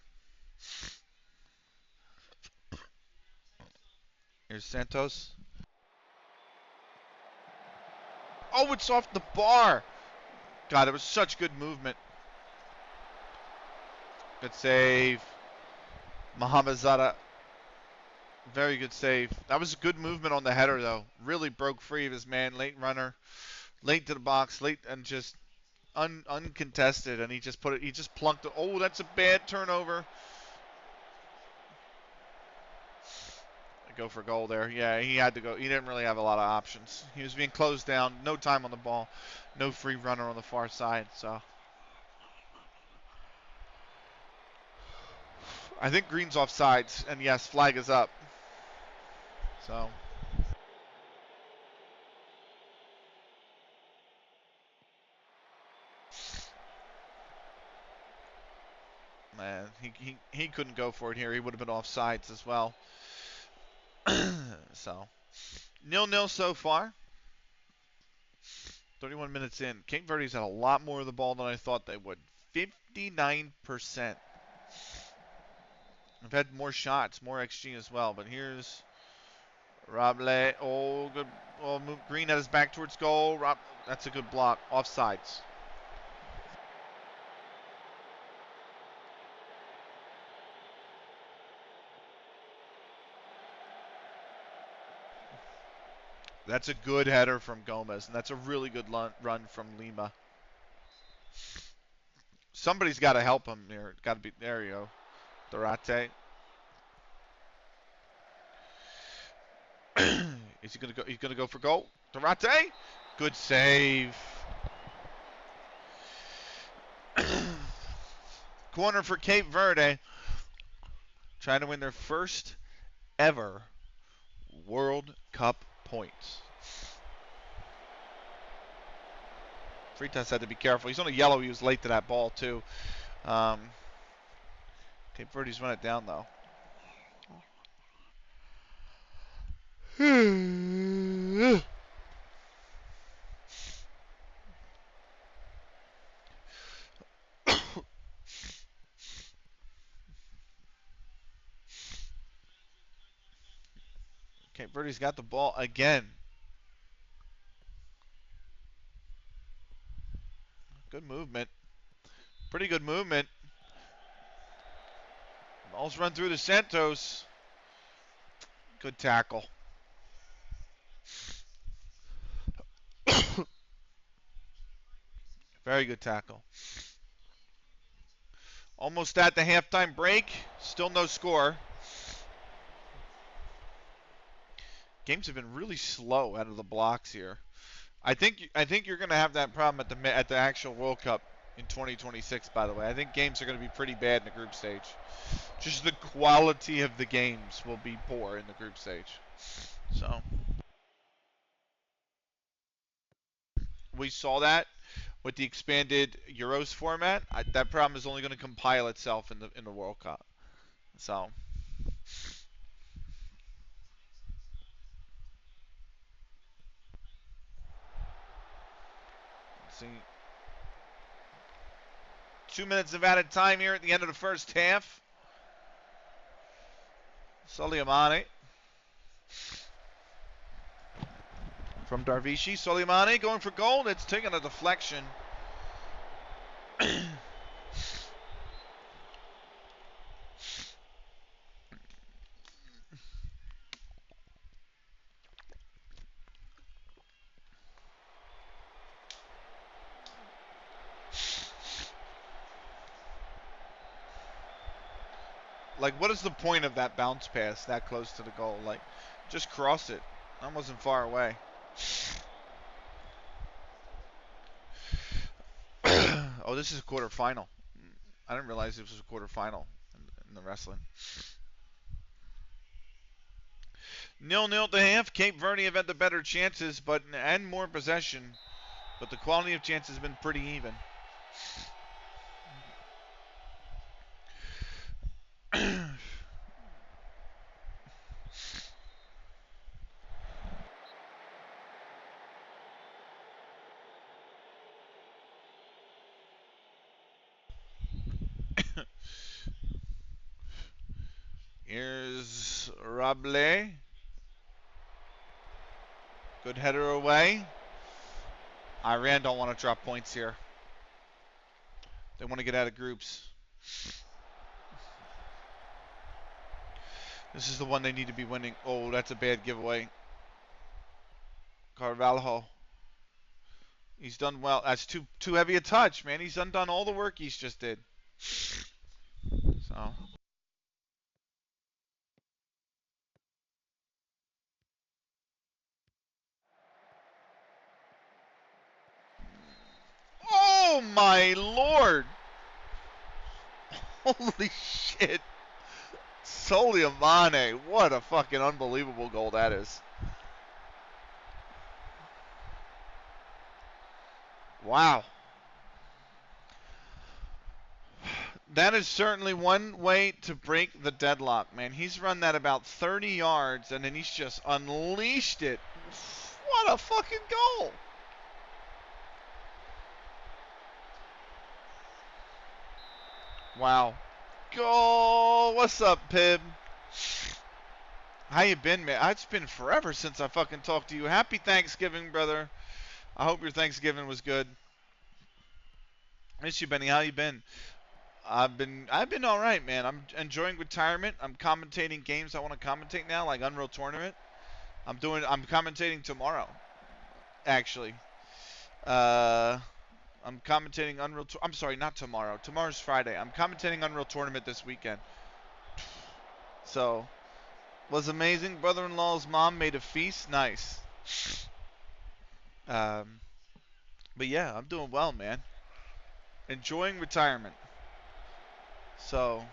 Here's Santos. Oh, it's off the bar. God, it was such good movement. Good save. Mohamed Zada. Very good save. That was a good movement on the header, though. Really broke free of his man. Late runner. Late to the box. Late and just uncontested. And he just put it. He just plunked it. Oh, that's a bad turnover. Go for goal there. Yeah, he had to go. He didn't really have a lot of options. He was being closed down. No time on the ball. No free runner on the far side. So I think Green's offsides. And yes, flag is up. So. Man, he couldn't go for it here. He would have been offsides as well. So 0-0 so far. 31 minutes in. Cape Verde's had a lot more of the ball than I thought they would. 59%. I've had more shots, more XG as well. But here's Roble. Oh, good. Oh, Green had his back towards goal. That's a good block. Offsides. That's a good header from Gomez, and that's a really good run from Lima. Somebody's got to help him here. Got to be there. You go, Durate. Is he gonna go? He's gonna go for goal. Durate, good save. Corner for Cape Verde, trying to win their first ever World Cup points. Freitas had to be careful. He's on a yellow. He was late to that ball too. Cape Verde's run it down though. Cape Verde's got the ball again. Good movement. Pretty good movement. Ball's run through to Santos. Good tackle. Very good tackle. Almost at the halftime break. Still no score. Games have been really slow out of the blocks here. I think you're going to have that problem at the actual World Cup in 2026. By the way, I think games are going to be pretty bad in the group stage. Just the quality of the games will be poor in the group stage. So we saw that with the expanded Euros format. That problem is only going to compile itself in the World Cup. So. See. 2 minutes of added time here at the end of the first half. Suleiman. from Darvishi. Soleimani going for goal. It's taking a deflection. Like, what is the point of that bounce pass that close to the goal? Like, just cross it. That wasn't far away. Oh, this is a quarterfinal. I didn't realize this was a quarterfinal in the wrestling. 0-0 at the half. Cape Verde have had the better chances and more possession, but the quality of chances has been pretty even. Here's Rable. Good header away. Iran don't want to drop points here. They want to get out of groups. This is the one they need to be winning. Oh, that's a bad giveaway. Carvalho. He's done well. That's too heavy a touch, man. He's undone all the work he's just did. So. Oh my lord! Holy shit! Soleimani, what a fucking unbelievable goal that is. Wow. That is certainly one way to break the deadlock, man. He's run that about 30 yards, and then he's just unleashed it. What a fucking goal! Wow. Goal! What's up, Pib? How you been, man? It's been forever since I fucking talked to you. Happy Thanksgiving, brother. I hope your Thanksgiving was good. Miss you, Benny. How you been? I've been all right, man. I'm enjoying retirement. I'm commentating games I want to commentate now, like Unreal Tournament. I'm commentating tomorrow, actually. I'm commentating Unreal. I'm sorry, not tomorrow. Tomorrow's Friday. I'm commentating Unreal Tournament this weekend. So, was amazing. Brother-in-law's mom made a feast. Nice. But yeah, I'm doing well, man. Enjoying retirement. So,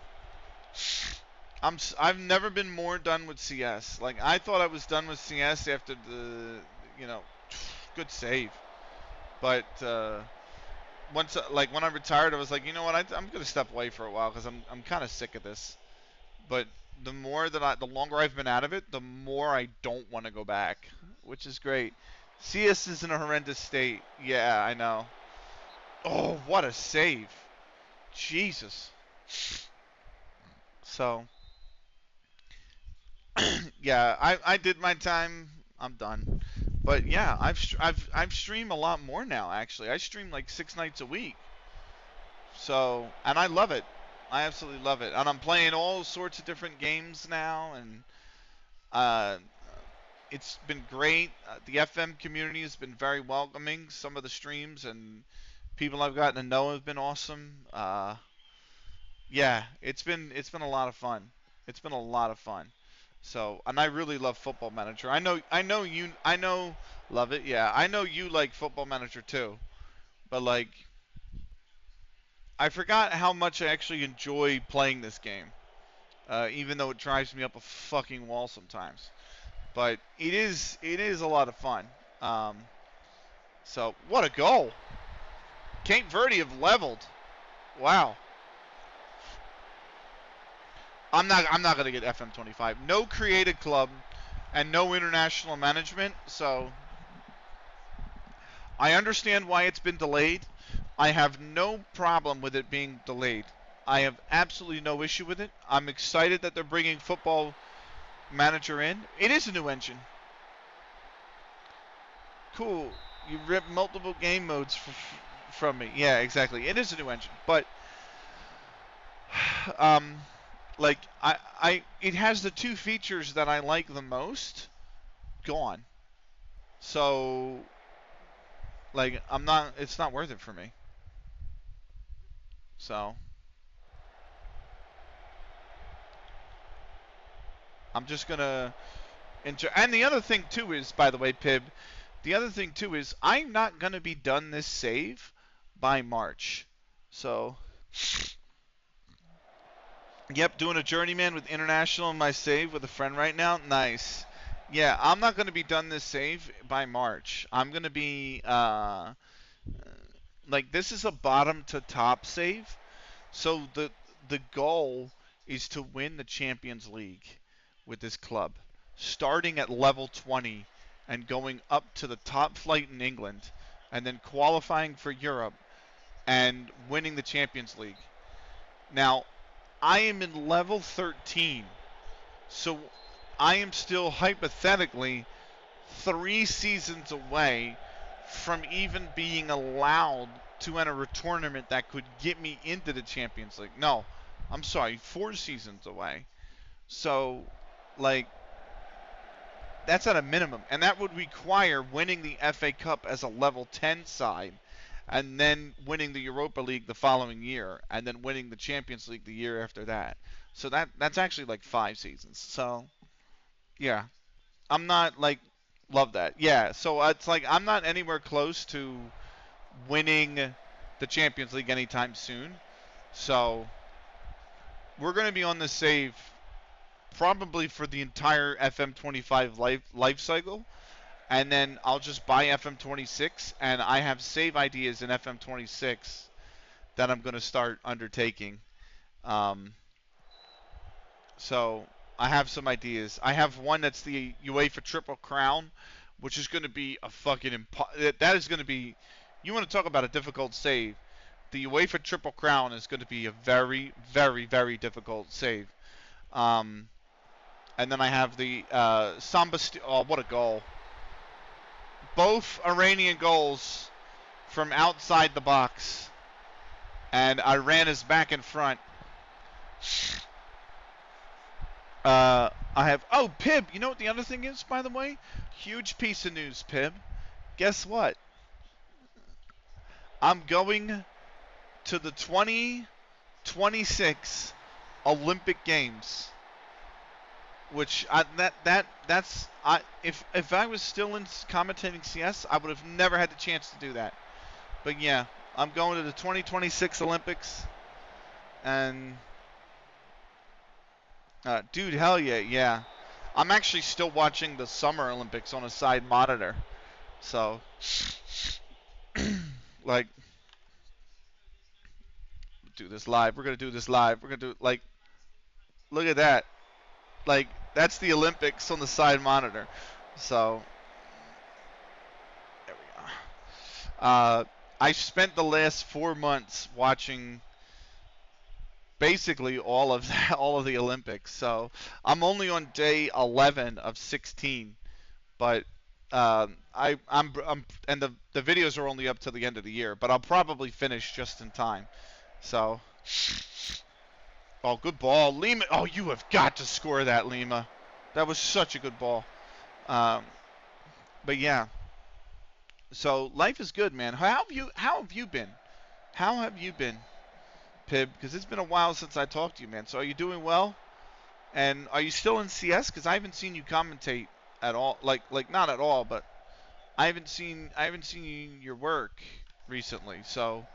I've never been more done with CS. Like, I thought I was done with CS after the, good save. But once, like, when I retired, I was like, you know what? I'm gonna step away for a while because I'm kind of sick of this. But the longer I've been out of it, the more I don't want to go back, which is great. CS is in a horrendous state. Yeah, I know. Oh, what a save! Jesus. So, yeah, I did my time. I'm done. But yeah, I've streamed a lot more now. Actually, I stream like 6 nights a week. So, and I love it. I absolutely love it. And I'm playing all sorts of different games now, and it's been great. The FM community has been very welcoming. Some of the streams and people I've gotten to know have been awesome. Yeah, it's been a lot of fun. It's been a lot of fun. So, and I really love Football Manager. I know love it. Yeah, I know you like Football Manager too. But like, I forgot how much I actually enjoy playing this game. Even though it drives me up a fucking wall sometimes. But it is a lot of fun. So what a goal! Cape Verde have leveled. Wow. I'm not gonna get FM25. No created club and no international management. So I understand why it's been delayed. I have no problem with it being delayed. I have absolutely no issue with it. I'm excited that they're bringing Football Manager in. It is a new engine. cool. You ripped multiple game modes from me. Yeah, exactly. It is a new engine, but um, like it has the two features that I like the most gone. So like it's not worth it for me. So I'm just gonna enjoy. And the other thing too is, by the way, Pib, the other thing too is I'm not gonna be done this save by March. So yep, doing a journeyman with international in my save with a friend right now. Nice. Yeah, I'm not gonna be done this save by March. I'm gonna be like this is a bottom to top save. So the goal is to win the Champions League with this club, starting at level 20 and going up to the top flight in England, and then qualifying for Europe and winning the Champions League. Now, I am in level 13, so I am still hypothetically 3 seasons away from even being allowed to enter a tournament that could get me into the Champions League. No, I'm sorry, 4 seasons away. So, like, that's at a minimum. And that would require winning the FA Cup as a level 10 side, and then winning the Europa League the following year, and then winning the Champions League the year after that. So that's actually like 5 seasons. So, yeah. I'm not, like, love that. Yeah, so it's like I'm not anywhere close to winning the Champions League anytime soon. So we're going to be on the save probably for the entire FM25 life cycle, and then I'll just buy FM26, and I have save ideas in FM26 that I'm going to start undertaking. So I have some ideas. I have one that's the UEFA Triple Crown, which is going to be a fucking that is going to be. You want to talk about a difficult save? The UEFA Triple Crown is going to be a very, very, very difficult save. And then I have the Samba. Oh, what a goal! Both Iranian goals from outside the box, and Iran is back in front. I have. Oh, Pib. You know what the other thing is, by the way? Huge piece of news, Pib. Guess what? I'm going to the 2026 Olympic Games. Which if I was still in commentating CS, I would have never had the chance to do that. But yeah, I'm going to the 2026 Olympics, and dude, hell yeah, yeah. I'm actually still watching the Summer Olympics on a side monitor, so like, do this live. We're gonna do this live. We're gonna do like, look at that. Like, that's the Olympics on the side monitor. So there we go. I spent the last 4 months watching basically all of the Olympics. So I'm only on day 11 of 16, but I'm and the videos are only up to the end of the year, but I'll probably finish just in time. So, oh, good ball, Lima. Oh, you have got to score that, Lima. That was such a good ball. But yeah. So life is good, man. How have you been? How have you been, Pib? Because it's been a while since I talked to you, man. So are you doing well? And are you still in CS? Because I haven't seen you commentate at all. Like not at all, but I haven't seen your work recently. So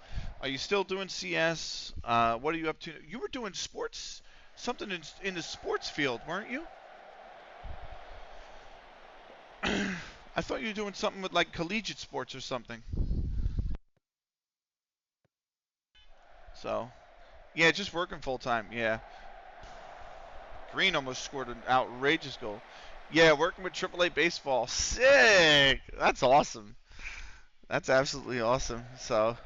are you still doing CS? What are you up to? You were doing sports, something in the sports field, weren't you? I thought you were doing something with like collegiate sports or something. So, yeah, just working full time. Yeah. Green almost scored an outrageous goal. Yeah, working with AAA baseball. Sick. That's awesome. That's absolutely awesome. So,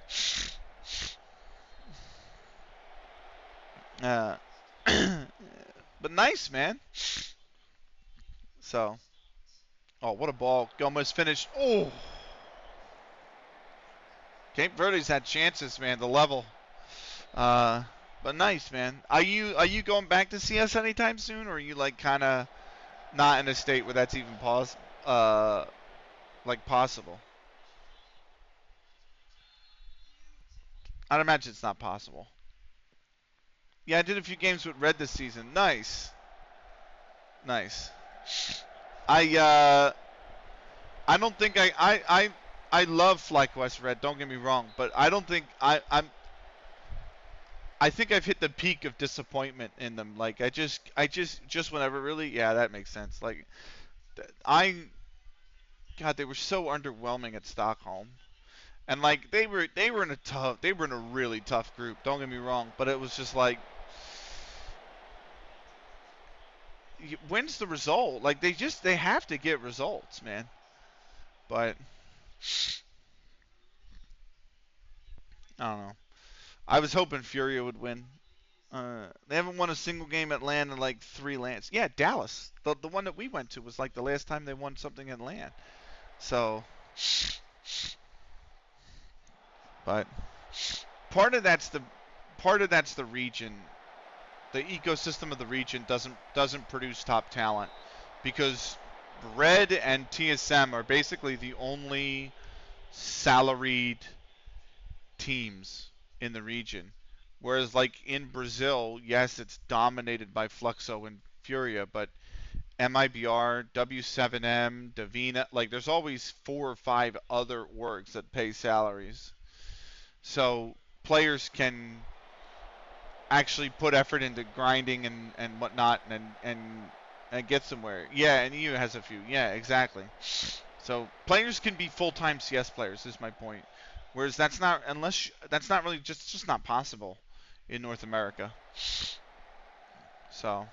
uh, but nice, man. So, oh, what a ball. Gomez finished. Oh. Cape Verde's had chances, man, to level. Uh, but nice, man. Are you going back to CS anytime soon, or are you like kind of not in a state where that's even uh, like possible? I'd imagine it's not possible. Yeah, I did a few games with Red this season. Nice, nice. I I don't think I love FlyQuest Red. Don't get me wrong, but I don't think I think I've hit the peak of disappointment in them. Like I just whenever really, yeah, that makes sense. Like I God, they were so underwhelming at Stockholm. And like they were in a really tough group. Don't get me wrong, but it was just like, when's the result? Like they have to get results, man. But I don't know. I was hoping Furia would win. They haven't won a single game at LAN in like 3 LANs. Yeah, Dallas. The one that we went to was like the last time they won something at LAN. So, but part of that's the region. The ecosystem of the region doesn't produce top talent because Red and TSM are basically the only salaried teams in the region. Whereas like in Brazil, yes, it's dominated by Fluxo and Furia, but MIBR, W7M, Davina, like there's always 4 or 5 other orgs that pay salaries. So players can actually put effort into grinding and whatnot and get somewhere. Yeah, and EU has a few. Yeah, exactly. So players can be full-time CS players. Is my point. Whereas that's not really just not possible in North America. So,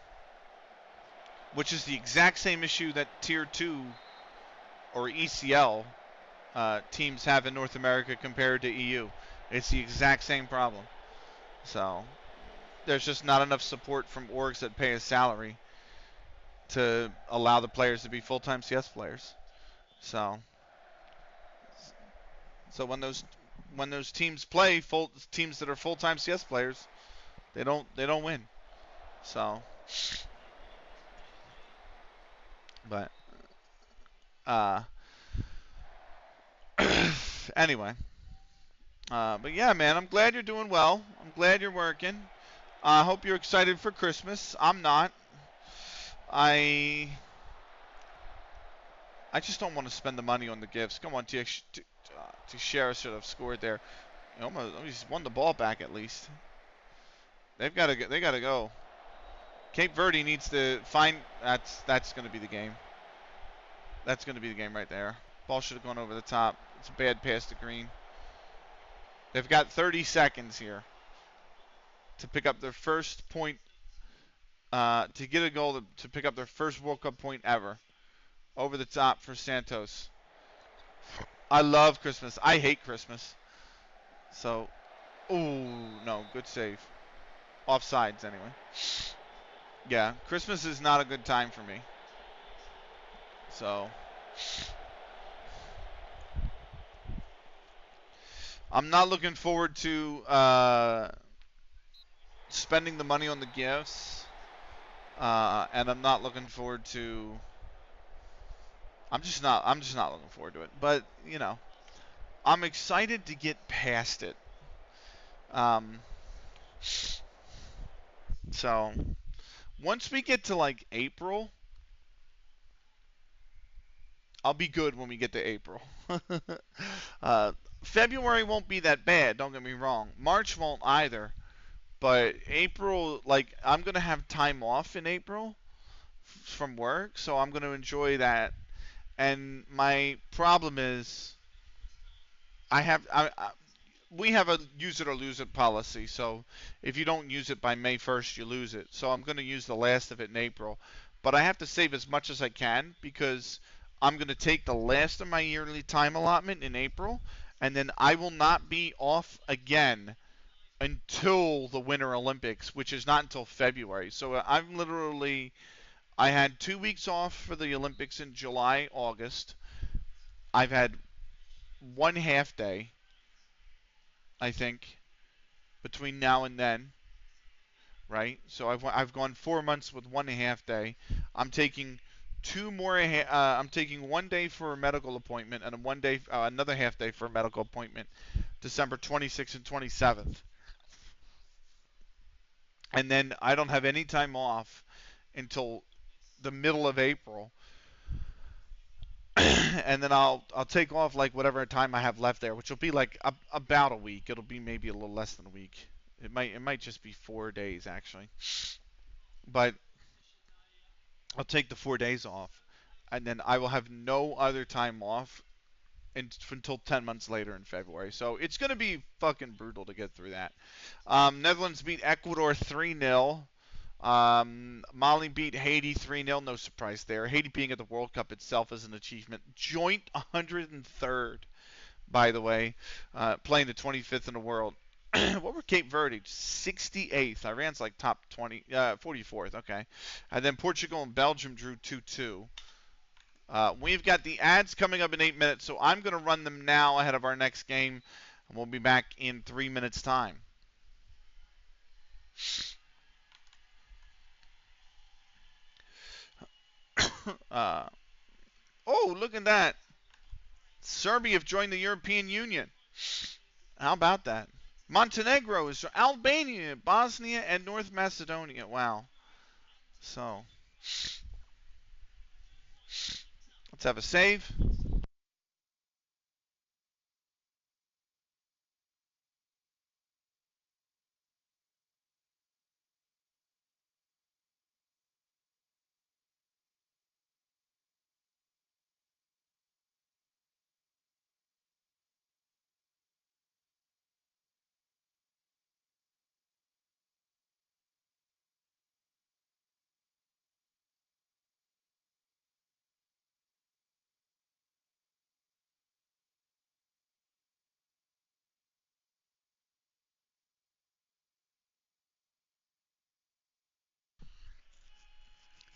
which is the exact same issue that Tier 2 or ECL teams have in North America compared to EU. It's the exact same problem. So, there's just not enough support from orgs that pay a salary to allow the players to be full-time CS players. So, when those teams play full teams that are full-time CS players, they don't win. So, but uh, anyway, but yeah, man, I'm glad you're doing well. I'm glad you're working. I hope you're excited for Christmas. I'm not. I I just don't want to spend the money on the gifts. Come on, Teixeira should have scored there. He almost won the ball back at least. They've got to. They got to go. Cape Verde needs to find. That's going to be the game. That's going to be the game right there. Ball should have gone over the top. It's a bad pass to Green. They've got 30 seconds here to pick up their first point. To get a goal to pick up their first World Cup point ever. Over the top for Santos. I love Christmas. I hate Christmas. So, ooh, no, good save. Offsides anyway. Yeah, Christmas is not a good time for me. So, I'm not looking forward to spending the money on the gifts, and I'm not looking forward to. I'm just not. I'm just not looking forward to it. But you know, I'm excited to get past it. Um, so once we get to like April, I'll be good when we get to April. February won't be that bad. Don't get me wrong. March won't either. But April, like I'm gonna have time off in April from work, so I'm gonna enjoy that. And my problem is, we have a use it or lose it policy. So if you don't use it by May 1st, you lose it. So I'm going to use the last of it in April. But I have to save as much as I can because I'm going to take the last of my yearly time allotment in April, and then I will not be off again until the Winter Olympics, which is not until February. So I had 2 weeks off for the Olympics in July, August. I've had 1 half day I think, between now and then, right? So I've gone 4 months with 1.5 day. I'm taking two more. I'm taking 1 day for a medical appointment and a 1 day, another half day for a medical appointment, December 26th and 27th, and then I don't have any time off until the middle of April, and then I'll take off like whatever time I have left there, which will be like about a week. It'll be maybe a little less than a week. It might just be 4 days actually, but I'll take the 4 days off, and then I will have no other time off until 10 months later in February. So it's going to be fucking brutal to get through that. Netherlands beat Ecuador 3-0. Mali beat Haiti 3-0. No surprise there. Haiti being at the World Cup itself is an achievement. Joint 103rd, by the way, playing the 25th in the world. What were Cape Verde? 68th. Iran's like top 20, 44th. Okay. And then Portugal and Belgium drew 2-2. We've got the ads coming up in 8 minutes, so I'm going to run them now ahead of our next game, and we'll be back in 3 minutes' time. uh, oh, look at that. Serbia have joined the European Union. How about that? Montenegro is Albania, Bosnia, and North Macedonia. Wow. So, let's have a save.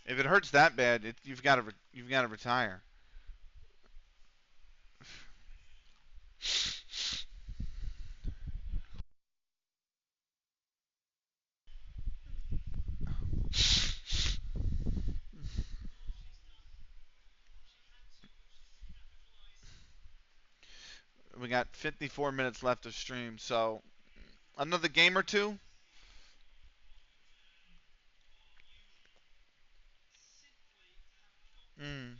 If it hurts that bad, you've got to retire. We got 54 minutes left of stream, so another game or two. Mm.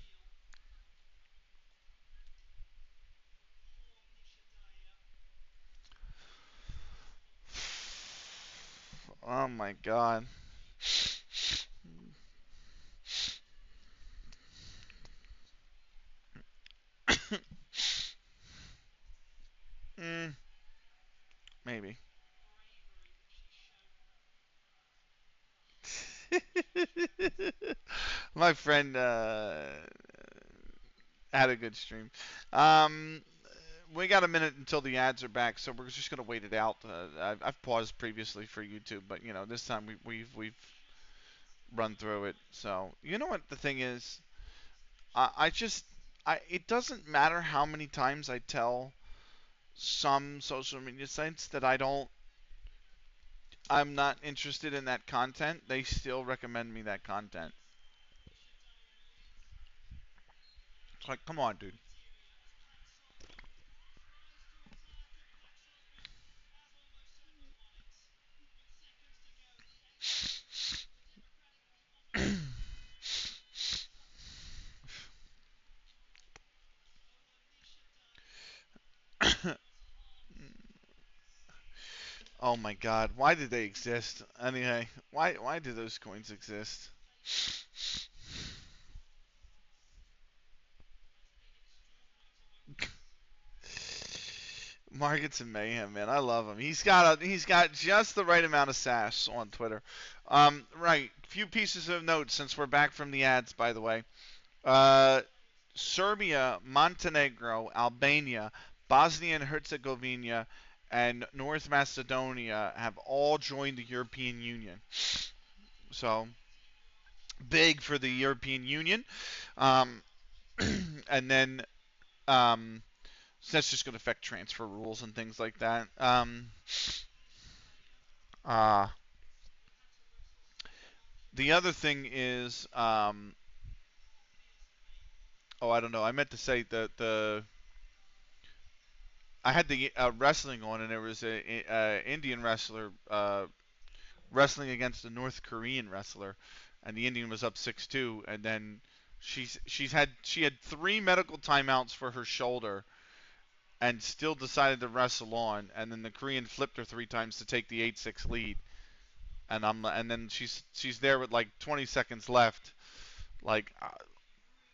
Oh my god. Mm, maybe. My friend had a good stream. Um, we got a minute until the ads are back, so we're just gonna wait it out. I've paused previously for YouTube, but this time we've run through it. So you know what the thing is, I just it doesn't matter how many times I tell some social media sites that I'm not interested in that content. They still recommend me that content. It's like, come on, dude. Oh my God, why did they exist? Anyway, why do those coins exist? Markets and mayhem, man. I love him. He's got just the right amount of sass on Twitter. Right. Few pieces of note since we're back from the ads, by the way. Uh, Serbia, Montenegro, Albania, Bosnia and Herzegovina, and North Macedonia have all joined the European Union. So big for the European Union. Um, and then um, So that's just going to affect transfer rules and things like that. Uh, the other thing is, oh, I don't know. I meant to say the I had the wrestling on, and there was a Indian wrestler wrestling against a North Korean wrestler, and the Indian was up 6-2, and then she had 3 medical timeouts for her shoulder, and still decided to wrestle on, and then the Korean flipped her 3 times to take the 8-6 lead, and then she's there with like 20 seconds left, like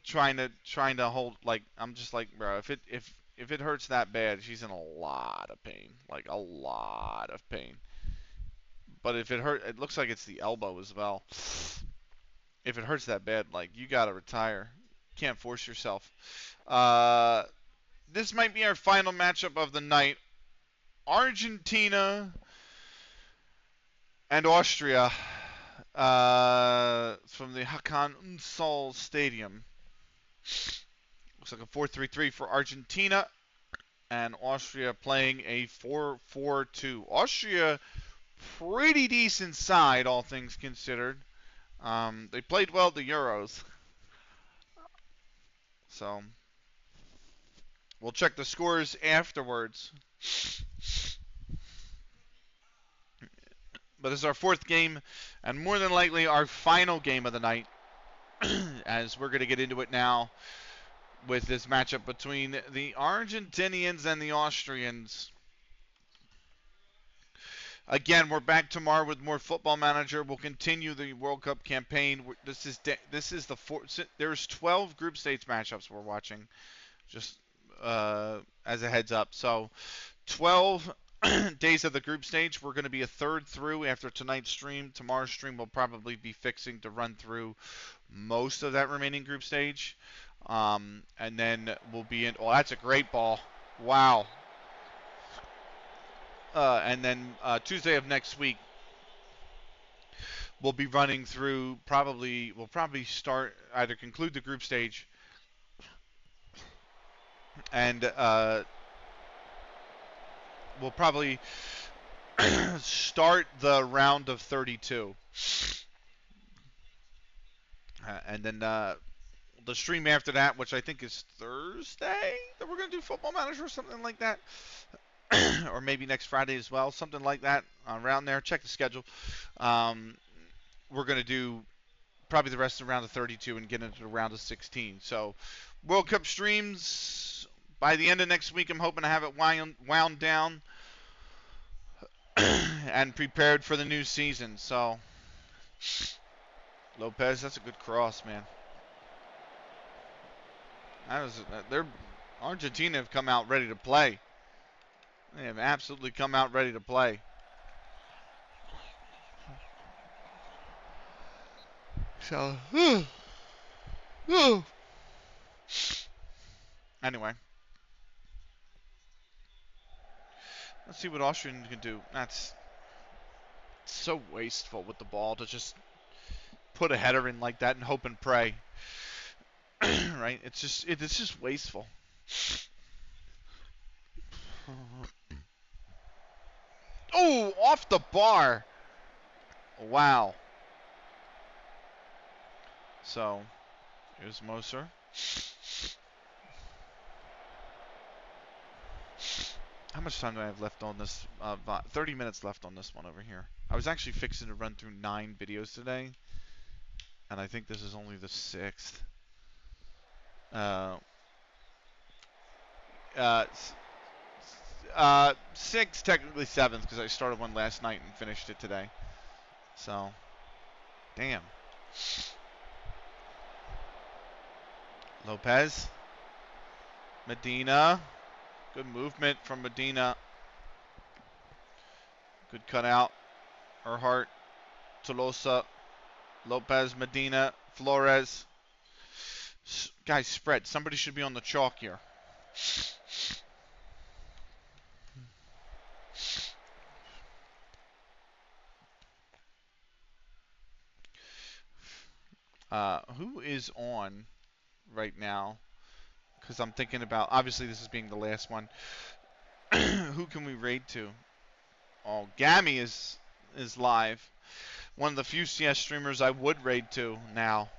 trying to hold, like I'm just like, bro, if it hurts that bad, she's in a lot of pain, like a lot of pain. But if it hurt, it looks like it's the elbow as well. If it hurts that bad, like you gotta retire. Can't force yourself. Uh, this might be our final matchup of the night. Argentina and Austria from the Hakan Ünsal Stadium. Looks like a 4-3-3 for Argentina, and Austria playing a 4-4-2. Austria, pretty decent side, all things considered. They played well the Euros, so we'll check the scores afterwards. But this is our 4th game, and more than likely our final game of the night, as we're going to get into it now with this matchup between the Argentinians and the Austrians. Again, we're back tomorrow with more Football Manager. We'll continue the World Cup campaign. This is the there's 12 group stage matchups we're watching, just as a heads up. So 12 days of the group stage. We're going to be a third through after tonight's stream. Tomorrow's stream will probably be fixing to run through most of that remaining group stage. And then we'll be in. Oh, that's a great ball. Wow. And then Tuesday of next week, we'll be running through we'll probably start, either conclude the group stage and we'll probably start the round of 32. And then the stream after that, which I think is Thursday, that we're going to do Football Manager or something like that. Or maybe next Friday as well, something like that, around there. Check the schedule. We're going to do probably the rest of the round of 32 and get into the round of 16. So World Cup streams by the end of next week. I'm hoping to have it wound down and prepared for the new season. So Lopez, that's a good cross, man. Argentina have come out ready to play. They have absolutely come out ready to play. So, anyway, let's see what Austrian can do. That's so wasteful with the ball to just put a header in like that and hope and pray. Right? It's just wasteful. Oh, off the bar. Wow. So, here's Moser. How much time do I have left on this? 30 minutes left on this one over here. I was actually fixing to run through 9 videos today, and I think this is only the 6th. 6, technically 7th, because I started one last night and finished it today. So, damn. Lopez. Medina. Good movement from Medina. Good cutout. Earhart. Tolosa. Lopez. Medina. Flores. Guys, spread. Somebody should be on the chalk here. Who is on right now? Because I'm thinking about, obviously this is being the last one. Who can we raid to? Oh, Gammy is live. One of the few CS streamers I would raid to now.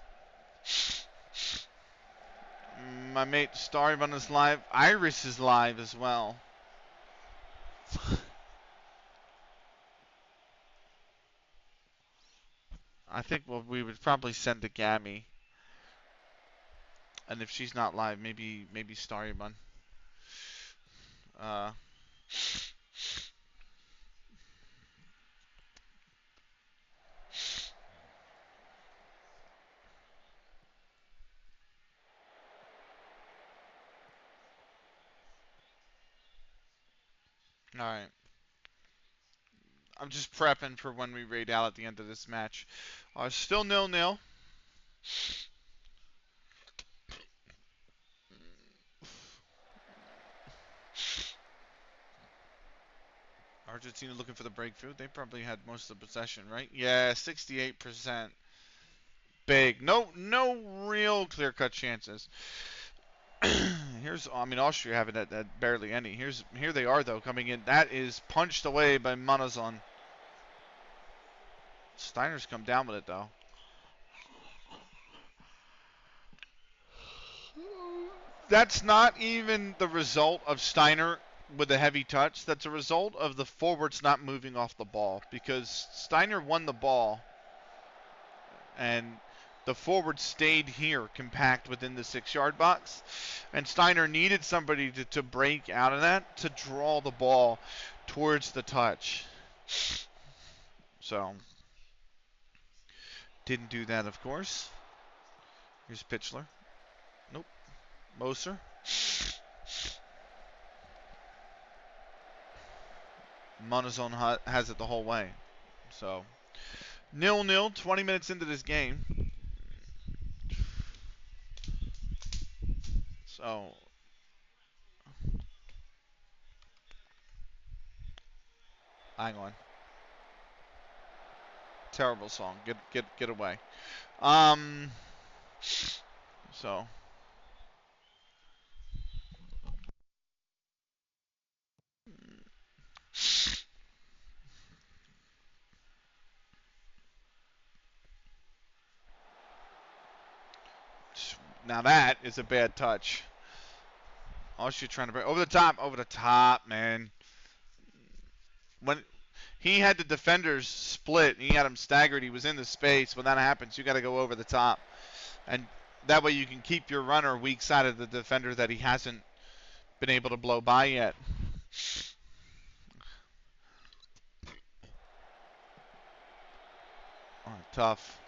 My mate Starrun is live. Iris is live as well. I think we would probably send to Gammy. And if she's not live, maybe Starrun. Alright. I'm just prepping for when we raid out at the end of this match. Still 0-0. Argentina looking for the breakthrough. They probably had most of the possession, right? Yeah, 68%. Big. No real clear-cut chances. Austria having that barely any. Here they are though coming in. That is punched away by Manazon. Steiner's come down with it though. That's not even the result of Steiner with a heavy touch. That's a result of the forwards not moving off the ball because Steiner won the ball and the forward stayed here compact within the 6-yard box. And Steiner needed somebody to break out of that to draw the ball towards the touch. So, didn't do that, of course. Here's Pitchler. Nope. Moser. Monazon has it the whole way. So, 0-0, 20 minutes into this game. So, hang on. Terrible song. Get away. So. Now that is a bad touch. Austria trying to break over the top, man. When he had the defenders split, he had them staggered. He was in the space. When that happens, you got to go over the top, and that way you can keep your runner weak side of the defender that he hasn't been able to blow by yet. Oh, tough.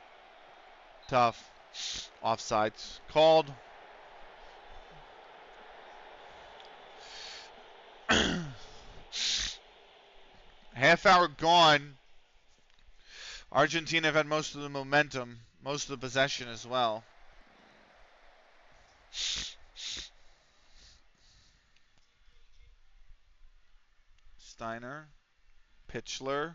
Offsides called. Half hour gone. Argentina have had most of the momentum, most of the possession as well. Steiner. Pitchler.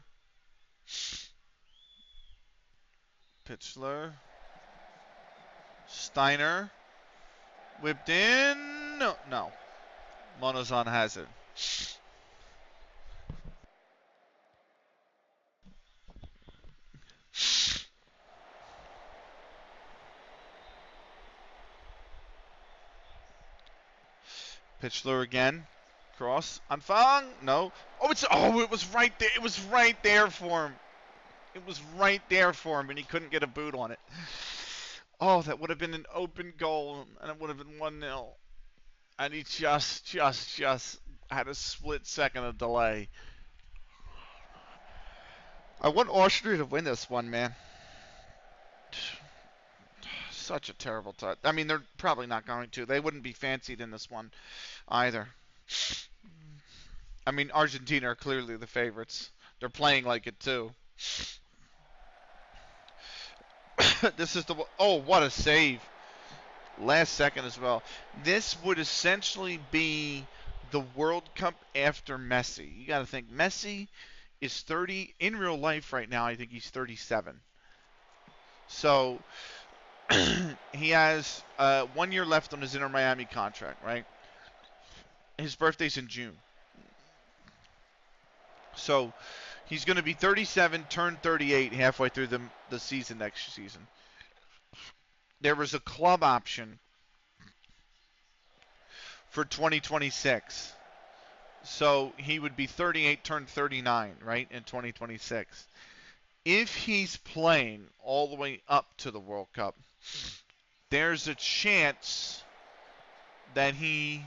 Steiner. Whipped in. No. Monazon has it. Pitchler again. Cross on Fang. No. It was right there. It was right there for him. It was right there for him, and he couldn't get a boot on it. Oh, that would have been an open goal, and it would have been 1-0. And he just had a split second of delay. I want Austria to win this one, man. Such a terrible touch. I mean, they're probably not going to. They wouldn't be fancied in this one either. I mean, Argentina are clearly the favorites. They're playing like it, too. This is what a save. Last second as well. This would essentially be the World Cup after Messi. You got to think Messi is 30 in real life right now. I think he's 37. So he has 1 year left on his Inter Miami contract, right? His birthday's in June. So he's going to be 37, turn 38 halfway through the season next season. There was a club option for 2026. So he would be 38, turn 39, right, in 2026. If he's playing all the way up to the World Cup, there's a chance that he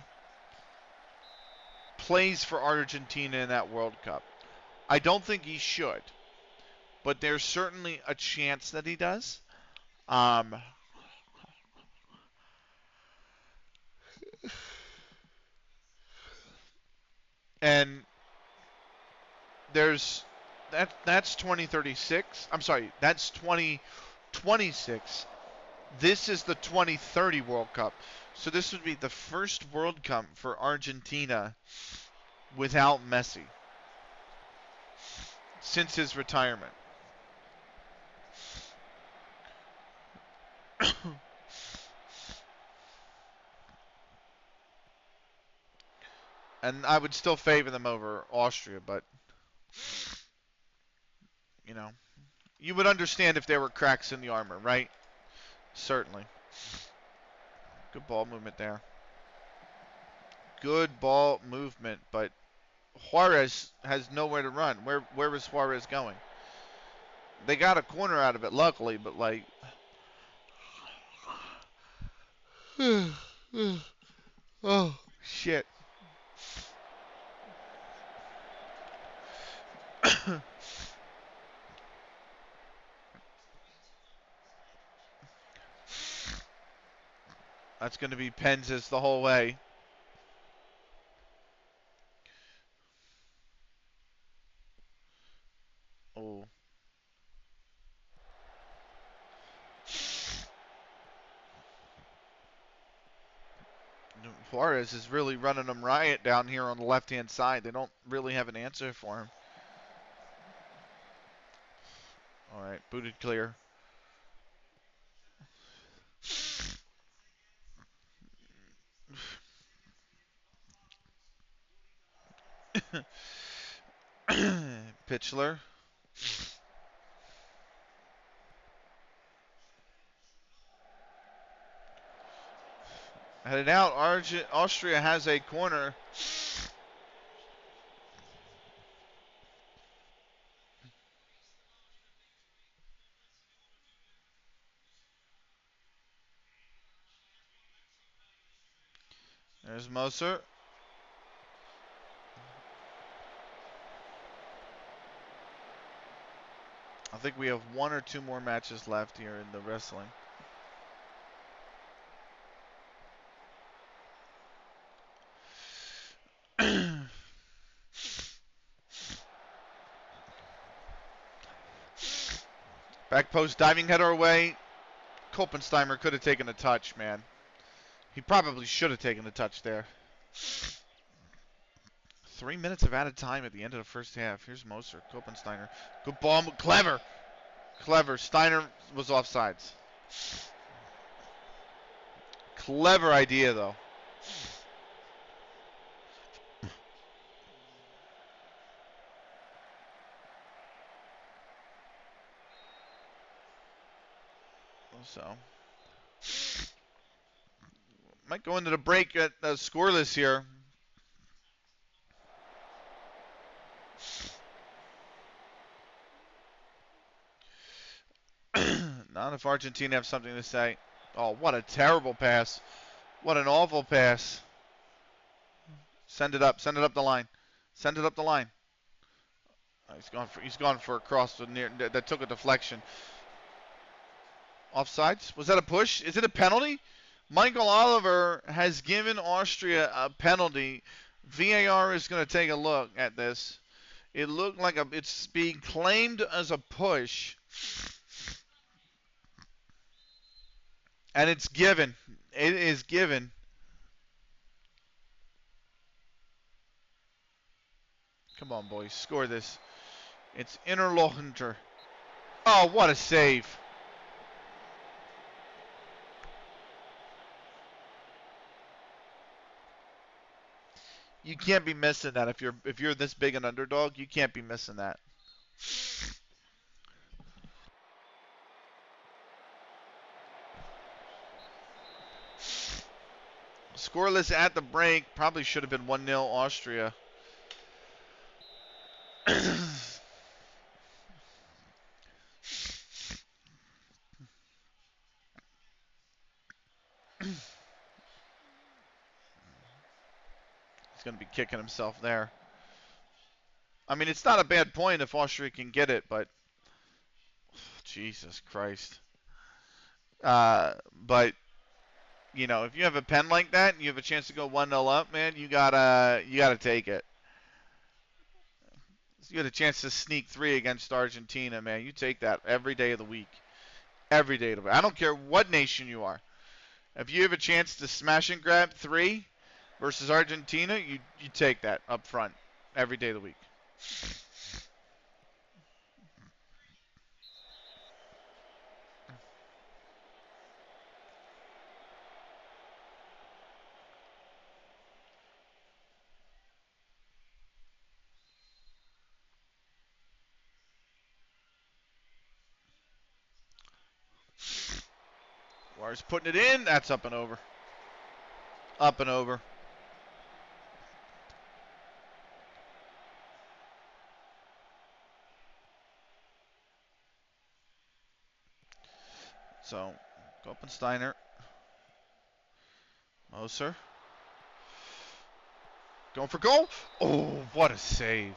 plays for Argentina in that World Cup. I don't think he should, but there's certainly a chance that he does. And that's 2036. I'm sorry, that's 2026. This is the 2030 World Cup. So this would be the first World Cup for Argentina without Messi since his retirement. And I would still favor them over Austria, but you know, you would understand if there were cracks in the armor, right? Certainly. Good ball movement there. Good ball movement, but Juarez has nowhere to run. Where is Juarez going? They got a corner out of it, luckily, but like, oh shit. That's going to be Penzas the whole way. Oh. Juarez is really running them riot down here on the left-hand side. They don't really have an answer for him. All right, booted clear. Pitchler. Headed out. Austria has a corner. There's Moser. I think we have 1 or 2 more matches left here in the wrestling. Back post diving header away. Kolpensteimer could have taken a touch, man. He probably should have taken a touch there. 3 minutes of added time at the end of the first half. Here's Moser, Kolpensteiner. Good ball, clever. Clever. Steiner was offsides. Clever idea, though. So, might go into the break at scoreless here. Not if Argentina have something to say. Oh, what a terrible pass. What an awful pass. Send it up the line. Send it up the line. He's gone for a cross that took a deflection. Offsides? Was that a push? Is it a penalty? Michael Oliver has given Austria a penalty. VAR is going to take a look at this. It looked like it's being claimed as a push. And it's given. It is given. Come on, boys. Score this. It's Interlochenter. Oh, what a save. You can't be missing that if you're this big an underdog. You can't be missing that. Scoreless at the break. Probably should have been 1-0 Austria. He's going to be kicking himself there. I mean, it's not a bad point if Austria can get it, but Jesus Christ. But you know, if you have a pen like that and you have a chance to go 1-0 up, man, you gotta take it. You had a chance to sneak 3 against Argentina, man. You take that every day of the week. Every day of the week. I don't care what nation you are. If you have a chance to smash and grab 3 versus Argentina, you take that up front every day of the week. War's putting it in. That's up and over. Up and over. So, Koppensteiner. Moser. Going for goal. Oh, what a save.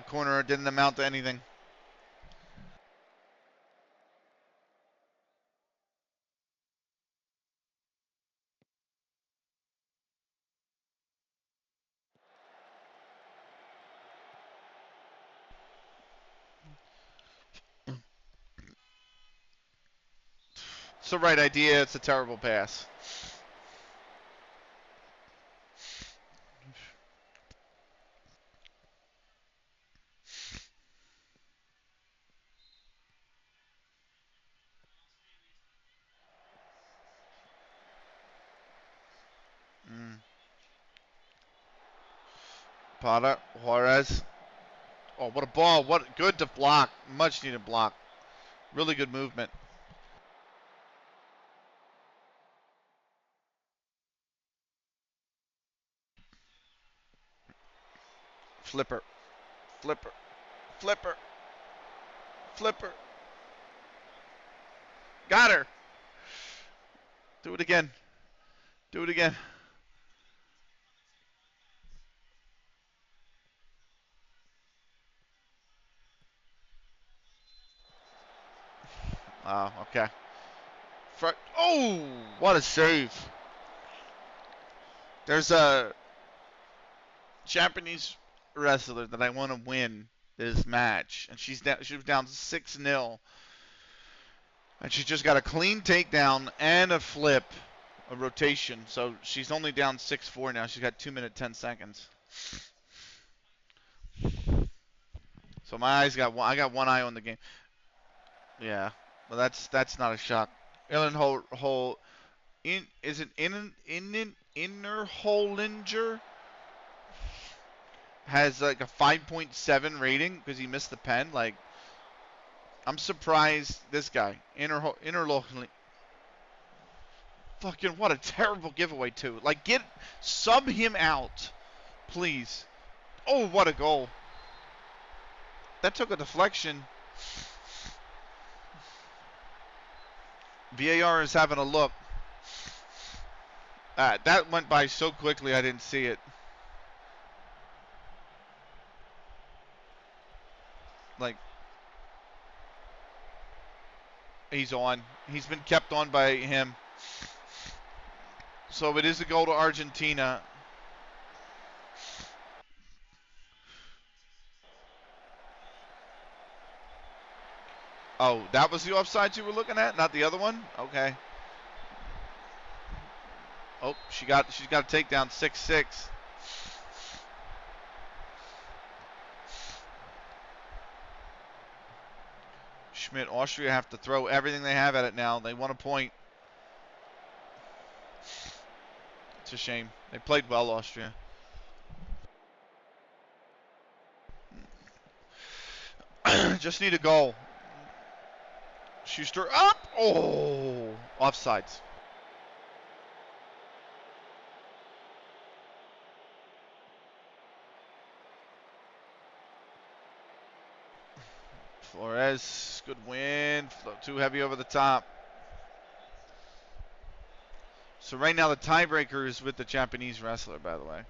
Corner didn't amount to anything. It's the right idea. It's a terrible pass. Potter, Juarez. Oh, what a ball. What good to block. Much needed block. Really good movement. Flipper. Flipper. Flipper. Flipper. Got her. Do it again. Do it again. Oh, okay. Oh, what a save. There's a Japanese wrestler that I want to win this match, and she was down 6-0, and she just got a clean takedown and a flip, a rotation. So she's only down 6-4 now. She's got 2 minutes 10 seconds. So I got one eye on the game. Yeah, well that's not a shock. Ellen is it Innerhollinger has like a 5.7 rating because he missed the pen. Like, I'm surprised this guy Innerhollinger. Fucking what a terrible giveaway too. Like, sub him out, please. Oh, what a goal. That took a deflection. VAR is having a look. That went by so quickly I didn't see it. Like, he's on. He's been kept on by him. So it is a goal to Argentina. Oh, that was the offside you were looking at, not the other one? Okay. Oh, she's got a takedown 6-6. Schmidt. Austria have to throw everything they have at it now. They want a point. It's a shame. They played well, Austria. Just need a goal. Schuster up. Oh, offsides. Flores, good win. Too heavy over the top. So right now the tiebreaker is with the Japanese wrestler, by the way.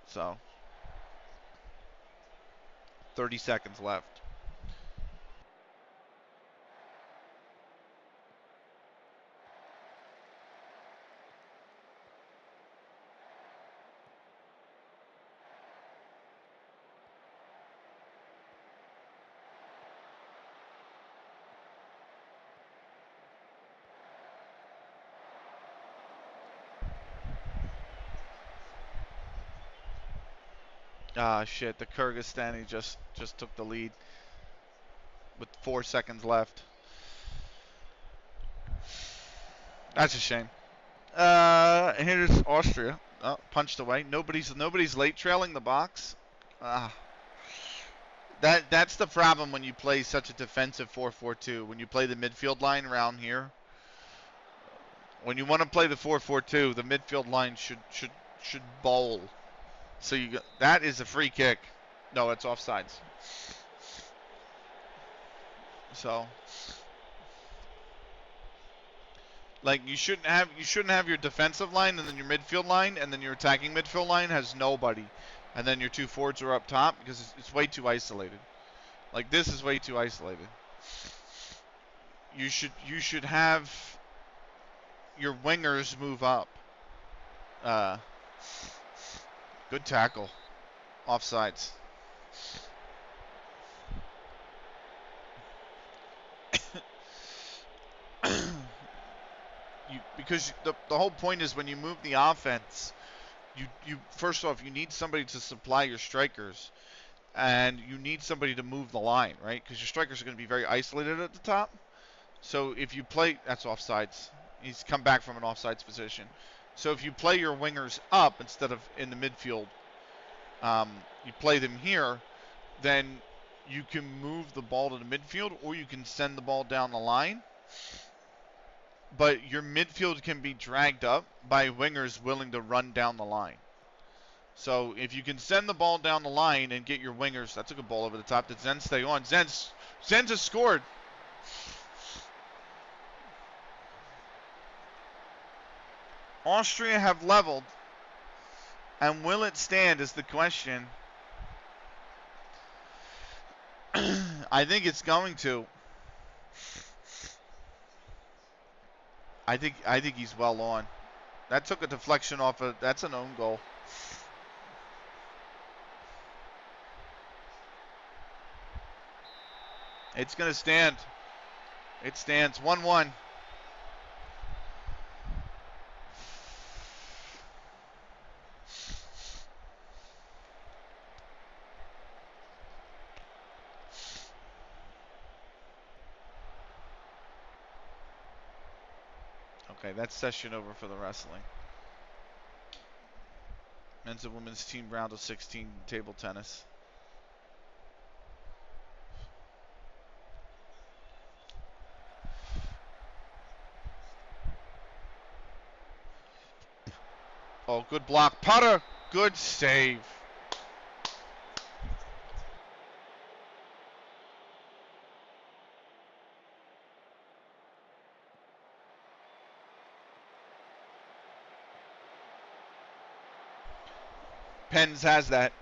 So 30 seconds left. Ah, shit. The Kyrgyzstani just took the lead with 4 seconds left. That's a shame. Here's Austria. Oh, punched away. Nobody's late trailing the box. That's the problem when you play such a defensive 4-4-2. When you play the midfield line around here. When you want to play the 4-4-2, the midfield line should bowl. So that is a free kick. No, it's offsides. So, like you shouldn't have your defensive line and then your midfield line and then your attacking midfield line has nobody, and then your two forwards are up top because it's way too isolated. Like this is way too isolated. You should have your wingers move up. Good tackle. Offsides. Because the whole point is when you move the offense, you first off you need somebody to supply your strikers, and you need somebody to move the line, right? Because your strikers are going to be very isolated at the top. So if you play, that's offsides. He's come back from an offsides position. So if you play your wingers up instead of in the midfield, you play them here, then you can move the ball to the midfield or you can send the ball down the line. But your midfield can be dragged up by wingers willing to run down the line. So if you can send the ball down the line and get your wingers, that's a good ball over the top. Did Zen stay on? Zen's has scored. Austria have leveled. And will it stand is the question. I think it's going to. I think he's well on. That took a deflection off of, that's an own goal. It's going to stand. It stands 1-1. Okay, that's session over for the wrestling. Men's and women's team round of 16 table tennis. Oh, good block. Putter. Good save. Pens has that.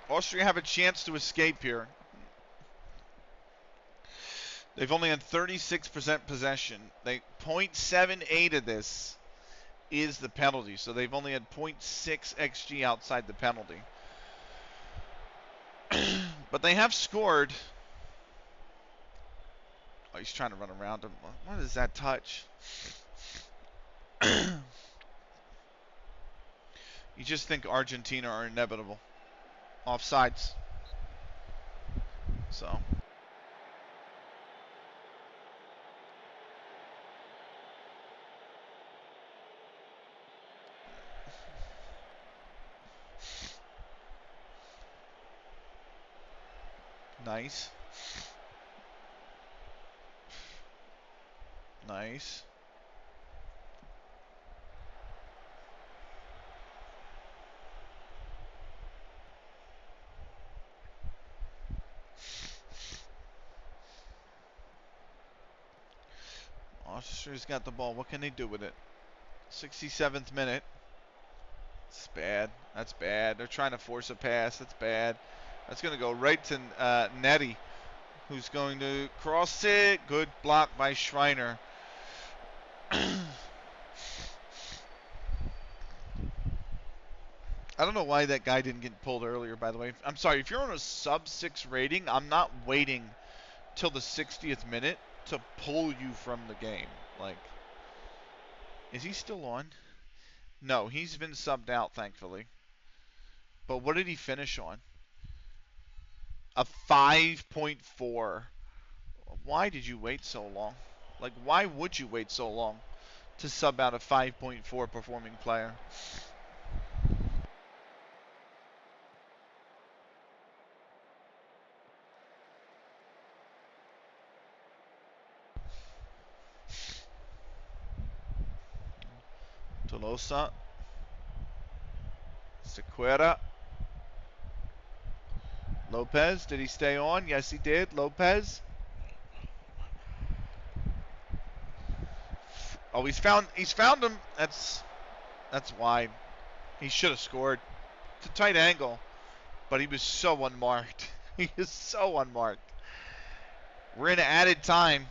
Austria have a chance to escape here. They've only had 36% possession. 0.78 of this is the penalty. So they've only had 0.6 XG outside the penalty. But they have scored. Oh, he's trying to run around him. What is that touch? You just think Argentina are inevitable. Offsides. So nice. Nice. Austria's got the ball. What can they do with it? 67th minute. It's bad. That's bad. They're trying to force a pass. That's bad. That's going to go right to Nettie, who's going to cross it. Good block by Schreiner. I don't know why that guy didn't get pulled earlier, by the way. I'm sorry. If you're on a sub-6 rating, I'm not waiting till the 60th minute to pull you from the game. Like, is he still on? No, he's been subbed out, thankfully. But what did he finish on? A 5.4. Why did you wait so long? Like, why would you wait so long to sub out a 5.4 performing player? Tolosa. Sequeira. Lopez, did he stay on? Yes, he did. Lopez. Oh, he's found him. That's wide. He should have scored. It's a tight angle, but he was so unmarked. He is so unmarked. We're in added time.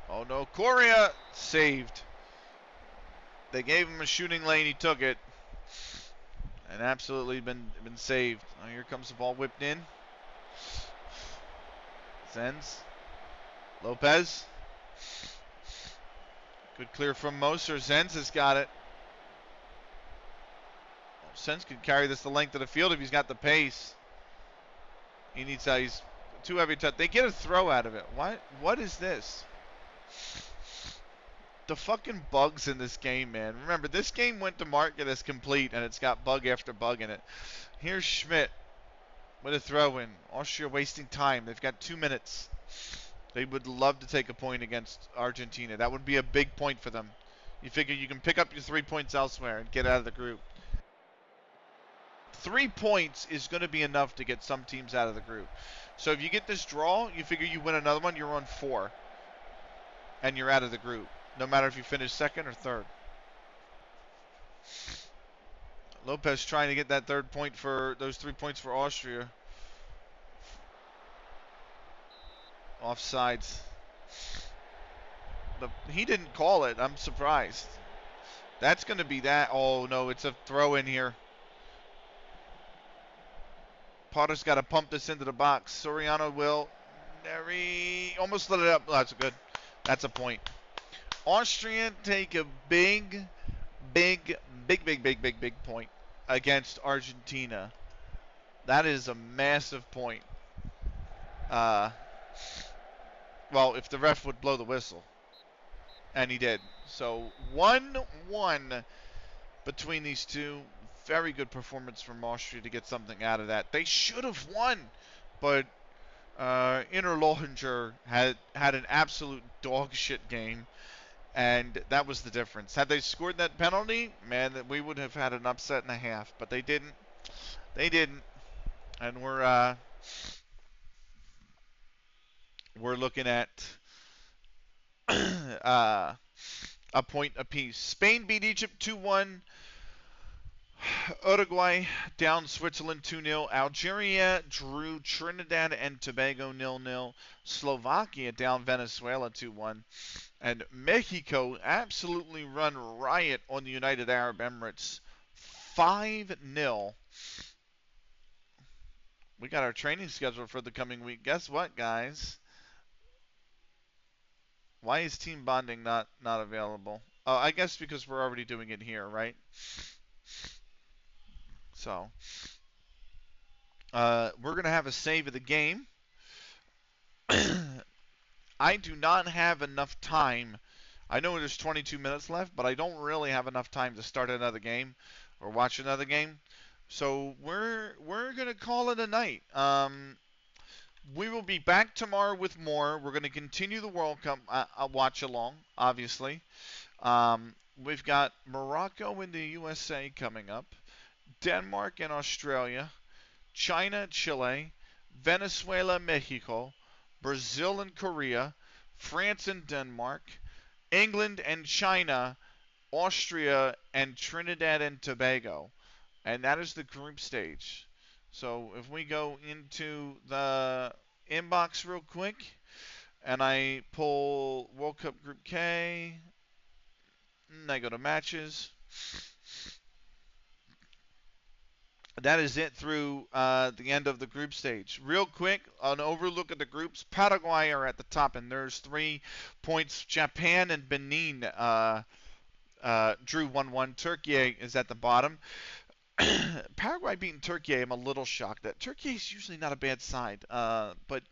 Oh no, Correa saved. They gave him a shooting lane, he took it. And absolutely been saved. Oh, here comes the ball whipped in. Zenz. Lopez. Good clear from Moser. Zenz has got it. Zenz could carry this the length of the field if he's got the pace. He needs that. He's too heavy touch. They get a throw out of it. What is this? The fucking bugs in this game, man. Remember, this game went to market as complete, and it's got bug after bug in it. Here's Schmidt with a throw in. Austria wasting time. They've got 2 minutes. They would love to take a point against Argentina. That would be a big point for them. You figure you can pick up your 3 points elsewhere and get out of the group. 3 points is going to be enough to get some teams out of the group. So if you get this draw, you figure you win another one, you're on 4. And you're out of the group, no matter if you finish second or third. Lopez trying to get that third point for those 3 points for Austria. Offsides. He didn't call it. I'm surprised. That's going to be that. Oh, no, it's a throw in here. Potter's got to pump this into the box. Soriano will. Neri almost lit it up. Oh, that's good. That's a point. Austrian take a big point against Argentina. That is a massive point. Well, if the ref would blow the whistle. And he did. So 1-1 between these two. Very good performance from Austria to get something out of that. They should have won, but Interlohinger had an absolute dog shit game, and that was the difference. Had they scored that penalty, man, we would have had an upset and a half, but they didn't. They didn't, and we're looking at a point apiece. Spain beat Egypt 2-1. Uruguay down Switzerland 2-0. Algeria drew Trinidad and Tobago 0-0. Slovakia down Venezuela 2-1. And Mexico absolutely run riot on the United Arab Emirates 5-0. We got our training schedule for the coming week. Guess what, guys? Why is team bonding not available? Oh, I guess because we're already doing it here, right? So, we're gonna have a save of the game. I do not have enough time. I know there's 22 minutes left, but I don't really have enough time to start another game or watch another game. So we're gonna call it a night. We will be back tomorrow with more. We're gonna continue the World Cup watch along, obviously. We've got Morocco and the USA coming up, Denmark and Australia, China, Chile, Venezuela, Mexico, Brazil and Korea, France and Denmark, England and China, Austria and Trinidad and Tobago. And that is the group stage. So if we go into the inbox real quick and I pull World Cup Group K, and I go to matches. That is it through the end of the group stage. Real quick, an overlook at the groups. Paraguay are at the top, and there's 3 points. Japan and Benin drew 1-1. Turkey is at the bottom. Paraguay beating Turkey, I'm a little shocked. That Turkey is usually not a bad side, but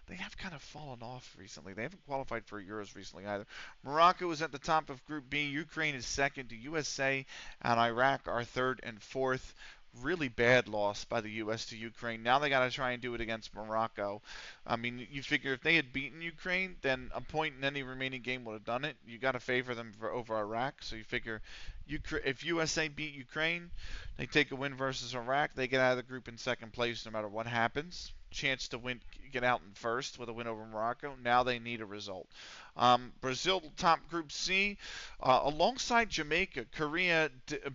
they have kind of fallen off recently. They haven't qualified for Euros recently either. Morocco is at the top of Group B. Ukraine is second. The USA and Iraq are third and fourth. Really bad loss by the U.S. to Ukraine. Now they got to try and do it against Morocco. I mean, you figure if they had beaten Ukraine, then a point in any remaining game would have done it. You got to favor them over Iraq. So you figure if USA beat Ukraine, they take a win versus Iraq. They get out of the group in second place no matter what happens. Chance to win, get out in first with a win over Morocco. Now they need a result. Brazil top Group C, alongside Jamaica. Korea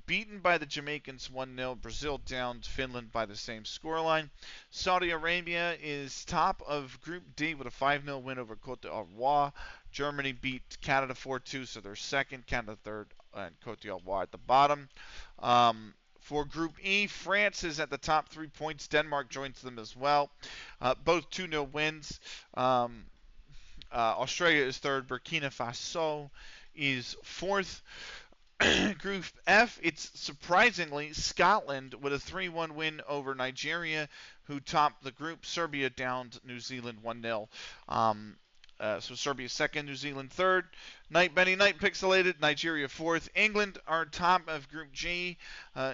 beaten by the Jamaicans 1-0. Brazil downed Finland by the same scoreline. Saudi Arabia is top of Group D with a 5-0 win over Cote d'Ivoire. Germany beat Canada 4-2, so they're second. Canada third, and Cote d'Ivoire at the bottom. For Group E, France is at the top, 3 points. Denmark joins them as well. Both 2-0 wins. Australia is third. Burkina Faso is fourth. Group F, it's surprisingly Scotland with a 3-1 win over Nigeria, who topped the group. Serbia downed New Zealand 1-0. So Serbia second, New Zealand third. Benny Knight pixelated, Nigeria fourth. England are top of Group G.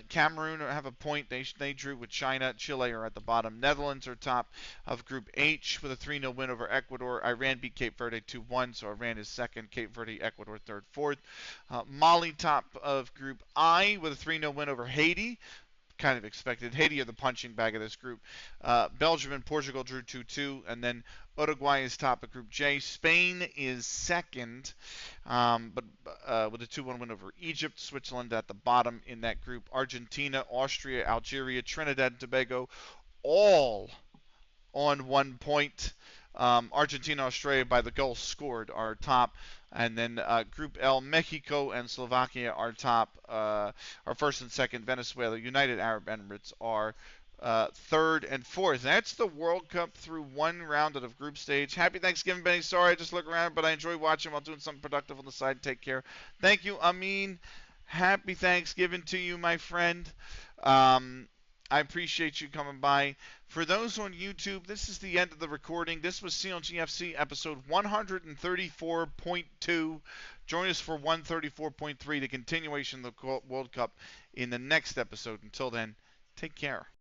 Cameroon have a point. They drew with China. Chile are at the bottom. Netherlands are top of Group H with a 3-0 win over Ecuador. Iran beat Cape Verde 2-1, so Iran is second. Cape Verde, Ecuador third, fourth. Mali top of Group I with a 3-0 win over Haiti. Kind of expected. Haiti are the punching bag of this group. Belgium and Portugal drew 2-2, and then Uruguay is top of Group J. Spain is second, but with a 2-1 win over Egypt. Switzerland at the bottom in that group. Argentina, Austria, Algeria, Trinidad and Tobago, all on 1 point. Argentina, Australia, by the goal scored, are top. And then Group L, Mexico and Slovakia are top, are first and second. Venezuela, United Arab Emirates are third and fourth. That's the World Cup through one round of group stage. Happy Thanksgiving, Benny. Sorry I just look around, but I enjoy watching while doing something productive on the side. Take care. Thank you, Amin. Happy Thanksgiving to you, my friend. I appreciate you coming by. For those on YouTube, this is the end of the recording. This was CLG FC episode 134.2. Join us for 134.3, the continuation of the World Cup, in the next episode. Until then, take care.